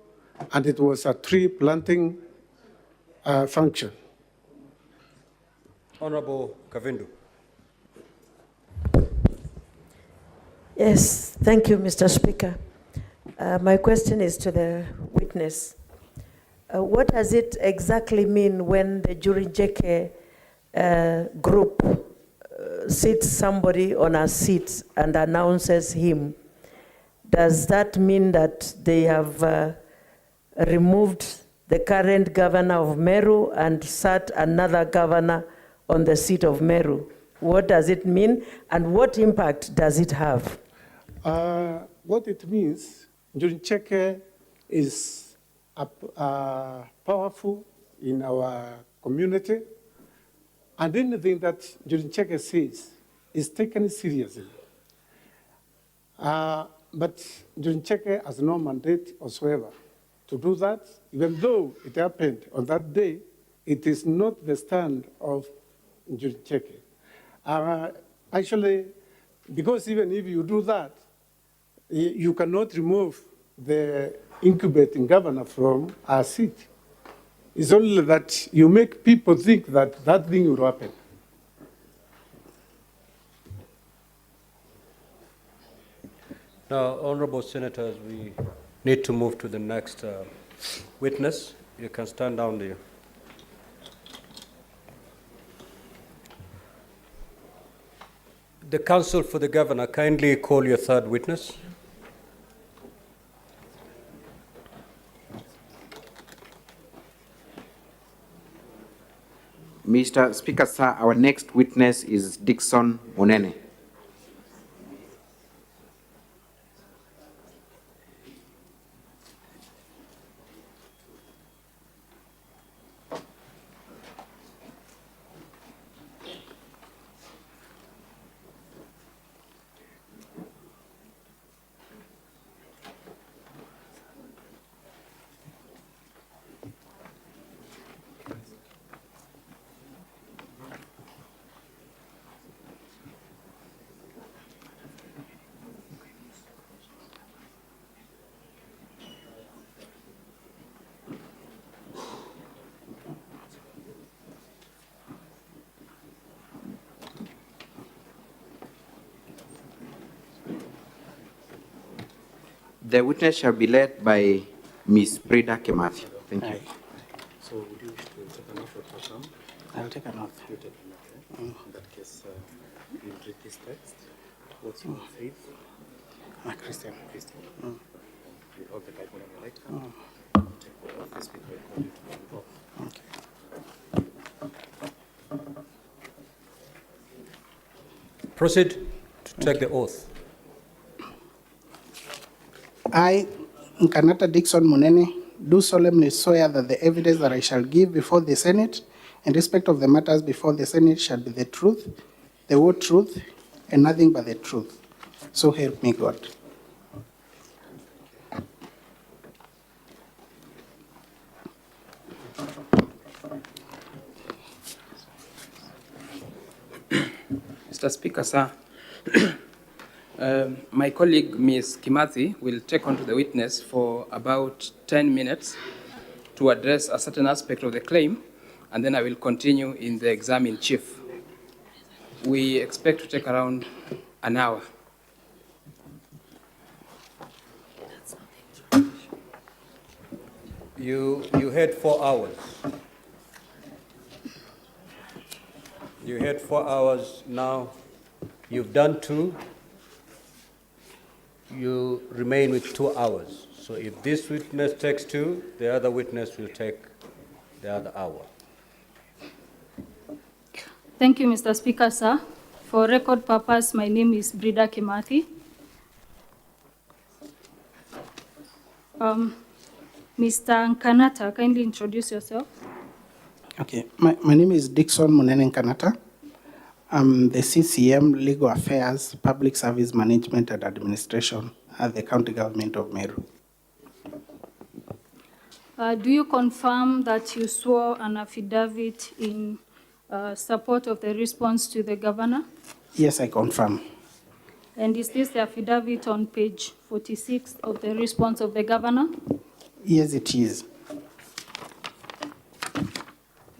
and it was a tree planting function. Honorable Kavindu. Yes, thank you, Mr. Speaker. My question is to the witness. What does it exactly mean when the Njuri group sits somebody on a seat and announces him? does that mean that they have removed the current governor of Meru and sat another governor on the seat of Meru? What does it mean, and what impact does it have? What it means, Chirchir is powerful in our community, and anything that Chirchir says is taken seriously. But Chirchir has no mandate whatsoever to do that. Even though it happened on that day, it is not the stand of Chirchir. Actually, because even if you do that, you cannot remove the incubating governor from our seat. It's only that you make people think that that thing will happen. Now, honorable senators, we need to move to the next witness. You can stand down there. The counsel for the governor, kindly call your third witness. Mr. Speaker, sir, our next witness is Dickson Munene. The witness shall be led by Ms. Brida Kimathi. Thank you. So would you wish to take an oath or affirm? I'll take an oath. You take an oath, In that case, you read this text. What's your faith? I'm a Christian. Christian. You hold the Bible on your right hand. Take the oath. The Speaker will call you to the oath. Okay. Proceed to take the oath. I, Nkanata Dickson Munene, do solemnly swear that the evidence that I shall give before the Senate in respect of the matters before the Senate shall be the truth, the whole truth, and nothing but the truth. So help me God. Mr. Speaker, sir, my colleague, Ms. Kimathi, will take on to the witness for about 10 minutes to address a certain aspect of the claim, and then I will continue in the exam-in-chief. We expect to take around an hour. You had 4 hours. You had 4 hours. Now you've done 2. You remain with 2 hours. So if this witness takes 2, the other witness will take the other hour. Thank you, Mr. Speaker, sir. For record purpose, my name is Brida Kimathi. Mr. Nkanata, kindly introduce yourself. Okay, my name is Dickson Munene Nkanata. I'm the CCM Legal Affairs, Public Service Management and Administration at the County Government of Meru. Do you confirm that you swore an affidavit in support of the response to the governor? Yes, I confirm. And is this the affidavit on page 46 of the response of the governor? Yes, it is.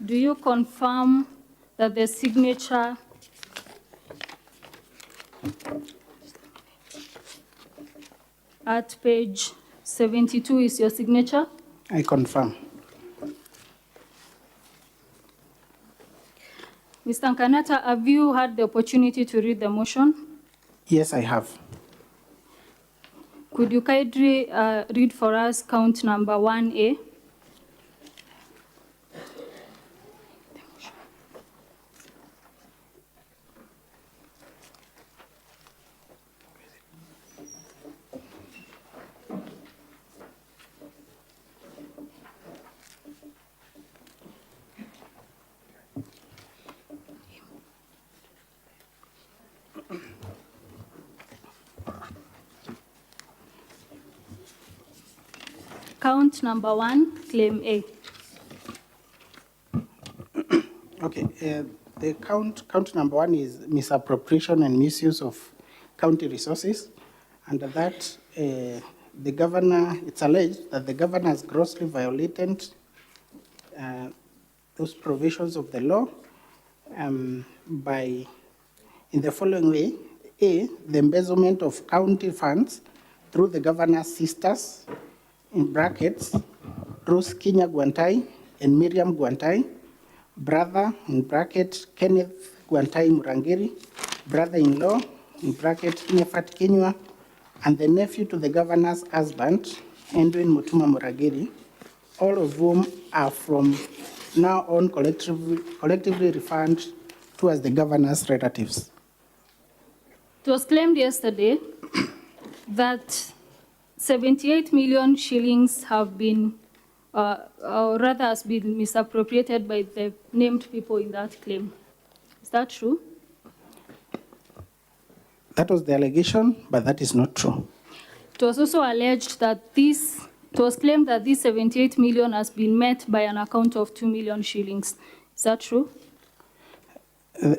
Do you confirm that the signature at page 72 is your signature? I confirm. Mr. Nkanata, have you had the opportunity to read the motion? Yes, I have. Could you kindly read for us count number 1A? Count number 1, claim A. Okay, the count number 1 is misappropriation and misuse of county resources. Under that, the governor, it's alleged that the governor has grossly violated those provisions of the law by, in the following way: A, the embezzlement of county funds through the governor's sisters, in brackets, Rose Kinya Gwantai and Miriam Gwantai, brother, in bracket, Kenneth Gwantai Murangiri, brother-in-law, in bracket, Nefat Kinywa, and the nephew to the governor's husband, Edwin Mutuma Murangiri, all of whom are from now on collectively referred to as the governor's relatives. It was claimed yesterday that 78 million shillings have been, or rather has been misappropriated by the named people in that claim. Is that true? That was the allegation, but that is not true. It was also alleged that it was claimed that this 78 million has been met by an account of 2 million shillings. Is that true?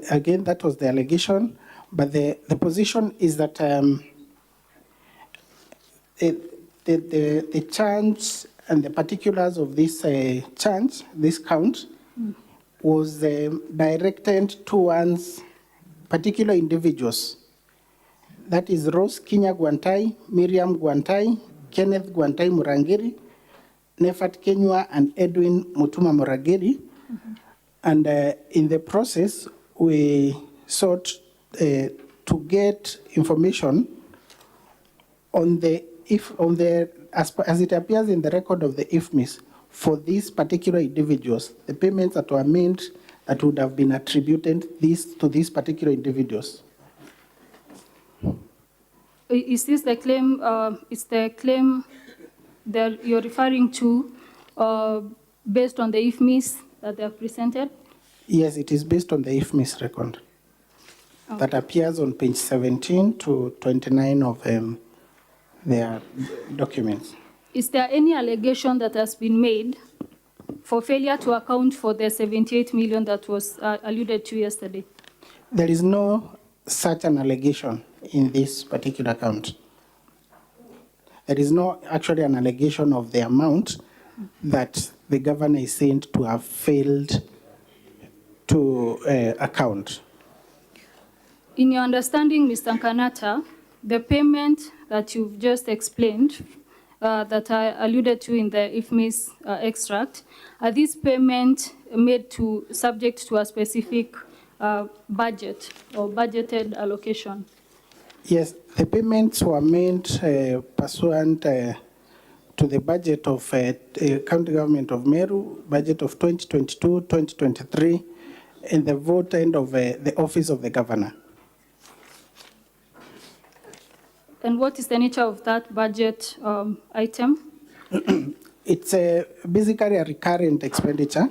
Again, that was the allegation, but the position is that the charge and the particulars of this charge, this count, was directed towards particular individuals. That is Rose Kinya Gwantai, Miriam Gwantai, Kenneth Gwantai Murangiri, Nefat Kenywa, and Edwin Mutuma Murangiri. And in the process, we sought to get information on as it appears in the record of the IFMIS for these particular individuals, the payments that were made that would have been attributed to these particular individuals. Is this the claim? Is the claim that you're referring to based on the IFMIS that they have presented? Yes, it is based on the IFMIS record that appears on page 17 to 29 of their documents. Is there any allegation that has been made for failure to account for the 78 million that was alluded to yesterday? There is no such an allegation in this particular count. There is no actually an allegation of the amount that the governor is saying to have failed to account. In your understanding, Mr. Kanata, the payment that you've just explained, that I alluded to in the IFMIS extract, are these payments made subject to a specific budget or budgeted allocation? Yes, the payments were made pursuant to the budget of County Government of Meru, budget of 2022-2023, and the vote end of the Office of the Governor. And what is the nature of that budget item? It's basically a recurrent expenditure.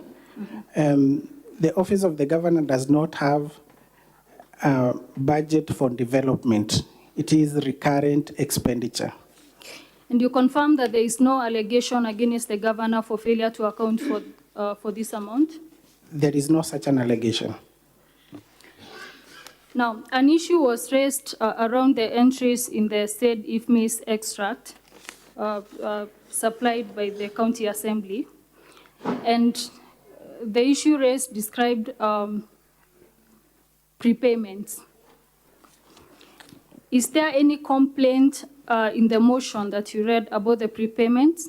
The Office of the Governor does not have a budget for development. It is recurrent expenditure. And you confirm that there is no allegation against the governor for failure to account for this amount? There is no such an allegation. Now, an issue was raised around the entries in the said IFMIS extract supplied by the County Assembly. And the issue raised described prepayments. Is there any complaint in the motion that you read about the prepayments?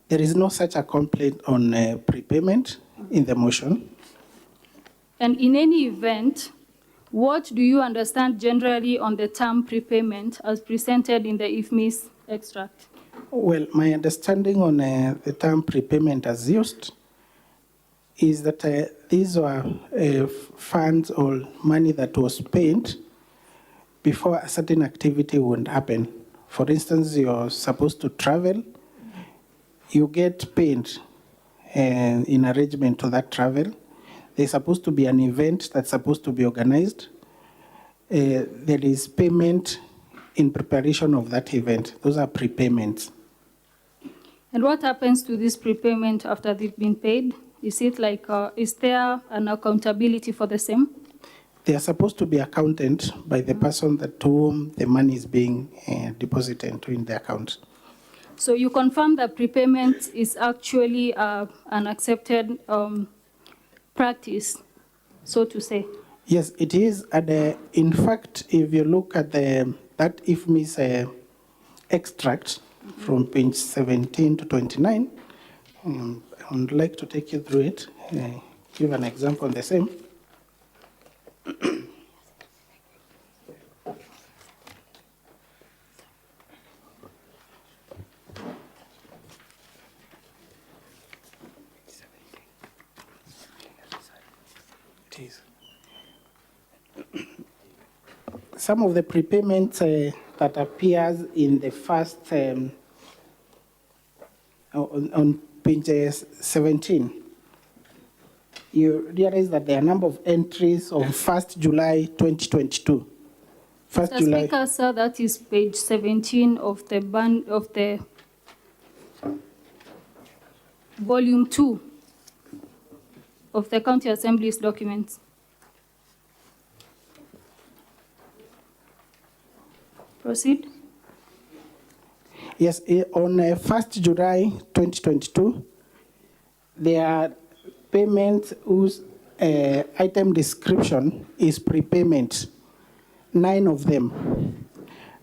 There is no such a complaint on prepayment in the motion. And in any event, What do you understand generally on the term prepayment as presented in the IFMIS extract? Well, my understanding on the term prepayment as used is that these were funds or money that was spent before a certain activity would happen. For instance, you're supposed to travel, you get paid in arrangement to that travel. There's supposed to be an event that's supposed to be organized. There is payment in preparation of that event. Those are prepayments. And what happens to this prepayment after they've been paid? Is it like, is there an accountability for the same? They are supposed to be accounted by the person that to whom the money is being deposited into in the account. So you confirm that prepayment is actually an accepted practice, so to say? Yes, it is. And in fact, if you look at that IFMIS extract from page 17 to 29, I would like to take you through it, give an example on the same. Some of the prepayments that appears in the first, on page 17, you realize that there are a number of entries on 1st July 2022. Mr. Speaker, sir, that is page 17 of the volume 2 of the County Assembly's documents. Proceed. Yes, on 1st July 2022, there are payments whose item description is prepayment, 9 of them.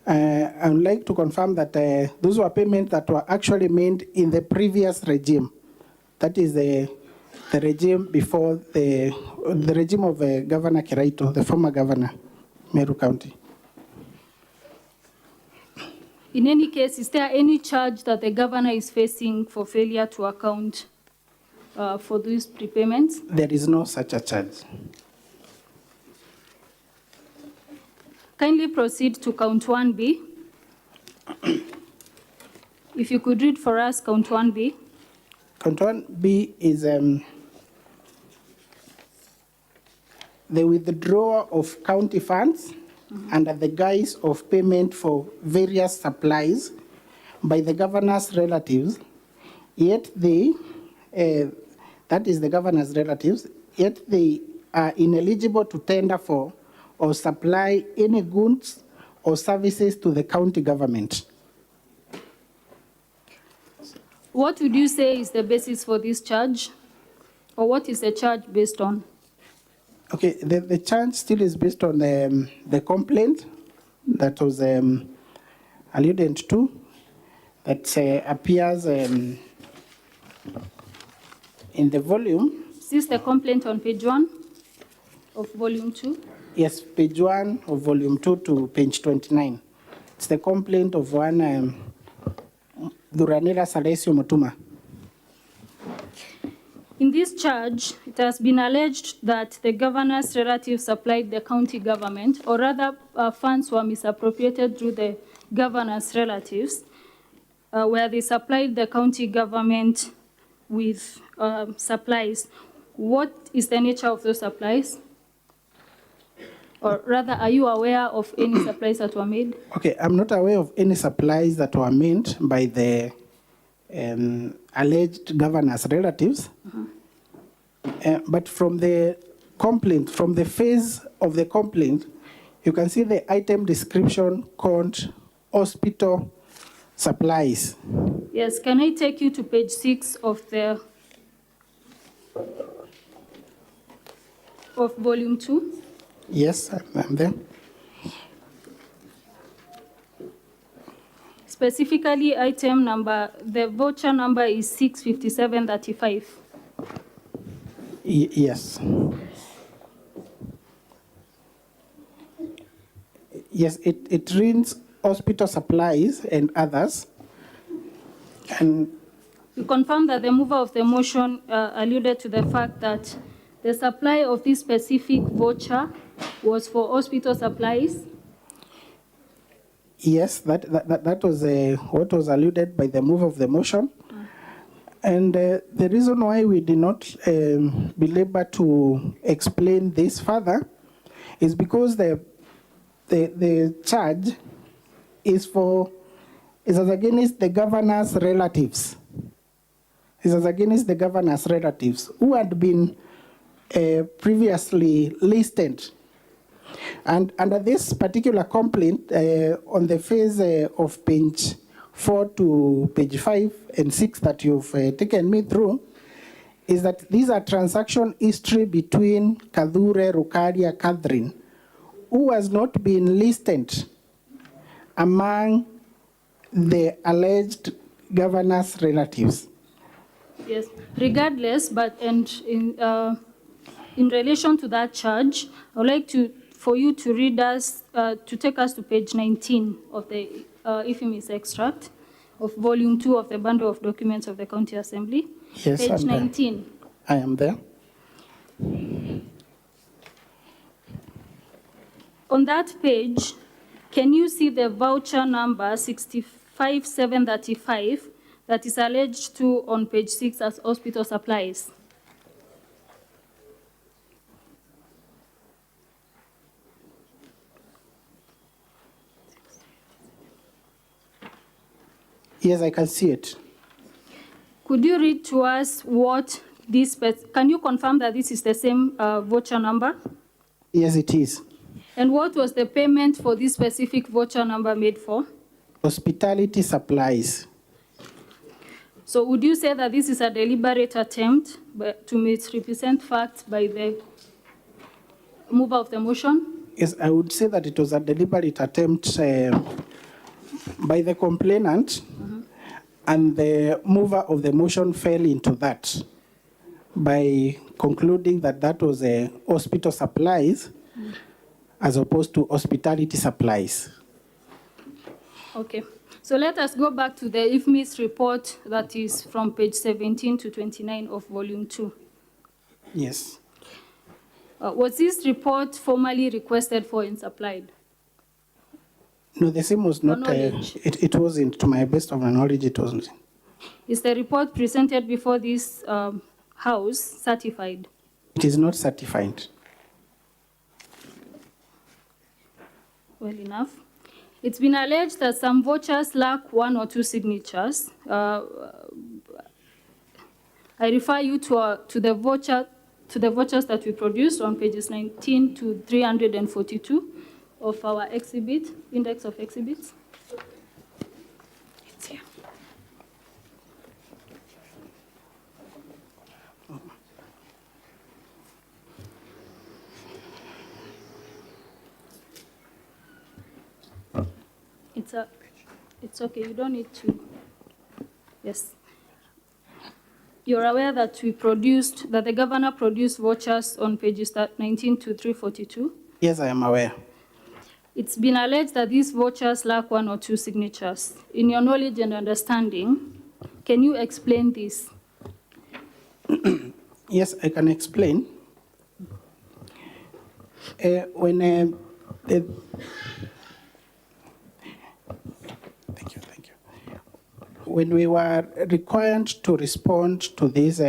I would like to confirm that those were payments that were actually made in the previous regime. That is the regime before the regime of Governor Kiraito, the former governor, Meru County. In any case, is there any charge that the governor is facing for failure to account for these prepayments? There is no such a charge. Kindly proceed to count 1B. If you could read for us count 1B. Count 1B is the withdrawal of county funds under the guise of payment for various supplies by the governor's relatives, yet they, that is the governor's relatives, yet they are ineligible to tender for or supply any goods or services to the county government. What would you say is the basis for this charge? Or what is the charge based on? Okay, the charge still is based on the complaint that was alluded to, that appears in the volume. Is this the complaint on page 1 of volume 2? Yes, page 1 of volume 2 to page 29. It's the complaint of one Duranela Salesio Mutuma. In this charge, it has been alleged that the governor's relatives supplied the county government, or rather funds were misappropriated through the governor's relatives, where they supplied the county government with supplies. What is the nature of those supplies? Or rather, are you aware of any supplies that were made? Okay, I'm not aware of any supplies that were made by the alleged governor's relatives. But from the complaint, from the phase of the complaint, you can see the item description called hospital supplies. Yes, can I take you to page 6 of volume 2? Yes, I'm there. Specifically, item number, the voucher number is 65735. Yes. Yes, it reads hospital supplies and others. And You confirm that the mover of the motion alluded to the fact that the supply of this specific voucher was for hospital supplies? yes, that was what was alluded by the move of the motion. And the reason why we did not belabor to explain this further is because the charge is as against the governor's relatives. It is against the governor's relatives who had been previously listed. And under this particular complaint, on the phase of page 4 to page 5 and 6 that you've taken me through, is that these are transaction history between Kadhure Rukaria Catherine, who has not been listed among the alleged governor's relatives. Yes, regardless, but in relation to that charge, I would like for you to read us, to take us to page 19 of the Ifemis extract of volume 2 of the bundle of documents of the County Assembly. Yes, page 19. I am there. On that page, can you see the voucher number 65735 that is alleged to on page 6 as hospital supplies? Yes, I can see it. Could you read to us what this, can you confirm that this is the same voucher number? Yes, it is. And what was the payment for this specific voucher number made for? Hospitality supplies. So would you say that this is a deliberate attempt to misrepresent facts by the mover of the motion? Yes, I would say that it was a deliberate attempt by the complainant, and the mover of the motion fell into that by concluding that that was a hospital supplies as opposed to hospitality supplies. Okay. So let us go back to the IFMIS report that is from page 17 to 29 of volume 2. Yes. Was this report formally requested for and supplied? No, the same was not, it wasn't, to my best of my knowledge, it wasn't. Is the report presented before this House certified? It is not certified. Well enough. It's been alleged that some vouchers lack 1 or 2 signatures. I refer you to the vouchers that we produced on pages 19 to 342 of our exhibit, index of exhibits. It's here. It's okay, you don't need to. Yes. You're aware that that the governor produced vouchers on pages 19 to 342? Yes, I am aware. It's been alleged that these vouchers lack 1 or 2 signatures. In your knowledge and understanding, can you explain this? Yes, I can explain. When we were required to respond to this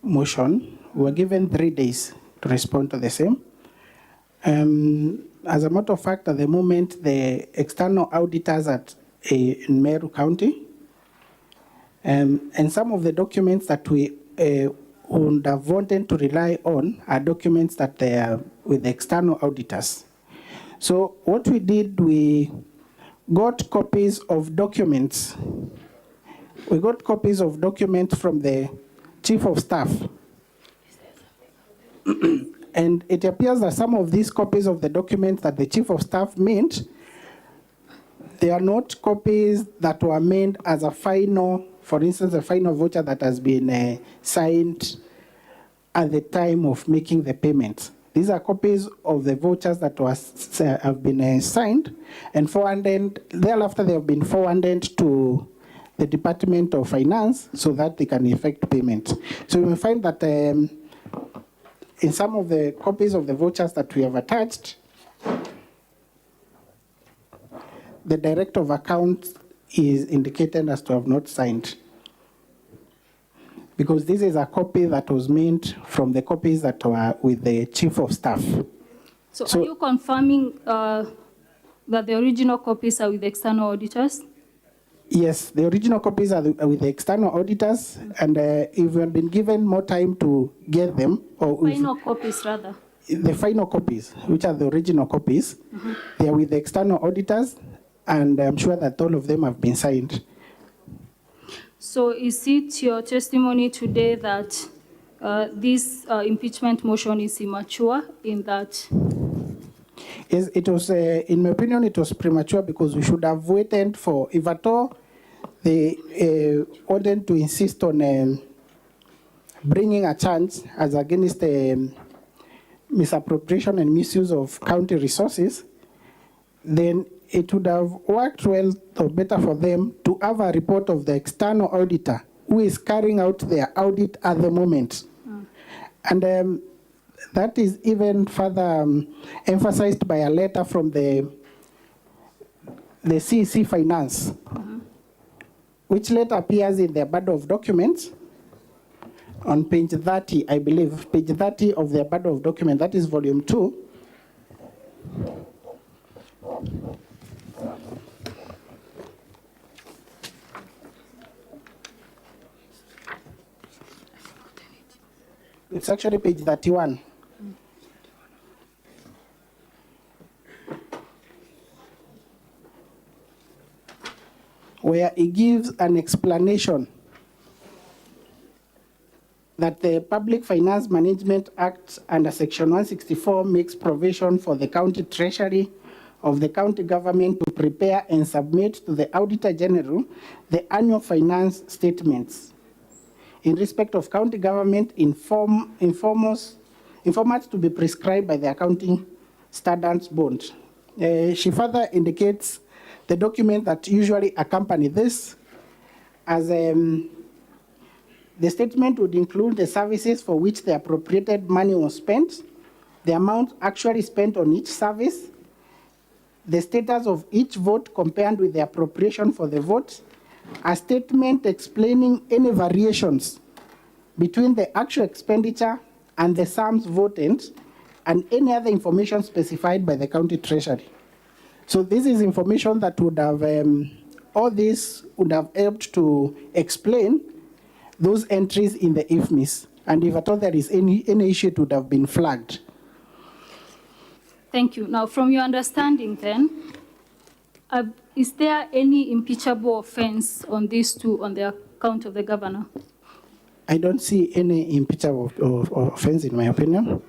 motion, we were given 3 days to respond to the same. As a matter of fact, at the moment, the external auditors in Meru County, and some of the documents that we would have wanted to rely on are documents that they are with the external auditors. So what we did, we got copies of documents. We got copies of documents from the Chief of Staff. And it appears that some of these copies of the documents that the Chief of Staff made, they are not copies that were made as a final, for instance, a final voucher that has been signed at the time of making the payment. These are copies of the vouchers that have been signed and forwarded. Thereafter, they have been forwarded to the Department of Finance so that they can effect payment. So you will find that in some of the copies of the vouchers that we have attached, the Director of Accounts is indicated as to have not signed. Because this is a copy that was made from the copies that were with the Chief of Staff. So are you confirming that the original copies are with external auditors? Yes, the original copies are with the external auditors, and if we have been given more time to get them, or Final copies, rather. the final copies, which are the original copies, they are with the external auditors, and I'm sure that all of them have been signed. So is it your testimony today that this impeachment motion is immature in that? Yes, it was, in my opinion, it was premature because we should have waited for, if at all, they wanted to insist on bringing a charge as against misappropriation and misuse of county resources, then it would have worked well or better for them to have a report of the external auditor who is carrying out their audit at the moment. And that is even further emphasized by a letter from the CEC Finance, which letter appears in their bundle of documents on page 30, I believe, page 30 of their bundle of documents, that is volume 2. It's actually page 31. Where it gives an explanation that the Public Finance Management Act under Section 164 makes provision for the county treasury of the county government to prepare and submit to the Auditor General the annual finance statements in respect of county government in formats to be prescribed by the Accounting Standards Board. She further indicates the document that usually accompany this as the statement would include the services for which the appropriated money was spent, the amount actually spent on each service, the status of each vote compared with the appropriation for the vote, a statement explaining any variations between the actual expenditure and the sums voted, and any other information specified by the county treasury. So this is information that would have, all this would have helped to explain those entries in the IFMIS. And if at all there is any issue, it would have been flagged. Thank you. Now, from your understanding then, is there any impeachable offense on these two on the account of the governor? I don't see any impeachable offense in my opinion.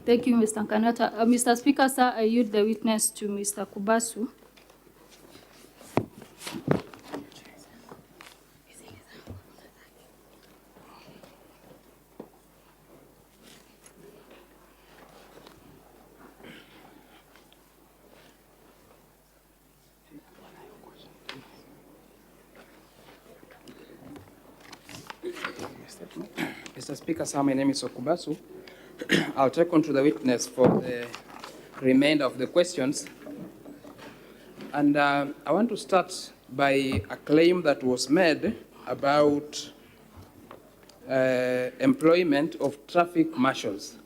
Thank you, Mr. Kanata. Mr. Speaker, sir, I yield the witness to Mr. Kubasu. Mr. Speaker, sir, my name is Okubasu. I'll take on to the witness for the remainder of the questions. And I want to start by a claim that was made about employment of traffic marshals.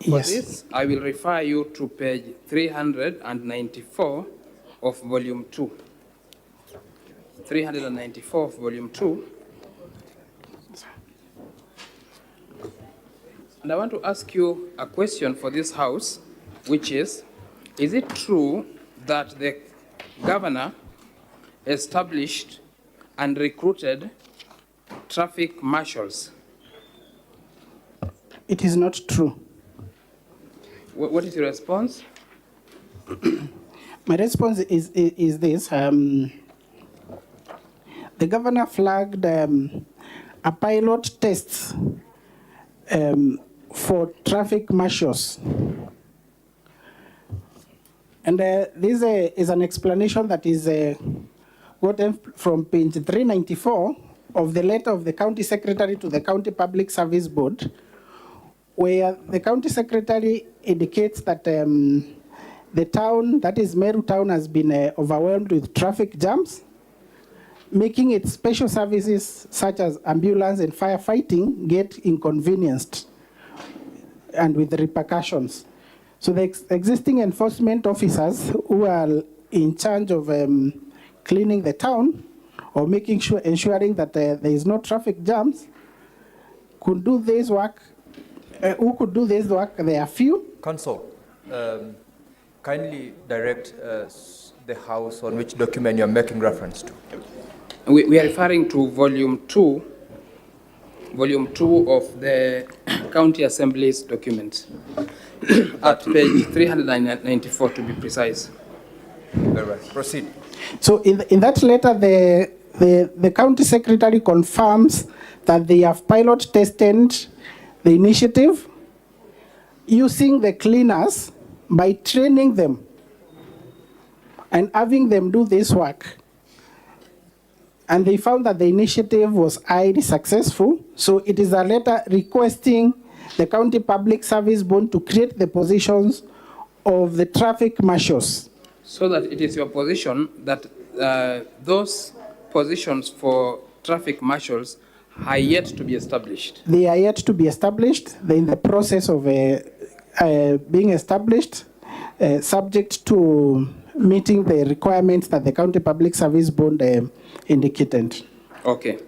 For this, I will refer you to page 394 of volume 2. 394 of volume 2. And I want to ask you a question for this House, which is it true that the governor established and recruited traffic marshals? It is not true. What is your response? My response is this. The governor flagged a pilot test for traffic marshals. And this is an explanation that is gotten from page 394 of the letter of the County Secretary to the County Public Service Board, where the County Secretary indicates that the town, that is Meru town, has been overwhelmed with traffic jams, making its special services such as ambulance and firefighting get inconvenienced and with repercussions. So the existing enforcement officers who are in charge of cleaning the town or making sure, ensuring that there is no traffic jams, could do this work. Who could do this work? There are few. Council, kindly direct the House on which document you are making reference to. We are referring to volume 2 of the County Assembly's document, at page 394 to be precise. Very well. Proceed. So in that letter, the County Secretary confirms that they have pilot tested the initiative using the cleaners by training them and having them do this work. And they found that the initiative was highly successful. So it is a letter requesting the County Public Service Board to create the positions of the traffic marshals. So that it is your position that those positions for traffic marshals are yet to be established. They are yet to be established. They're in the process of being established, subject to meeting the requirements that the County Public Service Board indicated. Okay.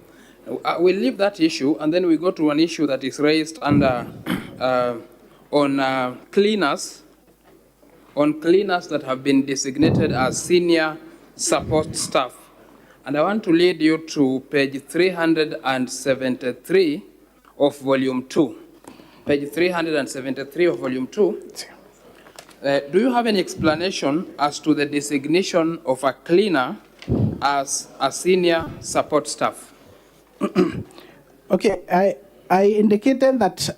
We'll leave that issue and then we go to an issue that is raised under on cleaners that have been designated as senior support staff. And I want to lead you to page 373 of volume 2. Page 373 of volume 2. Do you have any explanation as to the designation of a cleaner as a senior support staff? Okay, I indicated that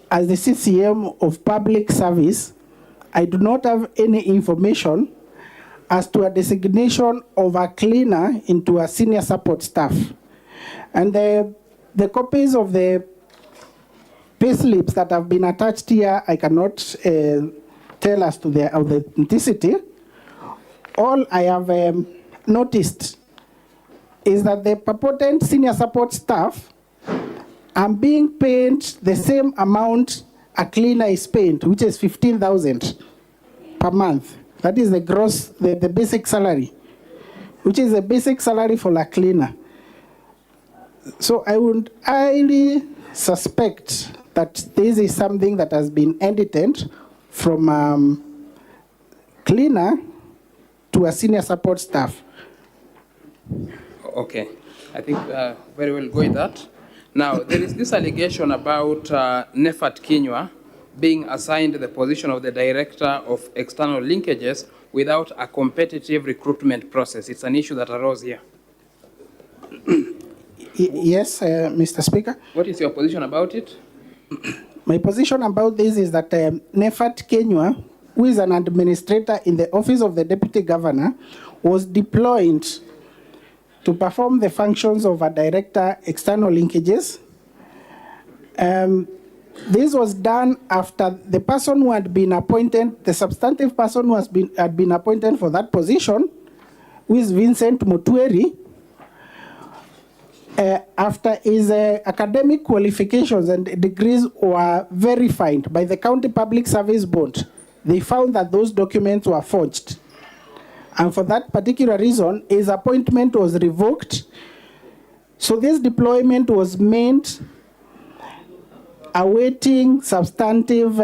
as the CCM of public service, I do not have any information as to a designation of a cleaner into a senior support staff. And the copies of the payslips that have been attached here, I cannot tell as to their authenticity. All I have noticed is that the purported senior support staff are being paid the same amount a cleaner is paid, which is 15,000 per month. That is the gross, the basic salary, which is the basic salary for a cleaner. So I would highly suspect that this is something that has been edited from cleaner to a senior support staff. Okay, I think very well go with that. Now, there is this allegation about Nefat Kinyua being assigned the position of the Director of External Linkages without a competitive recruitment process. It's an issue that arose here. Yes, Mr. Speaker. What is your position about it? My position about this is that Nefat Kinyua, who is an administrator in the Office of the Deputy Governor, was deployed to perform the functions of a Director External Linkages. This was done after the person who had been appointed, the substantive person who had been appointed for that position, who is Vincent Mutueri, after his academic qualifications and degrees were verified by the County Public Service Board, they found that those documents were forged. And for that particular reason, his appointment was revoked. So this deployment was made awaiting substantive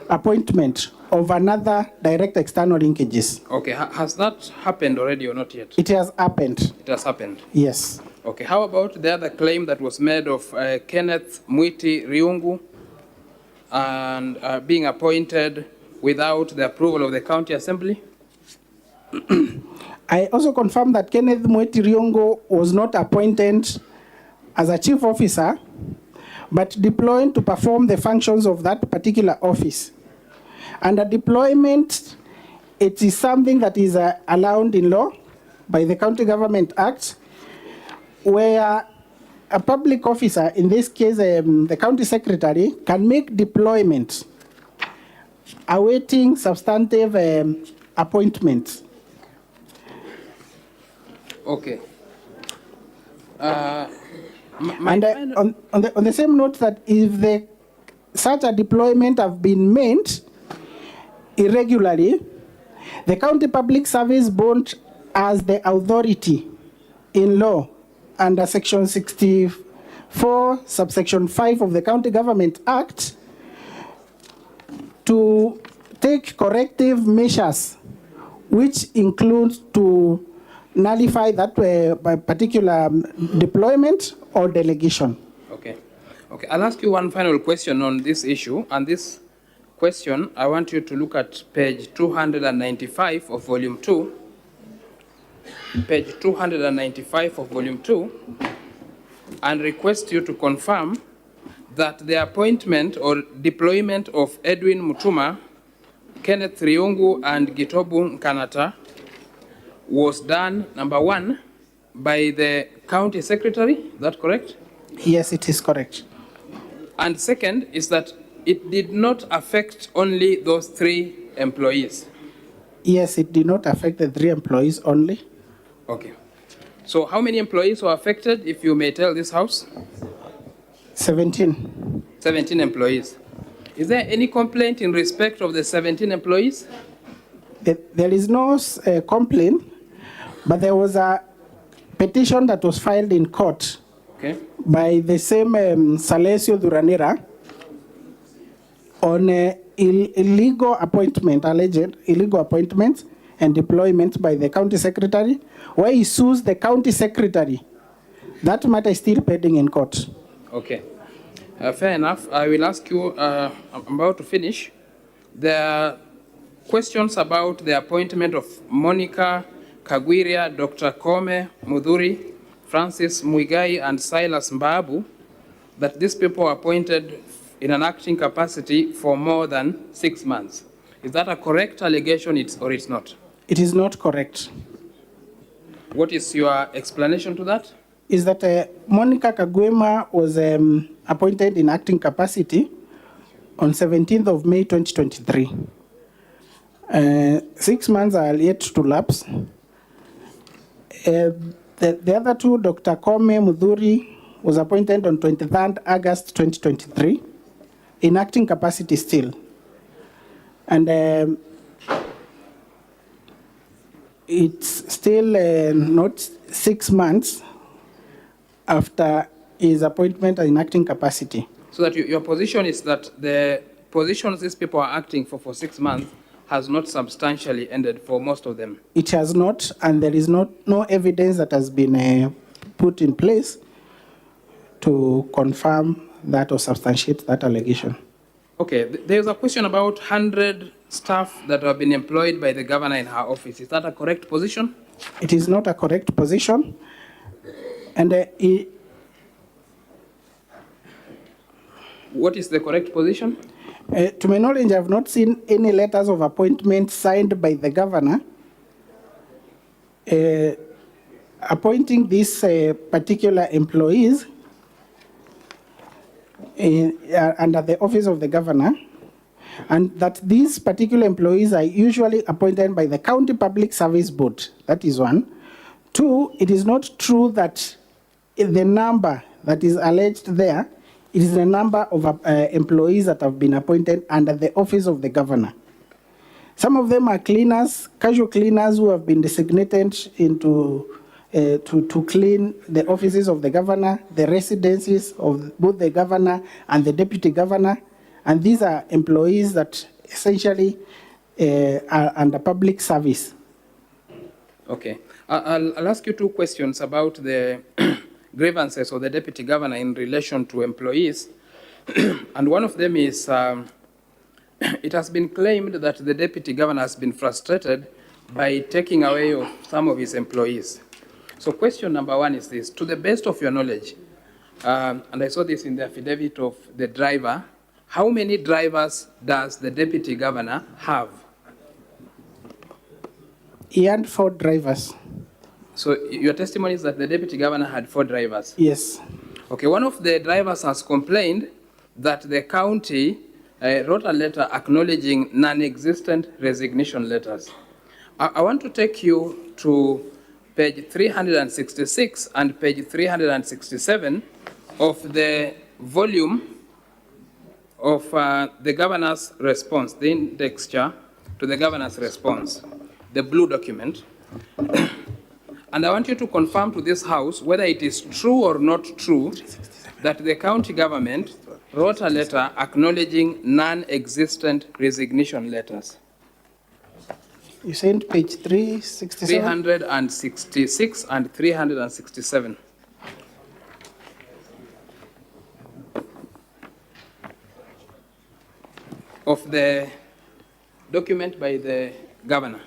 appointment of another direct external linkages. Okay, has that happened already or not yet? It has happened. It has happened? Yes. Okay, how about the other claim that was made of Kenneth Mwiti Riungu and being appointed without the approval of the County Assembly? I also confirm that Kenneth Mwiti Riungu was not appointed as a chief officer, but deploying to perform the functions of that particular office. Under deployment, it is something that is allowed in law by the County Government Act, where a public officer, in this case the county secretary, can make deployment awaiting substantive appointments. Okay. And on the same note, that if such a deployment have been made irregularly, the County Public Service Board has the authority in law under Section 64, subsection 5 of the County Government Act to take corrective measures, which include to nullify that particular deployment or delegation. Okay. Okay, I'll ask you one final question on this issue, and this question, I want you to look at page 295 of volume 2. Page 295 of volume 2, and request you to confirm that the appointment or deployment of Edwin Mutuma, Kenneth Riungu, and Gitobu Nkanata was done, number one, by the county secretary. Is that correct? Yes, it is correct. And second is that it did not affect only those 3 employees. Yes, it did not affect the 3 employees only. Okay. So how many employees were affected, if you may tell this house? 17. 17 employees. Is there any complaint in respect of the 17 employees? There is no complaint, but there was a petition that was filed in court by the same Salesio Duranera on illegal appointment, alleged illegal appointment and deployment by the county secretary, where he sues the county secretary. That matter is still pending in court. Okay. Fair enough. I will ask you, I'm about to finish. There are questions about the appointment of Monica Kawira, Dr. Kome Mudhuri, Francis Muigai, and Silas Mbabu, that these people were appointed in an acting capacity for more than 6 months. Is that a correct allegation or it's not? It is not correct. What is your explanation to that? Is that Monica Kagwema was appointed in acting capacity on 17th of May 2023. 6 months are yet to lapse. The other 2, Dr. Kome Mudhuri, was appointed on 23rd August 2023 in acting capacity still. And it's still not 6 months after his appointment in acting capacity. So that your position is that the positions these people are acting for 6 months has not substantially ended for most of them? It has not, and there is no evidence that has been put in place to confirm that or substantiate that allegation. Okay, there's a question about 100 staff that have been employed by the governor in her office. Is that a correct position? It is not a correct position. And what is the correct position? To my knowledge, I have not seen any letters of appointment signed by the governor appointing these particular employees under the office of the governor, and that these particular employees are usually appointed by the County Public Service Board. That is one. 2, it is not true that the number that is alleged there, it is the number of employees that have been appointed under the office of the governor. Some of them are cleaners, casual cleaners who have been designated to clean the offices of the governor, the residences of both the governor and the deputy governor. And these are employees that essentially are under public service. Okay. I'll ask you 2 questions about the grievances of the deputy governor in relation to employees. And one of them is, it has been claimed that the deputy governor has been frustrated by taking away of some of his employees. So question number 1 is this: to the best of your knowledge, and I saw this in the affidavit of the driver. How many drivers does the deputy governor have? He had 4 drivers. So your testimony is that the deputy governor had 4 drivers? Yes. Okay, one of the drivers has complained that the county wrote a letter acknowledging non-existent resignation letters. I want to take you to page 366 and page 367 of the volume of the governor's response, the indexture to the governor's response, the blue document. And I want you to confirm to this House whether it is true or not true that the county government wrote a letter acknowledging non-existent resignation letters. You sent page 367? 366 and 367. Of the document by the governor.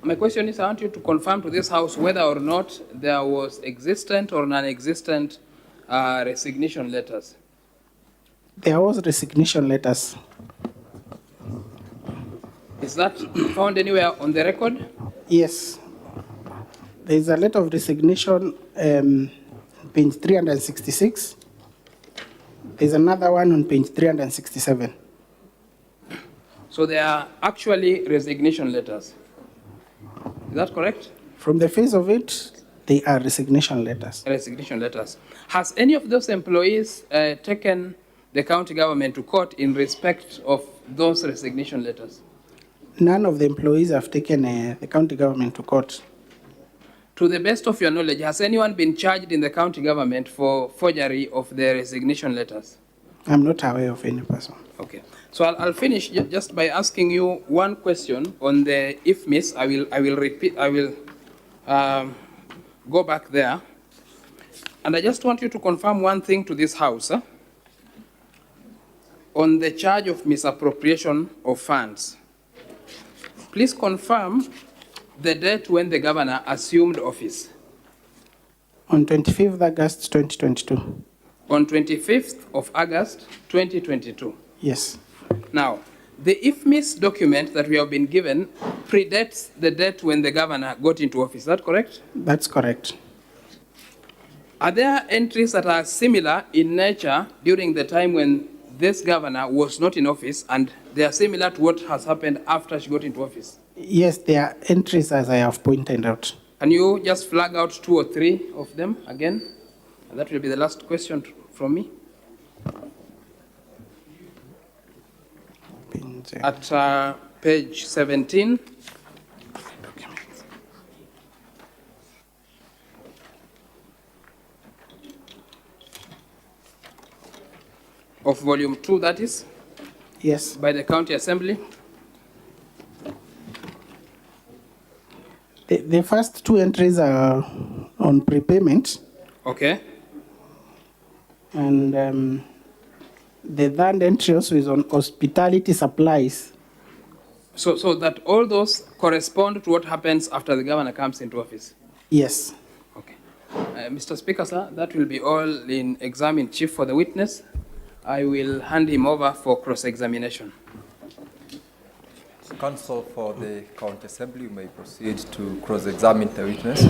My question is, I want you to confirm to this House whether or not there was existent or non-existent resignation letters. There was resignation letters. Is that found anywhere on the record? Yes. There is a letter of resignation, page 366. There's another one on page 367. So there are actually resignation letters. Is that correct? From the face of it, they are resignation letters. Resignation letters. Has any of those employees taken the county government to court in respect of those resignation letters? None of the employees have taken the county government to court. To the best of your knowledge, has anyone been charged in the county government for forgery of the resignation letters? I'm not aware of any person. Okay. So I'll finish just by asking you one question on the if miss. I will repeat. I will go back there, and I just want you to confirm one thing to this House on the charge of misappropriation of funds. Please confirm the date when the governor assumed office. On 25th August 2022. On 25th of August 2022. Yes. Now, the IFMIS document that we have been given predates the date when the governor got into office. Is that correct? That's correct. Are there entries that are similar in nature during the time when this governor was not in office, and they are similar to what has happened after she got into office? Yes, there are entries as I have pointed out. Can you just flag out 2 or 3 of them again? And that will be the last question from me. At page 17. Of volume 2, that is? Yes. By the county assembly. The first 2 entries are on prepayment. Okay. And the third entry also is on hospitality supplies. So that all those correspond to what happens after the governor comes into office? Yes. Okay. Mr. Speaker, sir, that will be all in exam in chief for the witness. I will hand him over for cross-examination. Counsel for the County Assembly, you may proceed to cross-examine the witness.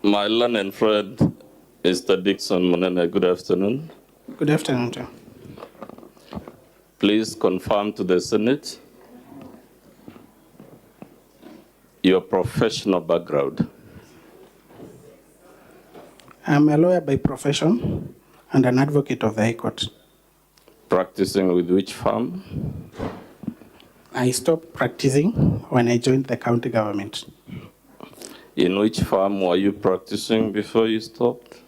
My learned friend, Mr. Dixon Monene, good afternoon. Good afternoon, sir. Please confirm to the Senate your professional background. I'm a lawyer by profession and an advocate of the High Court. Practicing with which firm? I stopped practicing when I joined the county government. In which firm were you practicing before you stopped?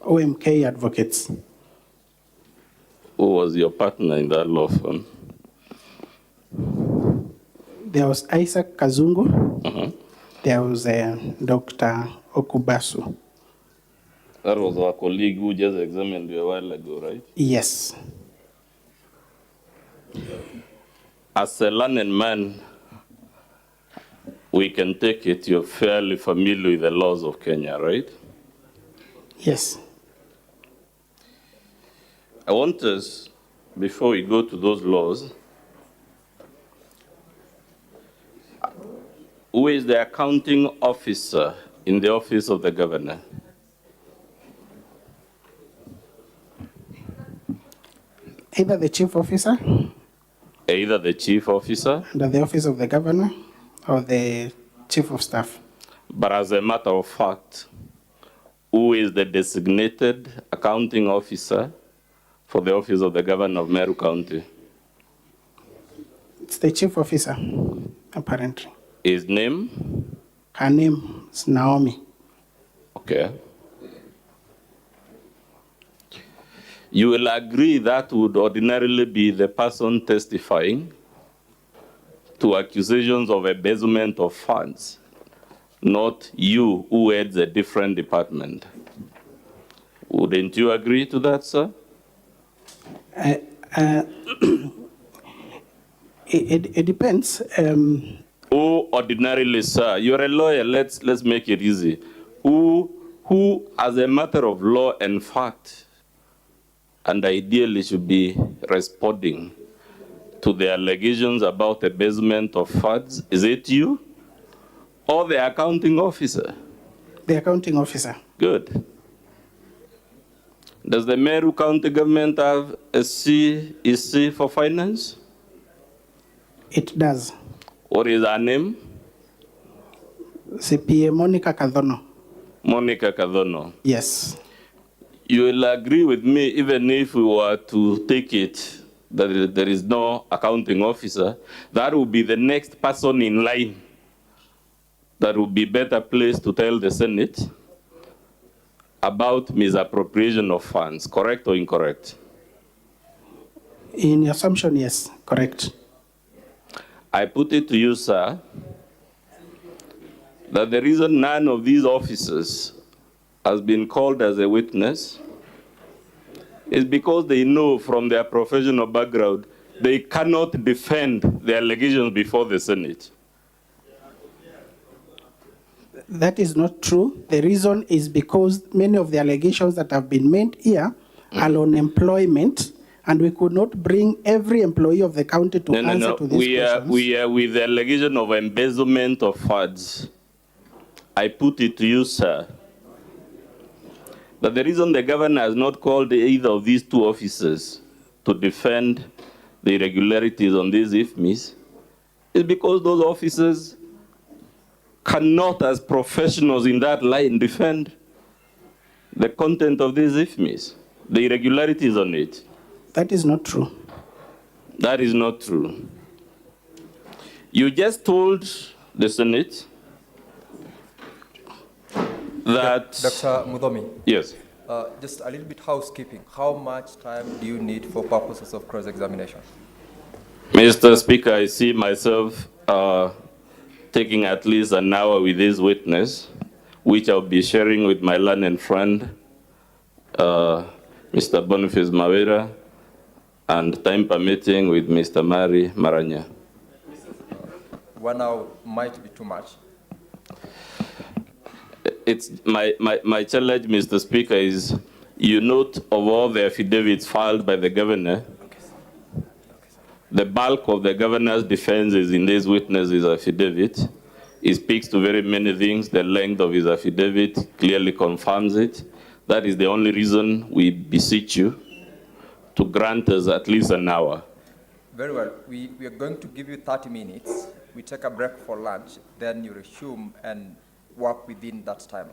OMK Advocates. Who was your partner in that law firm? There was Isaac Kazungu. There was Dr. Okubasu. That was our colleague who just examined you a while ago, right? Yes. As a learned man, we can take it you're fairly familiar with the laws of Kenya, right? Yes. I want us, before we go to those laws, who is the accounting officer in the office of the governor? Either the chief officer Either the chief officer, under the office of the governor or the chief of staff. but as a matter of fact, who is the designated accounting officer for the office of the governor of Meru County? It's the chief officer, apparently. His name? Her name is Naomi. Okay. You will agree that would ordinarily be the person testifying to accusations of embezzlement of funds, not you who heads a different department. Wouldn't you agree to that, sir? It depends. Who ordinarily, sir, you're a lawyer, let's make it easy. Who, as a matter of law and fact, and ideally should be responding to the allegations about embezzlement of funds, is it you or the accounting officer? The accounting officer. Good. Does the Meru County government have a CEC for finance? It does. What is her name? CPA Monica Kadhono. Monica Kadhono. Yes. You will agree with me, even if we were to take it that there is no accounting officer, that will be the next person in line that will be better placed to tell the Senate about misappropriation of funds, correct or incorrect? In your assumption, yes, correct. I put it to you, sir, that the reason none of these officers has been called as a witness is because they know from their professional background they cannot defend the allegations before the Senate. That is not true. The reason is because many of the allegations that have been made here are on employment, and we could not bring every employee of the county to answer to these questions. We are with the allegation of embezzlement of funds. I put it to you, sir, that the reason the governor has not called either of these two officers to defend the irregularities on these IFMIs is because those officers cannot, as professionals in that line, defend the content of these IFMIs, the irregularities on it. That is not true. That is not true. You just told the Senate that... Dr. Mudomi. Yes. Just a little bit housekeeping. How much time do you need for purposes of cross-examination? Mr. Speaker, I see myself taking at least an hour with this witness, which I'll be sharing with my learned friend, Mr. Boniface Mawira, and time permitting with Mr. Mari Maranya. 1 hour might be too much. It's my challenge, Mr. Speaker, is you note of all the affidavits filed by the governor, the bulk of the governor's defense is in this witness's affidavit. He speaks to very many things. The length of his affidavit clearly confirms it. That is the only reason we beseech you to grant us at least an hour. Very well. We are going to give you 30 minutes. We take a break for lunch, then you resume and work within that time.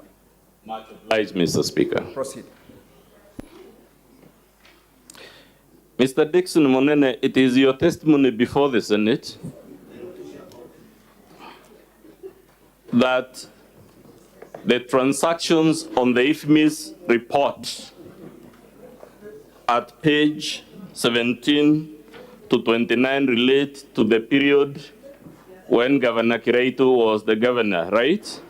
Much obliged, Mr. Speaker. Proceed. Mr. Dixon Monene, it is your testimony before the Senate that the transactions on the IFMIS report at page 17 to 29 relate to the period when Governor Kiraitu was the governor, right?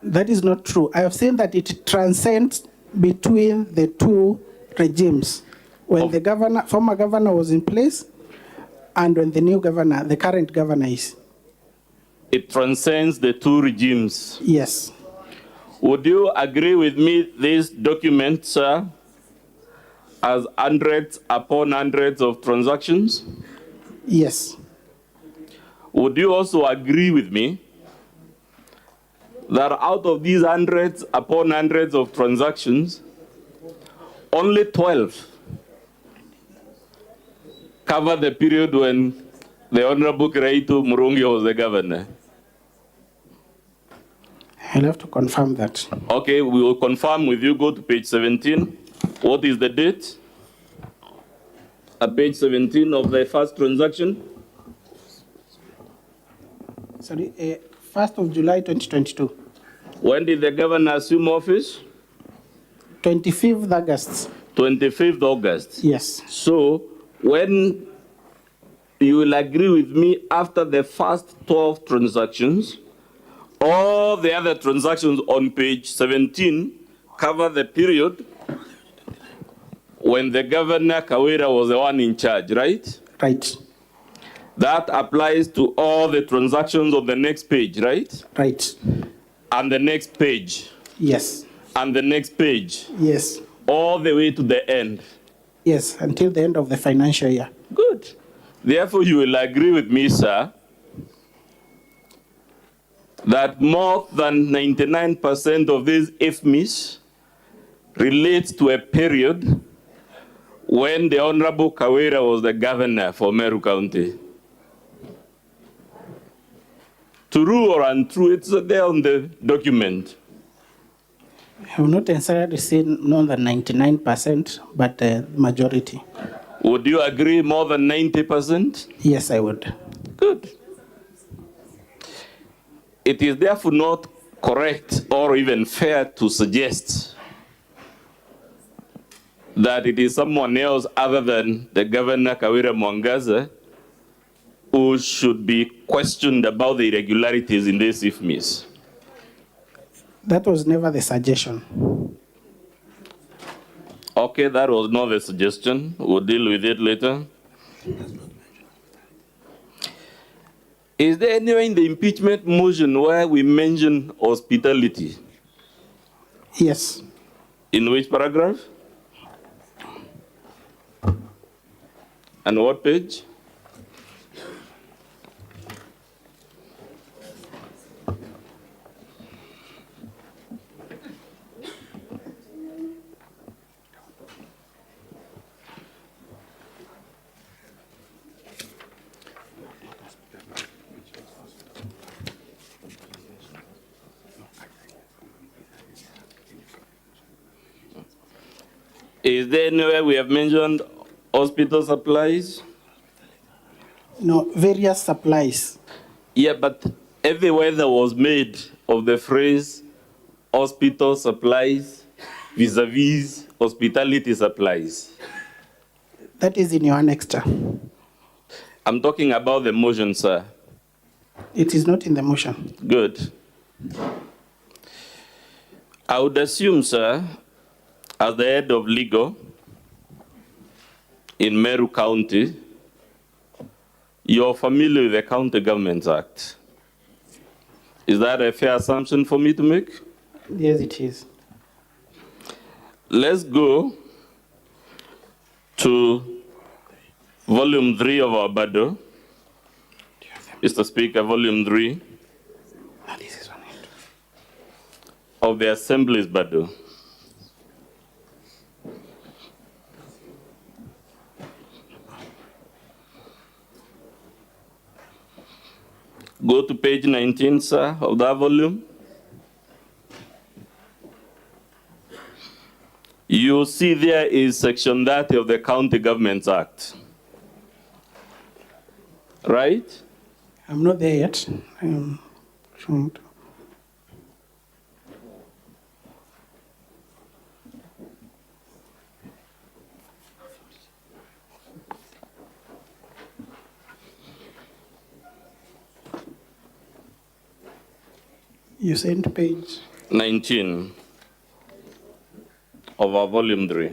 That is not true. I have seen that it transcends between the two regimes. When the former governor was in place and when the new governor, the current governor is. It transcends the two regimes. Yes. Would you agree with me this document, sir, has hundreds upon hundreds of transactions? Yes. Would you also agree with me that out of these hundreds upon hundreds of transactions, only 12 cover the period when the Honorable Kiraitu Murungi was the governor? I'll have to confirm that. Okay, we will confirm with you. Go to page 17. What is the date? At page 17 of the first transaction. Sorry, 1st of July 2022. When did the governor assume office? 25th August. 25th August. Yes. So when you will agree with me, after the first 12 transactions, all the other transactions on page 17 cover the period when the governor, Kawira, was the one in charge, right? Right. That applies to all the transactions on the next page, right? Right. And the next page. Yes. And the next page. Yes. All the way to the end. Yes, until the end of the financial year. Good. Therefore, you will agree with me, sir, that more than 99% of these IFMIs relates to a period when the Honorable Kawira was the governor for Meru County. True or untrue, it's there on the document. I have not necessarily seen more than 99%, but majority. Would you agree more than 90%? Yes, I would. Good. It is therefore not correct or even fair to suggest that it is someone else other than the Governor Kawira Mwangaza who should be questioned about the irregularities in this IFMIS. That was never the suggestion. Okay, that was not the suggestion. We'll deal with it later. Is there anywhere in the impeachment motion where we mention hospitality? Yes. In which paragraph? And what page? Is there anywhere we have mentioned hospital supplies? No, various supplies. Yeah, but everywhere that was made of the phrase hospital supplies vis-a-vis hospitality supplies. That is in your annexure. I'm talking about the motion, sir. It is not in the motion. Good. I would assume, sir, as the head of legal in Meru County, you're familiar with the County Governments Act. Is that a fair assumption for me to make? Yes, it is. Let's go to volume 3 of our BADO. Mr. Speaker, volume 3 of the Assembly's BADO. Go to page 19, sir, of that volume. You see there is Section 30 of the County Governments Act. Right? I'm not there yet. I'm trying to. You sent page 19 of our volume 3.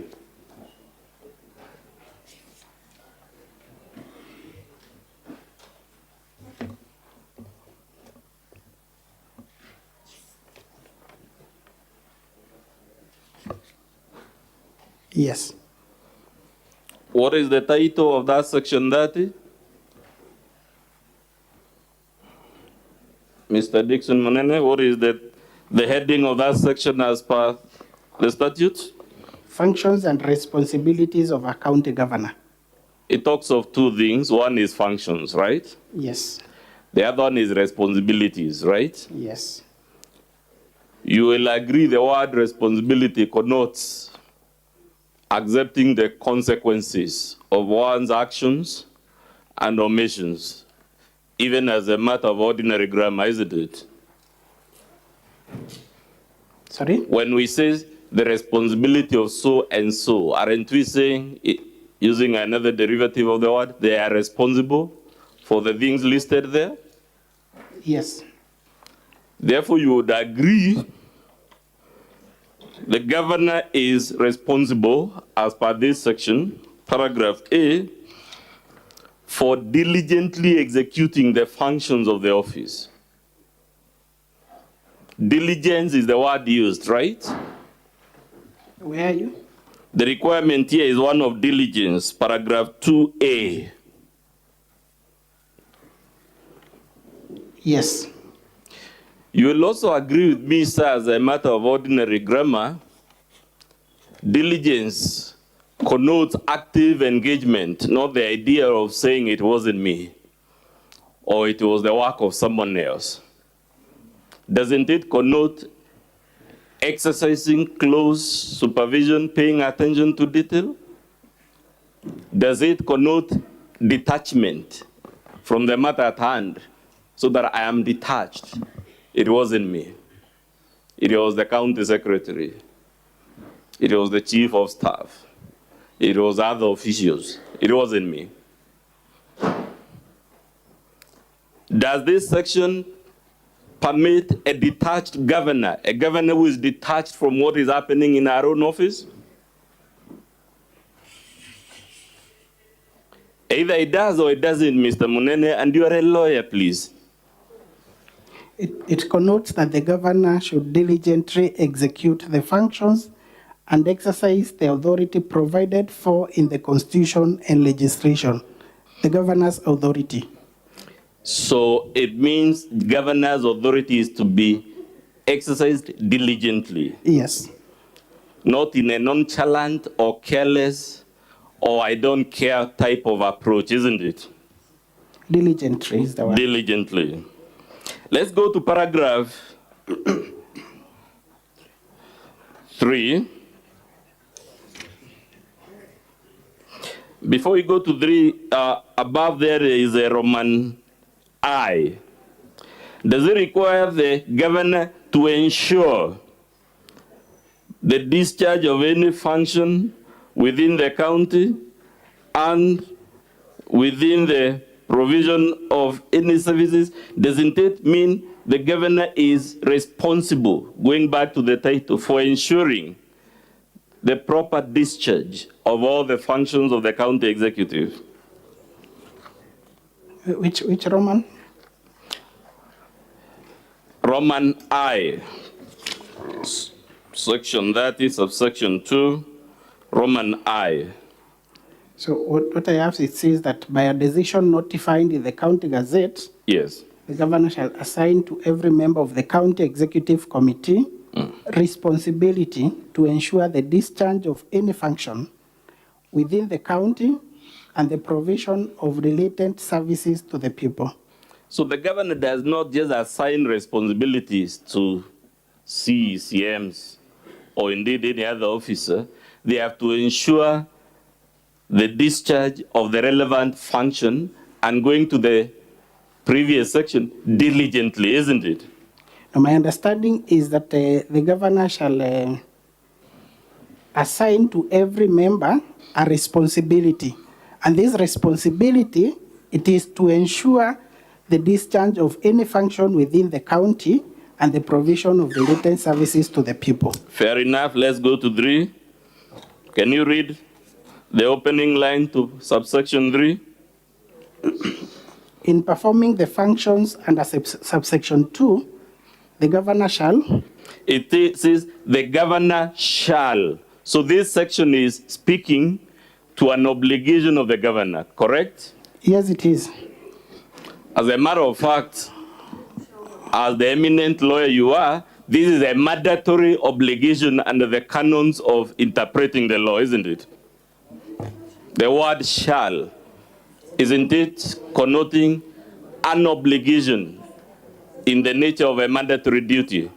Yes. What is the title of that Section 30? Mr. Dixon Monene, what is the heading of that section as per the statute? Functions and responsibilities of a county governor. It talks of two things. One is functions, right? Yes. The other one is responsibilities, right? Yes. You will agree the word responsibility connotes accepting the consequences of one's actions and omissions, even as a matter of ordinary grammar, isn't it? Sorry? When we say the responsibility of so and so, aren't we saying, using another derivative of the word, they are responsible for the things listed there? Yes. Therefore, you would agree the governor is responsible, as per this section, paragraph A, for diligently executing the functions of the office. Diligence is the word used, right? Where are you? The requirement here is one of diligence, paragraph 2A. Yes. You will also agree with me, sir, as a matter of ordinary grammar, diligence connotes active engagement, not the idea of saying it wasn't me or it was the work of someone else. Doesn't it connote exercising close supervision, paying attention to detail? Does it connote detachment from the matter at hand so that I am detached? It wasn't me. It was the county secretary. It was the chief of staff. It was other officials. It wasn't me. Does this section permit a detached governor, a governor who is detached from what is happening in our own office? Either it does or it doesn't, Mr. Munene, and you are a lawyer, please. It connotes that the governor should diligently execute the functions and exercise the authority provided for in the Constitution and legislation, the governor's authority. So it means governor's authority is to be exercised diligently. Yes. Not in a nonchalant or careless or I don't care type of approach, isn't it? Diligently is the word. Diligently. Let's go to paragraph 3. Before we go to 3, above there is a Roman I. Does it require the governor to ensure the discharge of any function within the county and within the provision of any services? Doesn't it mean the governor is responsible, going back to the title, for ensuring the proper discharge of all the functions of the county executive? Which Roman? Roman I, section 30, subsection 2, Roman I. So what I have, it says that by a decision notified in the county gazette, yes, the governor shall assign to every member of the county executive committee responsibility to ensure the discharge of any function within the county and the provision of related services to the people. So the governor does not just assign responsibilities to CECMs or indeed any other officer. they have to ensure the discharge of the relevant function, and going to the previous section, diligently, isn't it? Now, my understanding is that the governor shall assign to every member a responsibility. And this responsibility, it is to ensure the discharge of any function within the county and the provision of related services to the people. Fair enough. Let's go to 3. Can you read the opening line to subsection 3? In performing the functions under subsection 2, the governor shall. It says the governor shall. So this section is speaking to an obligation of the governor, correct? Yes, it is. As a matter of fact, as the eminent lawyer you are, this is a mandatory obligation under the canons of interpreting the law, isn't it? The word shall, isn't it connoting an obligation in the nature of a mandatory duty?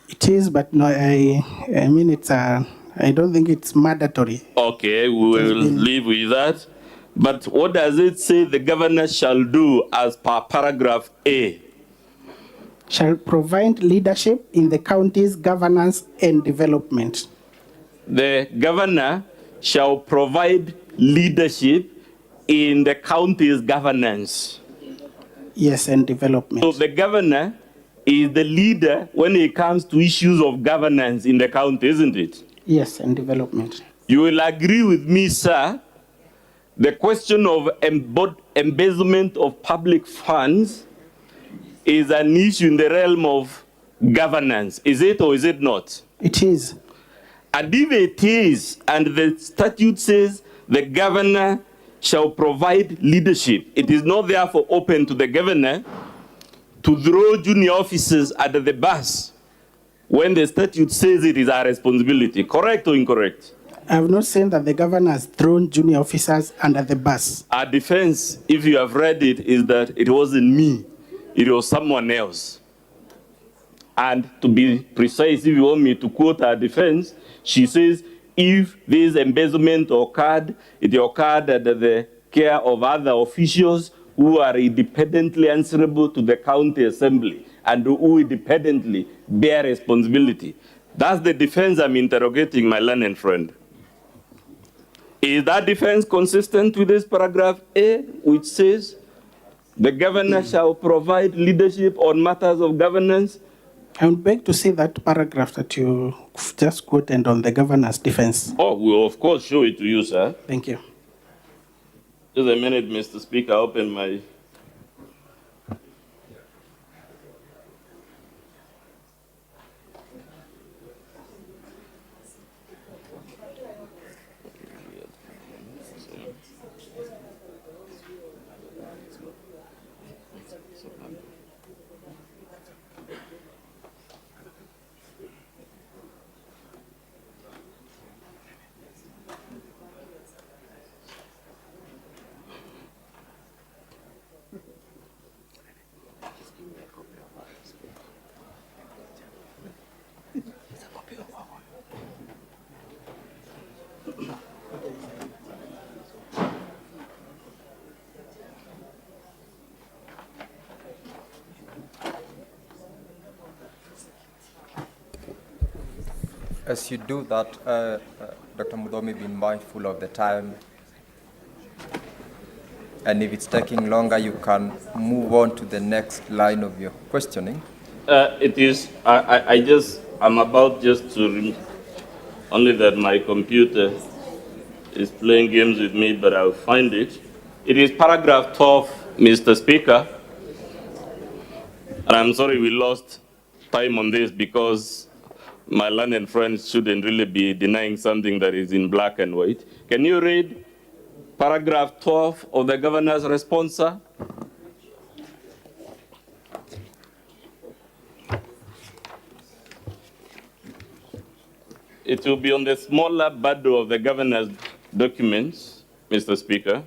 It is, but no, I mean, it's I don't think it's mandatory. Okay, we will live with that. But what does it say the governor shall do as per paragraph A? Shall provide leadership in the county's governance and development. The governor shall provide leadership in the county's governance. Yes, and development. So the governor is the leader when it comes to issues of governance in the county, isn't it? Yes, and development. You will agree with me, sir, the question of embezzlement of public funds is an issue in the realm of governance. Is it or is it not? It is. And if it is, and the statute says the governor shall provide leadership, it is not therefore open to the governor to throw junior officers under the bus when the statute says it is our responsibility. Correct or incorrect? I have not said that the governor has thrown junior officers under the bus. Our defense, if you have read it, is that it wasn't me, it was someone else. And to be precise, if you want me to quote our defense, she says, if this embezzlement occurred, it occurred under the care of other officials who are independently answerable to the county assembly and who independently bear responsibility. That's the defense I'm interrogating, my learned friend. Is that defense consistent with this paragraph A, which says the governor shall provide leadership on matters of governance? I would beg to see that paragraph that you just quoted on the governor's defense. Oh, we'll of course show it to you, sir. Thank you. Just a minute, Mr. Speaker. Open my... As you do that, Dr. Mudomi, be mindful of the time. And if it's taking longer, you can move on to the next line of your questioning. It is, I'm about just to, only that my computer is playing games with me, but I'll find it. It is paragraph 12, Mr. Speaker. And I'm sorry we lost time on this because my learned friends shouldn't really be denying something that is in black and white. Can you read paragraph 12 of the governor's response, sir? It will be on the smaller bundle of the governor's documents, Mr. Speaker.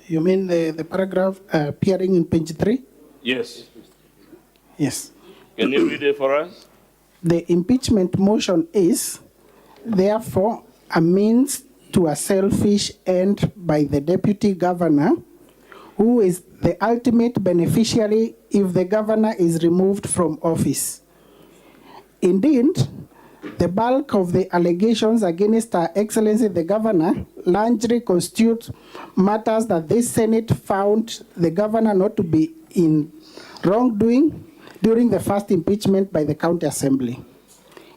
You mean the paragraph appearing in page 3? Yes. Yes. Can you read it for us? The impeachment motion is, therefore, a means to a selfish end by the deputy governor, who is the ultimate beneficiary if the governor is removed from office. Indeed, the bulk of the allegations against Her Excellency the Governor largely constitute matters that this Senate found the governor not to be in wrongdoing during the first impeachment by the County Assembly.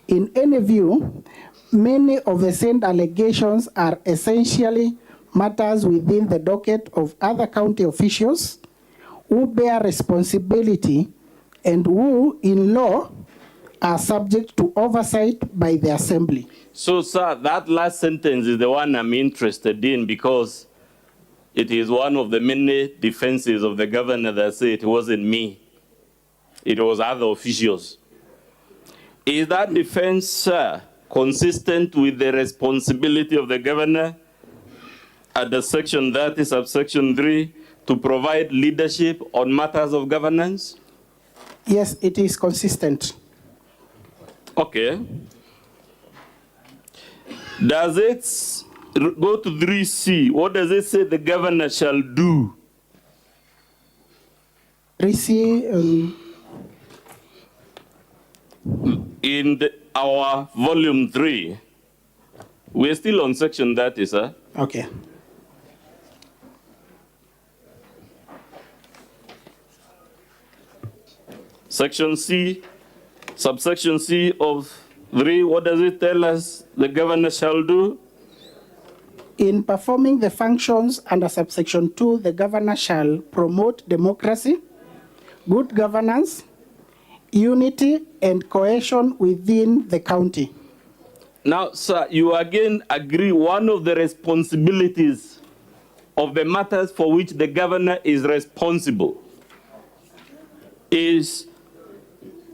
In any view, many of the said allegations are essentially matters within the docket of other county officials who bear responsibility and who, in law, are subject to oversight by the Assembly. So, sir, that last sentence is the one I'm interested in because it is one of the many defenses of the governor that say it wasn't me, it was other officials. Is that defense, sir, consistent with the responsibility of the governor under Section 30, subsection 3, to provide leadership on matters of governance? Yes, it is consistent. Okay. Does it go to 3C? What does it say the governor shall do? 3C. In our volume 3, we're still on section 30, sir. Okay. Section C, subsection C of 3, what does it tell us the governor shall do? In performing the functions under subsection 2, the governor shall promote democracy, good governance, unity, and cohesion within the county. Now, sir, you again agree one of the responsibilities of the matters for which the governor is responsible is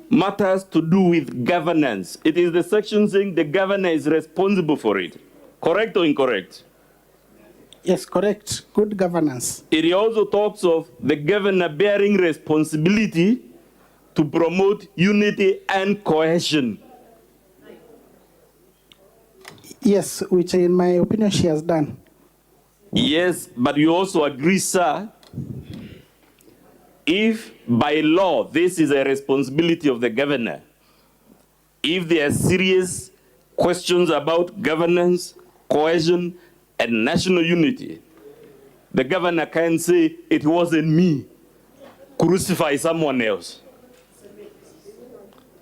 matters to do with governance. It is the section saying the governor is responsible for it. Correct or incorrect? Yes, correct. Good governance. It also talks of the governor bearing responsibility to promote unity and cohesion. Yes, which in my opinion she has done. Yes, but you also agree, sir, if by law this is a responsibility of the governor, if there are serious questions about governance, cohesion, and national unity, the governor can say, it wasn't me, crucify someone else.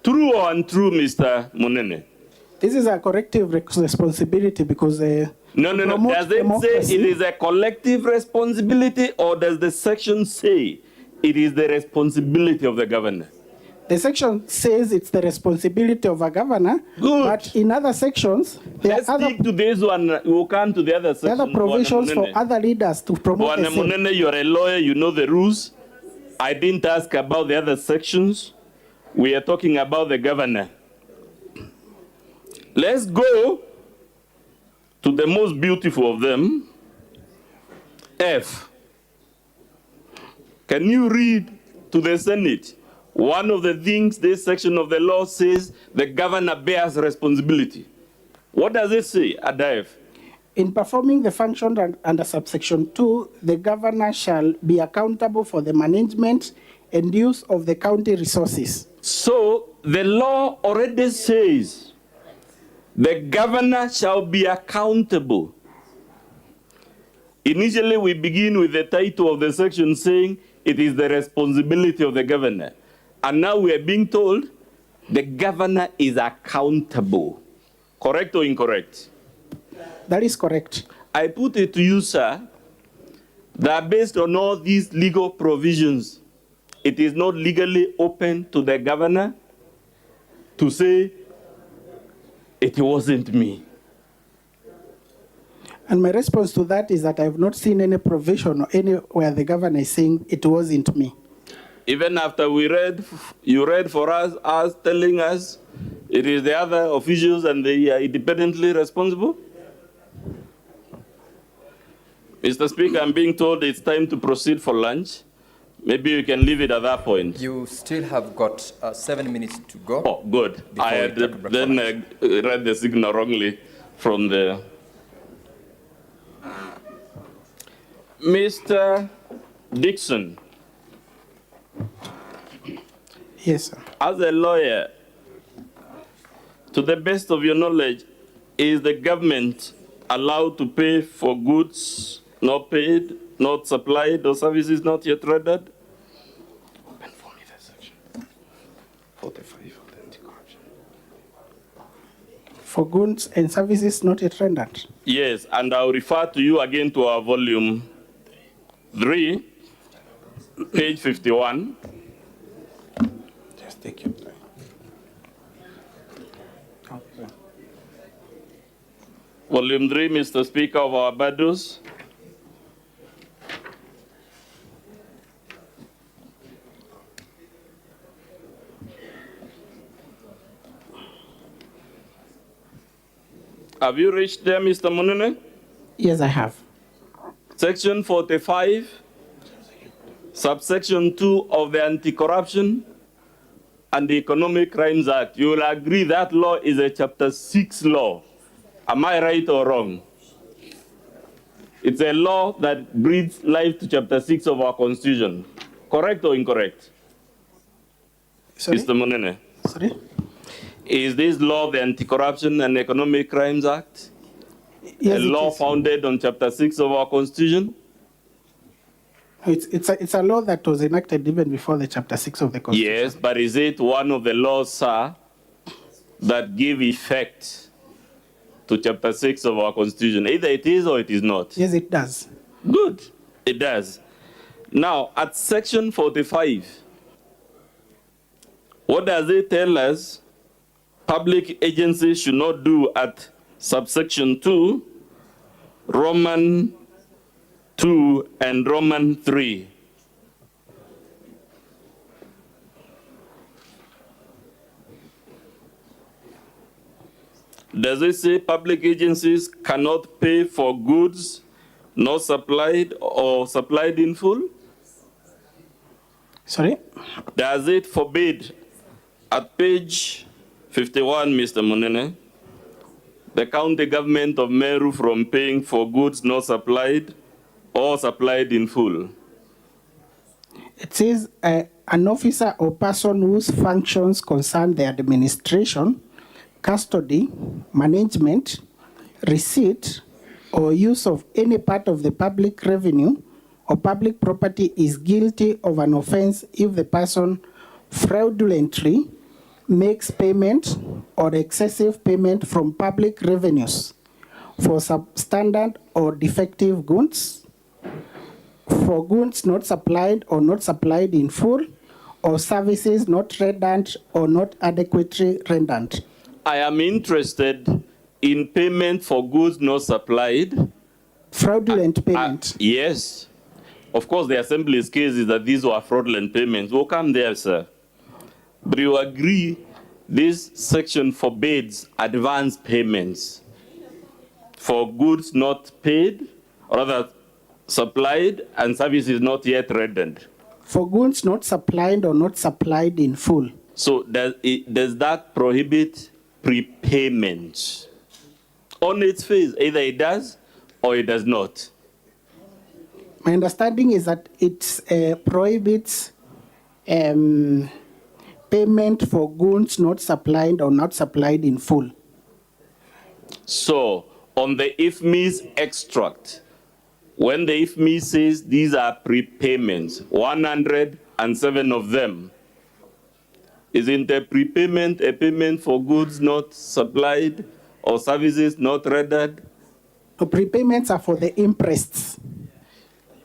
True or untrue, Mr. Munene? This is a corrective responsibility because No. Does it say it is a collective responsibility, or does the section say it is the responsibility of the governor? The section says it's the responsibility of a governor, Good. But in other sections, there Let's are other, stick to this one. We'll come to the other section. other provisions for other leaders to promote the same. Munene, you're a lawyer, you know the rules. I didn't ask about the other sections. We are talking about the governor. Let's go to the most beautiful of them, F. Can you read to the Senate? One of the things this section of the law says, the governor bears responsibility. What does it say at F? In performing the function under subsection 2, the governor shall be accountable for the management and use of the county resources. So the law already says the governor shall be accountable. Initially, we begin with the title of the section saying it is the responsibility of the governor. And now we are being told the governor is accountable. Correct or incorrect? That is correct. I put it to you, sir, that based on all these legal provisions, it is not legally open to the governor to say, it wasn't me. And my response to that is that I have not seen any provision or anywhere the governor is saying it wasn't me. Even after you read for us telling us it is the other officials and they are independently responsible? Mr. Speaker, I'm being told it's time to proceed for lunch. Maybe you can leave it at that point. You still have got 7 minutes to go. Oh, good. I had then read the signal wrongly from the... Mr. Dixon. Yes, sir. As a lawyer, to the best of your knowledge, is the government allowed to pay for goods not paid, not supplied, or services not yet rendered? Open for me the section 45 of the anti-corruption. For goods and services not yet rendered. Yes, and I'll refer to you again to our volume 3, page 51. Just take your time. Volume 3, Mr. Speaker of our Badus. Have you reached there, Mr. Munene? Yes, I have. Section 45, subsection 2 of the Anti-Corruption and the Economic Crimes Act. You will agree that law is a Chapter 6 law. Am I right or wrong? It's a law that breathes life to Chapter 6 of our Constitution. Correct or incorrect? Sorry? Mr. Munene. Sorry? Is this law the Anti-Corruption and Economic Crimes Act? Yes, a law founded on Chapter 6 of our Constitution? It's a law that was enacted even before the Chapter 6 of the Constitution. Yes, but is it one of the laws, sir, that give effect to Chapter 6 of our Constitution? Either it is or it is not. Yes, it does. Good, it does. Now, at Section 45, what does it tell us public agencies should not do at subsection 2, Roman 2, and Roman 3? Does it say public agencies cannot pay for goods not supplied or supplied in full? Sorry? Does it forbid at page 51, Mr. Munene, the county government of Meru from paying for goods not supplied or supplied in full? It says an officer or person whose functions concern the administration, custody, management, receipt, or use of any part of the public revenue or public property is guilty of an offense if the person fraudulently makes payment or excessive payment from public revenues for substandard or defective goods, for goods not supplied or not supplied in full, or services not rendered or not adequately rendered. I am interested in payment for goods not supplied. Fraudulent payment. Yes. Of course, the Assembly's case is that these were fraudulent payments. We'll come there, sir. But you agree this section forbids advance payments for goods not paid, or rather supplied, and services not yet rendered. For goods not supplied or not supplied in full. So does that prohibit prepayment? On its face, either it does or it does not. My understanding is that it prohibits payment for goods not supplied or not supplied in full. So, on the IFMI's extract, when the IFMI says these are prepayments, 107 of them, isn't a prepayment a payment for goods not supplied or services not rendered? The prepayments are for the interests.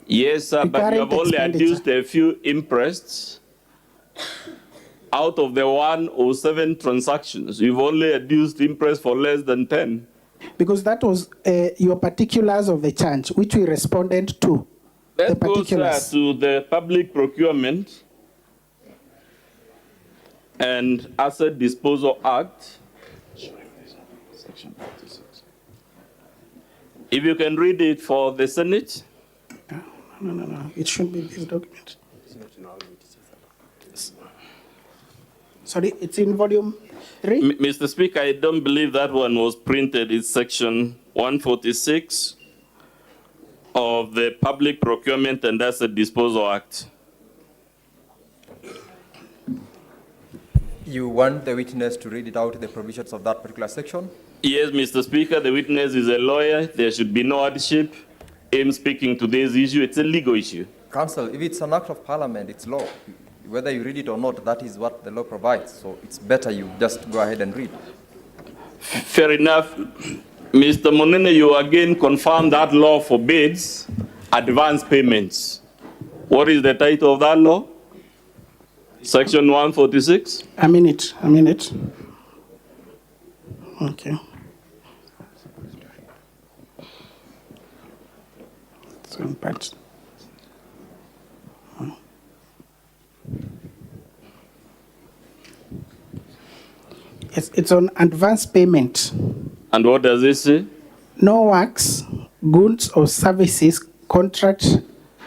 Yes, sir, but you have only adduced a few interests. Out of the 107 transactions, you've only adduced interest for less than 10. Because that was your particulars of the charge, which we responded to. Let's go, sir, to the Public Procurement and Asset Disposal Act. Section 46. If you can read it for the Senate. No. It should be this document. Sorry, it's in volume 3? Mr. Speaker, I don't believe that one was printed. It's section 146 of the Public Procurement and Asset Disposal Act. You want the witness to read it out, the provisions of that particular section? Yes, Mr. Speaker, the witness is a lawyer. There should be no hardship in speaking to this issue. It's a legal issue. Counsel, if it's an act of parliament, it's law. Whether you read it or not, that is what the law provides. So it's better you just go ahead and read. Fair enough. Mr. Monene, you again confirm that law forbids advance payments. What is the title of that law? Section 146? A minute. Okay. So in part. Yes, it's on advance payment. And what does it say? No works, goods or services contract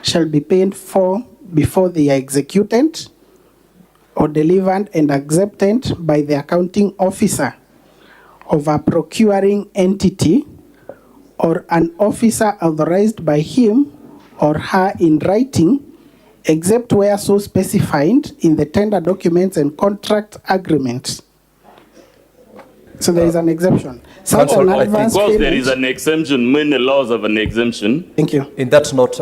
shall be paid for before they are executed or delivered and accepted by the accounting officer of a procuring entity or an officer authorized by him or her in writing, except where so specified in the tender documents and contract agreements. So there is an exemption. Such an advance because there payment- is an exemption, many laws have an exemption. Thank you. In that note,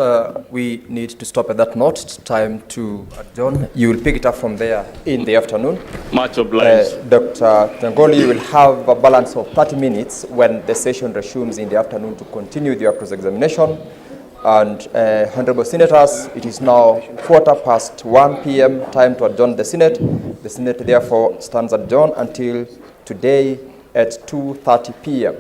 we need to stop at that note. It's time to adjourn. You will pick it up from there in the afternoon. Much obliged. Dr. Tangoli will have a balance of 30 minutes when the session resumes in the afternoon to continue with your cross-examination. And honorable senators, it is now 1:15 p.m. time to adjourn the Senate. The Senate therefore stands adjourned until today at 2:30 p.m.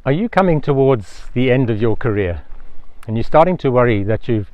Are you coming towards the end of your career and you're starting to worry that you've